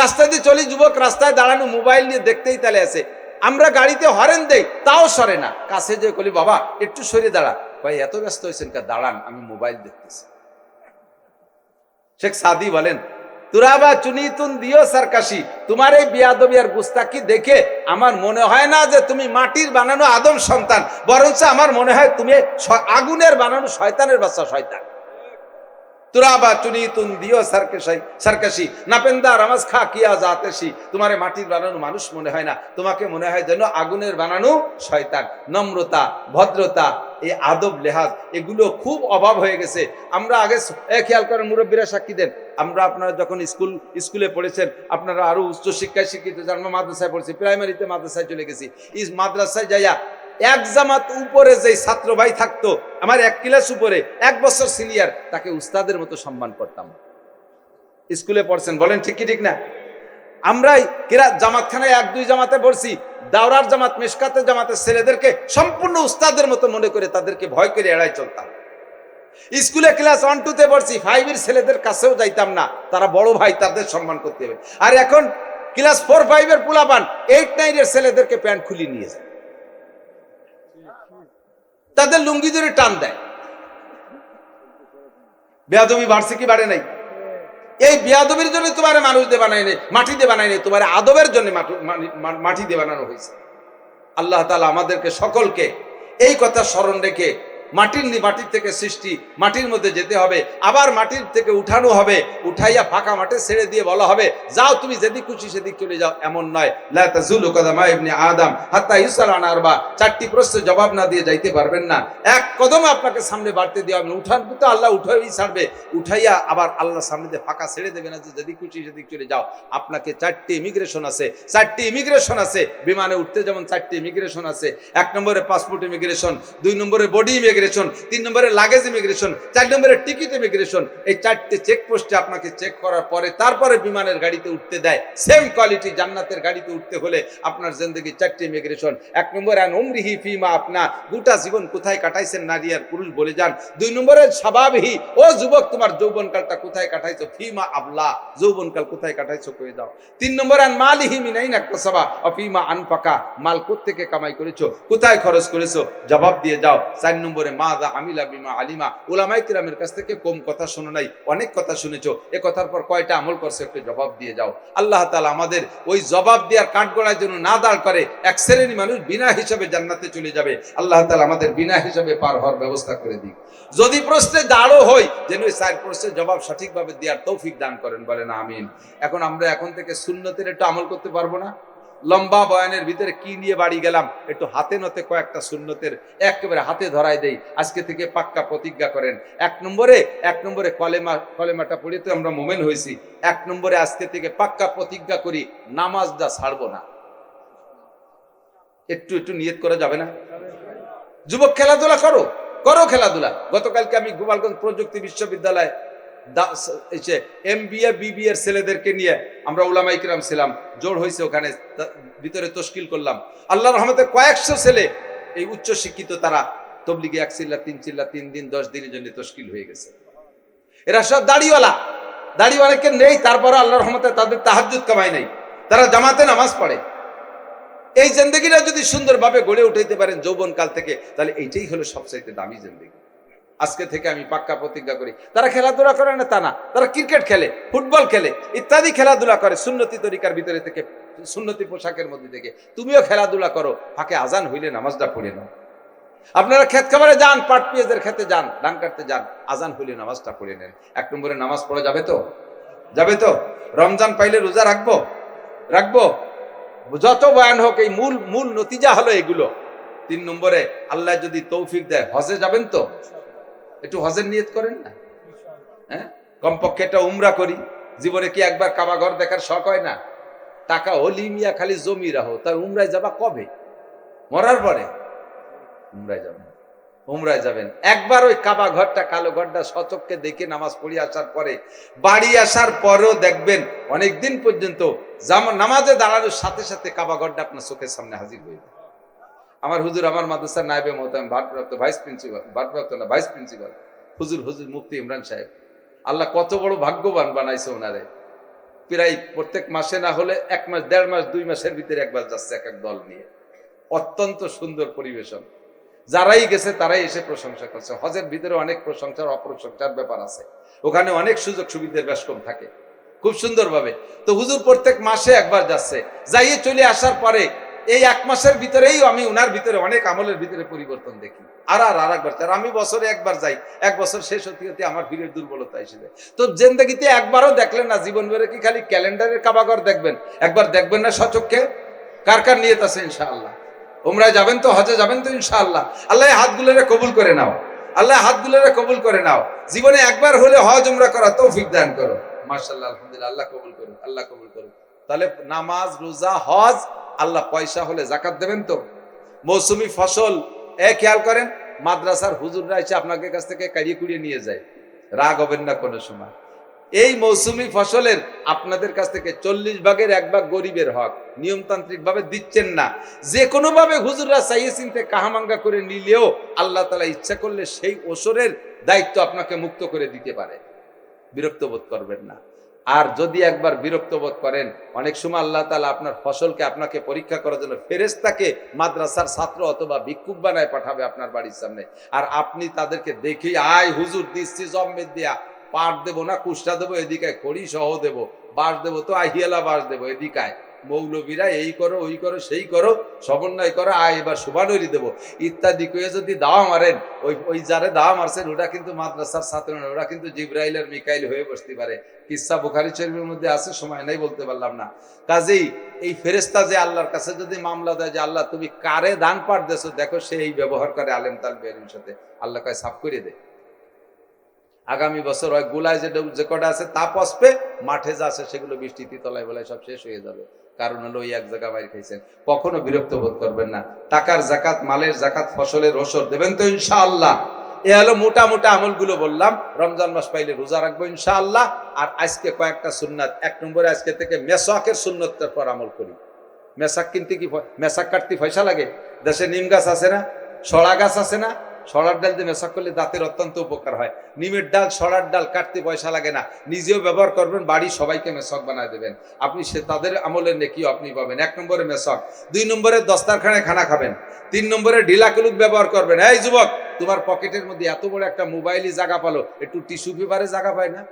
রাস্তা দিয়ে চলি, যুবক রাস্তায় দাঁড়ানো মোবাইল নিয়ে দেখতেই তালে আছে। আমরা গাড়িতে হরেন দেই, তাও সরে না। কাছে যে বলি বাবা একটু সরে দাঁড়া, ভাই এত ব্যস্ত হয়েছেন কা, দাঁড়ান আমি মোবাইল দেখতেছি। শেখ সাদি বলেন, তুরাবা চুনিতুন দিও সরকাশি, তোমার এই বেয়াদবি আর গুস্তাকি দেখে আমার মনে হয় না যে তুমি মাটির বানানো আদম সন্তান, বরঞ্চ আমার মনে হয় তুমি আগুনের বানানো শয়তানের বাচ্চা, শয়তান। তুরাবা চুনিতুন দিও সরকাশি নাপেন্দা রমজ খা কিয়া জাতেশি, তোমারে মাটির বানানো মানুষ মনে হয় না, তোমাকে মনে হয় যেন আগুনের বানানো শয়তান। নম্রতা, ভদ্রতা, এই আদব লেহাজ এগুলো খুব অভাব হয়ে গেছে। আমরা আগে খেয়াল করেন, মুরব্বীরা সাক্ষী দেন, আপনারা যখন স্কুলে পড়েছেন, আপনারা আরো উচ্চ শিক্ষায় শিক্ষিত, আমরা মাদ্রাসায় পড়েছি, প্রাইমারিতে মাদ্রাসায় চলে গেছি। মাদ্রাসায় যাইয়া 1 জামাত উপরে যে ছাত্র ভাই থাকতো, আমার 1 ক্লাস উপরে 1 বছর সিনিয়র, তাকে উস্তাদের মতো সম্মান করতাম। স্কুলে পড়ছেন, বলেন ঠিক কি ঠিক না? আমরাই জামাতখানায় 1-2 জামাতে পড়ছি, দাওরার জামাত, মেশকাতের জামাতের ছেলেদেরকে সম্পূর্ণ উস্তাদের মতো মনে করে তাদেরকে ভয় করে এড়াই চলতাম। স্কুলে ক্লাস 1-2-তে পড়ছি, 5-এর ছেলেদের কাছেও যাইতাম না, তারা বড় ভাই, তাদের সম্মান করতে হবে। আর এখন ক্লাস 4-5-এর পোলাপান 8-9-এর ছেলেদেরকে প্যান্ট খুলি নিয়ে যায়, তাদের লুঙ্গি ধরে টান দেয়। বেয়াদবি বাড়ছে কি বাড়ে নাই? এই বেয়াদবির জন্য তোমার মানুষ দিয়ে বানাই নেই, মাটি দিয়ে বানাই নেই, তোমার আদবের জন্য মাটি দিয়ে বানানো হয়েছে। আল্লাহ তাআলা আমাদেরকে সকলকে এই কথা স্মরণ রেখে মাটির থেকে সৃষ্টি, মাটির মধ্যে যেতে হবে, আবার মাটির থেকে উঠানো হবে, উঠাইয়া ফাঁকা মাঠে ছেড়ে দিয়ে বলা হবে যাও তুমি যেদিক খুশি সেদিক চলে যাও। এমন নয়, লা তাজুলু কদমা ইবনে আদম হাত্তা ইউসাল আন আরবা, 4টি প্রশ্নের জবাব না দিয়ে যাইতে পারবেন না। 1 কদম আপনাকে সামনে বাড়তে দেওয়া হবে, উঠান তো আল্লাহ উঠাই ছাড়বে, উঠাইয়া আবার আল্লাহ সামনে দিয়ে ফাঁকা ছেড়ে দেবে না যে যেদিক খুশি সেদিক চলে যাও। আপনাকে 4টি ইমিগ্রেশন আছে, 4টি ইমিগ্রেশন আছে। বিমানে উঠতে যেমন 4টি ইমিগ্রেশন আছে। 1 নম্বরে পাসপোর্ট ইমিগ্রেশন, 2 নম্বরে বডি ইমিগ্রেশন, ইমিগ্রেশন, 3 নম্বরে লাগেজ ইমিগ্রেশন, 4 নম্বরে টিকিট ইমিগ্রেশন। এই 4টে চেকপোস্টে আপনাকে চেক করার পরে তারপরে বিমানের গাড়িতে উঠতে দেয়। সেম কোয়ালিটি জান্নাতের গাড়িতে উঠতে হলে আপনার জিন্দেগি 4টে ইমিগ্রেশন। 1 নম্বর আন উমরিহি ফিমা আপনা, গোটা জীবন কোথায় কাটাইছেন নারী আর পুরুষ বলে যান। 2 নম্বরে শাবাবিহি, ও যুবক তোমার যৌবনকালটা কোথায় কাটাইছো, ফিমা আবলা, যৌবনকাল কোথায় কাটাইছো কয়ে দাও। 3 নম্বর আন মালিহি মিনাইনা কাসাবা ফিমা আনফাকা, মাল কোত্থেকে কামাই করেছো, কোথায় খরচ করেছো, জবাব দিয়ে যাও। 4 নম্বরে মাযা আমিলা বিমা আলিমা, উলামায়ে কিরামের কাছ থেকে কম কথা শোনো নাই, অনেক কথা শুনেছো, এ কথার পর কয়টা আমল করছো একটু জবাব দিয়ে যাও। আল্লাহ তাআলা আমাদের ওই জবাব দেওয়ার কাঠগড়ায় যেন না দাঁড় করে। এক শ্রেণীর মানুষ বিনা হিসাবে জান্নাতে চলে যাবে, আল্লাহ তাআলা আমাদের বিনা হিসাবে পার হওয়ার ব্যবস্থা করে দিক। যদি প্রশ্নে দাঁড়ো হই যেন ওই 4 প্রশ্নের জবাব সঠিকভাবে দেওয়ার তৌফিক দান করেন, বলেন আমিন। আমরা এখন থেকে সুন্নতের একটু আমল করতে পারবো না? লম্বা বয়ানের ভিতরে কি নিয়ে বাড়ি গেলাম, একটু হাতে নতে কয়েকটা সুন্নতের একেবারে হাতে ধরাই দেই। আজকে থেকে পাক্কা প্রতিজ্ঞা করেন। 1 নম্বরে কলেমাটা পড়ে তো আমরা মোমেন হয়েছি। 1 নম্বরে আজকে থেকে পাক্কা প্রতিজ্ঞা করি, নামাজটা ছাড়বো না। একটু নিয়ত করা যাবে না? যুবক খেলাধুলা করো, খেলাধুলা। গতকালকে আমি গোপালগঞ্জ প্রযুক্তি বিশ্ববিদ্যালয়ে MBA BBA এর ছেলেদেরকে নিয়ে আমরা উলামায়ে কিরাম ছিলাম, জোর হয়েছে ওখানে, ভিতরে তশকিল করলাম। আল্লাহর রহমতে কয়েকশো ছেলে এই উচ্চ শিক্ষিত, তারা তবলিগে 1 চিল্লা 3 চিল্লা 3 দিন 10 দিনের জন্য তশকিল হয়ে গেছে। এরা সব দাড়ি অনেকে নেই, তারপরে আল্লাহর রহমতে তাদের তাহাজ্জুদ কামাই নাই, তারা জামাতে নামাজ পড়ে। এই জিন্দেগিটা যদি সুন্দরভাবে গড়ে উঠাইতে পারেন যৌবন কাল থেকে, তাহলে এইটাই হলো সবচাইতে দামি জিন্দেগি। আজকে থেকে আমি পাক্কা প্রতিজ্ঞা করি। তারা খেলাধুলা করে না তা না, তারা ক্রিকেট খেলে, ফুটবল খেলে, ইত্যাদি খেলাধুলা করে সুন্নতি তরিকার ভিতরে থেকে, সুন্নতি পোশাকের মধ্যে থেকে। তুমিও খেলাধুলা করো, ফাঁকে আজান হইলে নামাজটা পড়ে নাও। আপনারা ক্ষেত খামারে যান, পাট পেঁয়াজের খেতে যান, ধান কাটতে যান, আজান হইলে নামাজটা পড়ে নেন। 1 নম্বরে নামাজ পড়া যাবে তো? রমজান পাইলে রোজা রাখবো। যত বয়ান হোক, এই মূল নতিজা হলো এগুলো। 3 নম্বরে আল্লাহ যদি তৌফিক দেয় হজে যাবেন তো? একটু হজের নিয়ত করেন না? হ্যাঁ, কমপক্ষে একটা উমরা করি। জীবনে কি একবার কাবা ঘর দেখার শখ হয় না? টাকা হলি মিয়া খালি জমি রাখো, তার উমরায় যাবা কবে? মরার পরে উমরায় যাবেন। একবার ওই কাবা ঘরটা, কালো ঘরটা সচক্ষে দেখে নামাজ পড়ে আসার পরে, বাড়ি আসার পরেও দেখবেন অনেকদিন পর্যন্ত নামাজে দাঁড়ানোর সাথে সাথে কাবা ঘরটা আপনার চোখের সামনে হাজির হয়ে যায়। আমার হুজুর, আমার মাদ্রাসার নায়েবে মোহতারাম ভারপ্রাপ্ত ভাইস প্রিন্সিপাল হুজুর মুফতি ইমরান সাহেব, আল্লাহ কত বড় ভাগ্যবান বানাইছে ওনারে। প্রায় প্রত্যেক মাসে না হলে 1 মাস 1.5 মাস 2 মাসের ভিতরে একবার যাচ্ছে এক দল নিয়ে। অত্যন্ত সুন্দর পরিবেশন, যারাই গেছে তারাই এসে প্রশংসা করছে। হজের ভিতরে অনেক প্রশংসার অপ্রশংসার ব্যাপার আছে, ওখানে অনেক সুযোগ সুবিধার বেশকম থাকে, খুব সুন্দরভাবে। তো হুজুর প্রত্যেক মাসে একবার যাচ্ছে, যাইয়ে চলে আসার পরে এই 1 মাসের ভিতরেই আমি ওনার ভিতরে অনেক আমলের ভিতরে পরিবর্তন দেখি। আর একবার, আমি বছরে একবার যাই, 1 বছর শেষ হতে হতে আমার ভিড়ের দুর্বলতা এসে যায়। তো জিন্দেগিতে একবারও দেখলেন না, জীবন ভরে কি খালি ক্যালেন্ডারের কাবাঘর দেখবেন? একবার দেখবেন না সচক্ষে? কার নিয়ত আছে ইনশাআল্লাহ? উমরায় যাবেন তো, হজে যাবেন তো ইনশাআল্লাহ? আল্লাহ হাতগুলোরে কবুল করে নাও। জীবনে একবার হলে হজ উমরা করা তৌফিক দান করো। মাশাআল্লাহ, আলহামদুলিল্লাহ, আল্লাহ কবুল করুন। তাহলে নামাজ, রোজা, হজ, আল্লাহ পয়সা হলে যাকাত দেবেন তো? মৌসুমি ফসল খেয়াল করেন, মাদ্রাসার হুজুররা এসে আপনাদের কাছ থেকে কাড়িয়ে কুড়িয়ে নিয়ে যায়, রাগ হবেন না কোনো সময়। এই মৌসুমি ফসলের আপনাদের কাছ থেকে 40 ভাগের 1 ভাগ গরিবের হক, নিয়মতান্ত্রিক ভাবে দিচ্ছেন না। যে কোনো ভাবে হুজুররা চাইয়ে চিনতে কাহামাঙ্গা করে নিলেও আল্লাহ তাআলা ইচ্ছা করলে সেই ওসরের দায়িত্ব আপনাকে মুক্ত করে দিতে পারে। বিরক্ত বোধ করবেন না। আর যদি একবার বিরক্ত বোধ করেন, অনেক সময় আল্লাহ তাআলা আপনার ফসলকে আপনাকে পরীক্ষা করার জন্য ফেরেশতাকে মাদ্রাসার ছাত্র অথবা ভিক্ষুক বানায় পাঠাবে আপনার বাড়ির সামনে। আর আপনি তাদেরকে দেখেই, আয় হুজুর দিচ্ছি জম্মেদ দিয়া, পাট দেবো না কুষ্টা দেবো, এদিকে খড়ি সহ দেবো, বাঁশ দেবো তো আহিয়ালা বাঁশ দেবো, এদিকায় মৌলবীরা এই করো ওই করো সেই করো, সমন্বয় করো, আয় এবার সুবানরি দেবো ইত্যাদি করে যদি দাওয়া মারেন, ওই যারে দাওয়া মারছেন ওটা কিন্তু মাদ্রাসার ছাত্র না, ওরা কিন্তু জিব্রাইল আর মিকাইল হয়ে বসতে পারে। কিসসা বুখারী শরীফের মধ্যে আছে, সময় নাই বলতে পারলাম না। কাজেই এই ফেরেশতা যে আল্লাহর কাছে যদি মামলা দেয় যে আল্লাহ তুমি কারে দান পাঠ দেছো, দেখো সে এই ব্যবহার করে আলেম তালবে এর সাথে, আল্লাহ কয় সাফ করে দে। আগামী বছর ওই গোলায় যে কটা আছে তা পচবে, মাঠে যা আছে সেগুলো বৃষ্টিতে তলায় বলায় সব শেষ হয়ে যাবে। কারণ হলো ওই এক জায়গা বাইরে খাইছেন। কখনো বিরক্ত বোধ করবেন না। টাকার জাকাত, মালের জাকাত, ফসলের ওসর দেবেন তো ইনশাআল্লাহ। এ হলো মোটা মোটা আমলগুলো বললাম। রমজান মাস পাইলে রোজা রাখবো ইনশাআল্লাহ। আর আজকে কয়েকটা সুন্নাত। 1 নম্বরে আজকে থেকে মেসাকের সুন্নতের পর আমল করি। মেসাক কিনতে কি মেসাক কাটতে পয়সা লাগে? দেশে নিম গাছ আছে না, সড়া গাছ আছে না, সড়ার ডাল দিয়ে মেসাক করলে দাঁতের অত্যন্ত উপকার হয়। নিমের ডাল, সড়ার ডাল কাটতে পয়সা লাগে না, নিজেও ব্যবহার করবেন, বাড়ির সবাইকে মেসাক বানায় দেবেন। আপনি সে তাদের আমলের নেকিও আপনি পাবেন। 1 নম্বরে মেসাক। 2 নম্বরে দস্তারখানে খানা খাবেন। 3 নম্বরে ঢিলা কুলুক ব্যবহার করবেন। এই যুবক, তোমার পকেটের মধ্যে এত বড় একটা মোবাইলই জায়গা পালো, একটু টিস্যু পেপারে জায়গা পায় না?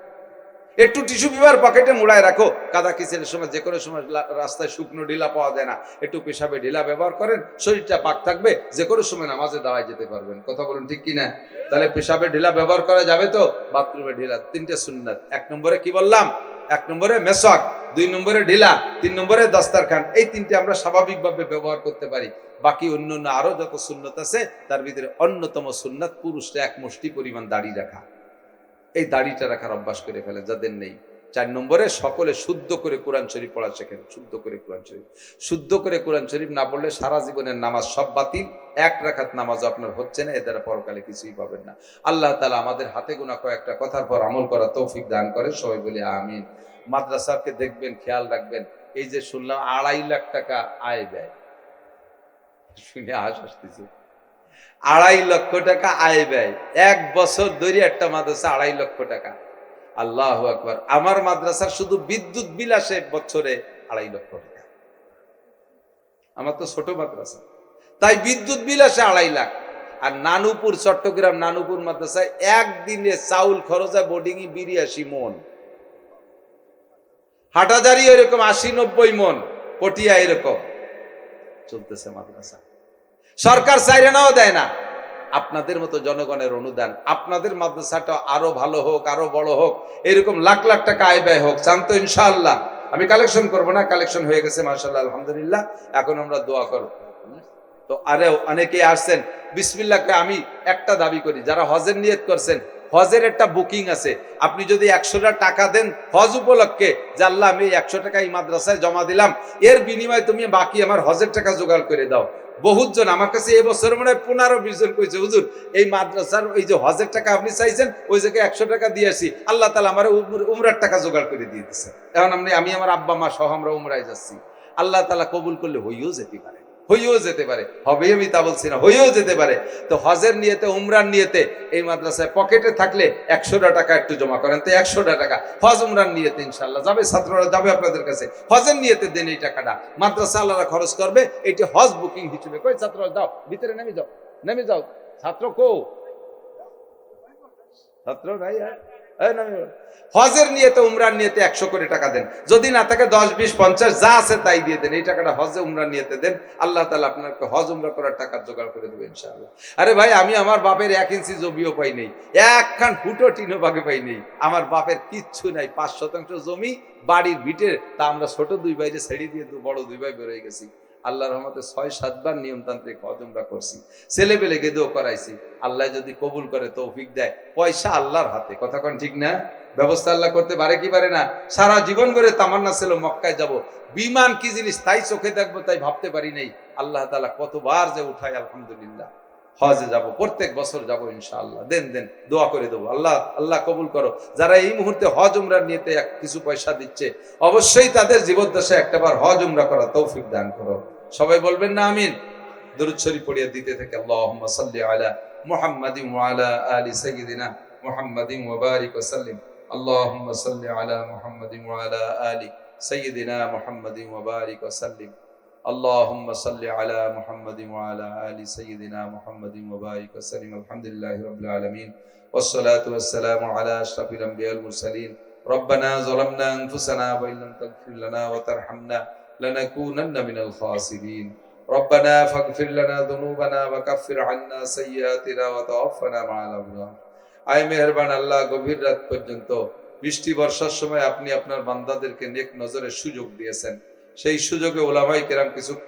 একটু টিস্যু পেপার পকেটে মুড়ায় রাখো। কাদা কিচেনের সময়, যে কোনো সময় রাস্তায় শুকনো ঢিলা পাওয়া যায় না, একটু পেশাবে ঢিলা ব্যবহার করেন, শরীরটা পাক থাকবে, যে কোনো সময় নামাজে দাঁড়ায় যেতে পারবেন। কথা বলুন ঠিক কিনা? তাহলে পেশাবে ঢিলা ব্যবহার করা যাবে তো, বাথরুমে ঢিলা। 3টে সুন্নাত। 1 নম্বরে কি বললাম? 1 নম্বরে মেসাক, 2 নম্বরে ঢিলা, 3 নম্বরে দস্তারখান। এই 3টে আমরা স্বাভাবিকভাবে ব্যবহার করতে পারি। বাকি অন্যান্য আরো যত সুন্নত আছে তার ভিতরে অন্যতম সুন্নাত পুরুষরা 1 মুষ্টি পরিমাণ দাড়ি রাখা। এই দাড়িটা রাখার অভ্যাস করে ফেলে যাদের নেই। 4 নম্বরে সকলে শুদ্ধ করে কোরআন শরীফ পড়া শেখেন। শুদ্ধ করে কোরআন শরীফ, শুদ্ধ করে কোরআন শরীফ না পড়লে সারা জীবনের নামাজ সব বাতিল। 1 রাকাত নামাজ আপনার হচ্ছে না, এ দ্বারা পরকালে কিছুই পাবেন না। আল্লাহ তাআলা আমাদের হাতে গোনা কয়েকটা কথার পর আমল করা তৌফিক দান করে। সবাই বলি আমিন। মাদ্রাসাকে দেখবেন, খেয়াল রাখবেন। এই যে শুনলাম 2.5 লাখ টাকা আয় ব্যয়, শুনে আসতেছে। 2.5 লক্ষ টাকা আয় ব্যয়, 1 বছর ধরে একটা মাদ্রাসা 2.5 লক্ষ টাকা। আল্লাহু আকবার। আমার মাদ্রাসার শুধু বিদ্যুৎ বিল আসে বছরে 2.5 লক্ষ টাকা। আমার তো ছোট মাদ্রাসা, তাই বিদ্যুৎ বিল আসে 2.5 লাখ। আর নানুপুর, চট্টগ্রাম নানুপুর মাদ্রাসায় একদিনে চাউল খরচ হয় বোর্ডিং 82 মন, হাটাজারি এরকম 80-90 মন, পটিয়া এরকম চলতেছে মাদ্রাসা। সরকার চাইরে নাও দেয় না। আপনাদের মতো জনগণের অনুদান, আপনাদের মাদ্রাসাটা আরো ভালো হোক, আরো বড় হোক, এরকম লাখ লাখ টাকা আয় ব্যয় হোক, চান তো ইনশাআল্লাহ? আমি কালেকশন করবো না, কালেকশন হয়ে গেছে মাশাআল্লাহ, আলহামদুলিল্লাহ। এখন আমরা দোয়া করব। তো আরে অনেকেই আসছেন, বিসমিল্লাহ কে আমি একটা দাবি করি, যারা হজের নিয়ত করছেন, হজের একটা বুকিং আছে। আপনি যদি 100 টাকা দেন হজ উপলক্ষে, যে আল্লাহ আমি 100 টাকা এই মাদ্রাসায় জমা দিলাম, এর বিনিময়ে তুমি বাকি আমার হজের টাকা জোগাড় করে দাও। বহুত জন আমার কাছে এবছর মনে হয় 15-20 জন কইছে, হুজুর এই মাদ্রাসার ওই যে হজের টাকা আপনি চাইছেন, ওই জায়গায় 100 টাকা দিয়ে আসি, আল্লাহ তাআলা আমার উমরার টাকা জোগাড় করে দিয়ে দিচ্ছে। এখন আমি আমার আব্বা মা সহ আমরা উমরায় যাচ্ছি। আল্লাহ তাআলা কবুল করলে হইও যেতে পারে, হইও যেতে পারে, হবে আমি তা বলছি না, হইও যেতে পারে। তো হজের নিয়তে, উমরার নিয়তে এই মাদ্রাসায় পকেটে থাকলে 100 টাকা একটু জমা করেন, তো 100 টাকা হজ উমরার নিয়তে ইনশাআল্লাহ যাবে, ছাত্ররা যাবে আপনাদের কাছে। হজের নিয়তে দেন এই টাকাটা, মাদ্রাসা আল্লাহরা খরচ করবে, এটি হজ বুকিং হিসেবে। কই ছাত্ররা যাও, ভিতরে নেমে যাও, নেমে যাও। ছাত্র কো? ছাত্র নাই? হজের নিয়তে, উমরার নিয়তে 100 করে টাকা দেন। যদি না থাকে 10, 20, 50 যা আছে তাই দিয়ে দেন। এই টাকাটা হজে উমরার নিয়তে দেন, আল্লাহ তাআলা আপনাকে হজ উমরা করার টাকা জোগাড় করে দেবে ইনশাআল্লাহ। আরে ভাই, আমি আমার বাপের 1 ইঞ্চি জমিও পাই নেই, একখান ফুটো টিনও ভাগে পাই নেই। আমার বাপের কিচ্ছু নাই, 5 শতাংশ জমি, বাড়ির ভিটের, তা আমরা ছোট 2 ভাইরে ছেড়ে দিয়ে বড় 2 ভাই বের হয়ে গেছি। আল্লাহর রহমতে 6-7 বার নিয়মতান্ত্রিক হজ উমরা করছি, ছেলে পেলে গেদেও করাইছি। আল্লাহ যদি কবুল করে, তৌফিক দেয়, পয়সা আল্লাহর হাতে। কথা কোন ঠিক না? ব্যবস্থা আল্লাহ করতে পারে কি পারে না? সারা জীবন ধরে তামান্না ছিল মক্কায় যাব, বিমান কি জিনিস তাই চোখে দেখবো, তাই ভাবতে পারি নাই। আল্লাহ তাআলা কতবার যে উঠায়, আলহামদুলিল্লাহ। হজে যাব, প্রত্যেক বছর যাব ইনশাআল্লাহ। দেন দেন, দোয়া করে দেবো। আল্লাহ আল্লাহ কবুল করো। যারা এই মুহূর্তে হজ উমরার নিয়তে কিছু পয়সা দিচ্ছে, অবশ্যই তাদের জীবদ্দশায় একটাবার হজ উমরা করা তৌফিক দান করো। সবাই বলবেন না আমিন? দরুদ শরীফ পড়িয়ে দিতে থেকে আল্লাহুম্মা সাল্লি আলা মুহাম্মাদিন ওয়া আলা আলি সাইয়্যিদিনা মুহাম্মাদিন ওয়া বারিক ওয়া সাল্লিম। আল্লাহুম্মা সাল্লি আলা মুহাম্মাদিন ওয়া আলা আলি সাইয়্যিদিনা মুহাম্মাদিন ওয়া বারিক ওয়া সাল্লিম। اللهم صل على محمد وعلى آل سيدنا محمد وبارك وسلم. الحمد لله رب العالمين والصلاة والسلام على أشرف الأنبياء والمرسلين. ربنا ظلمنا أنفسنا وإن لم تغفر لنا وترحمنا لنكونن من الخاسرين. ربنا فاغفر لنا ذنوبنا وكفر عنا سيئاتنا وتوفنا مع الأبرار. আয় মেহেরবান আল্লাহ, গভীর রাত পর্যন্ত বৃষ্টি বর্ষার সময় আপনি আপনার বান্দাদেরকে নেক নজরের সুযোগ দিয়েছেন। সেই সুযোগে উলামায়ে কেরাম কিছু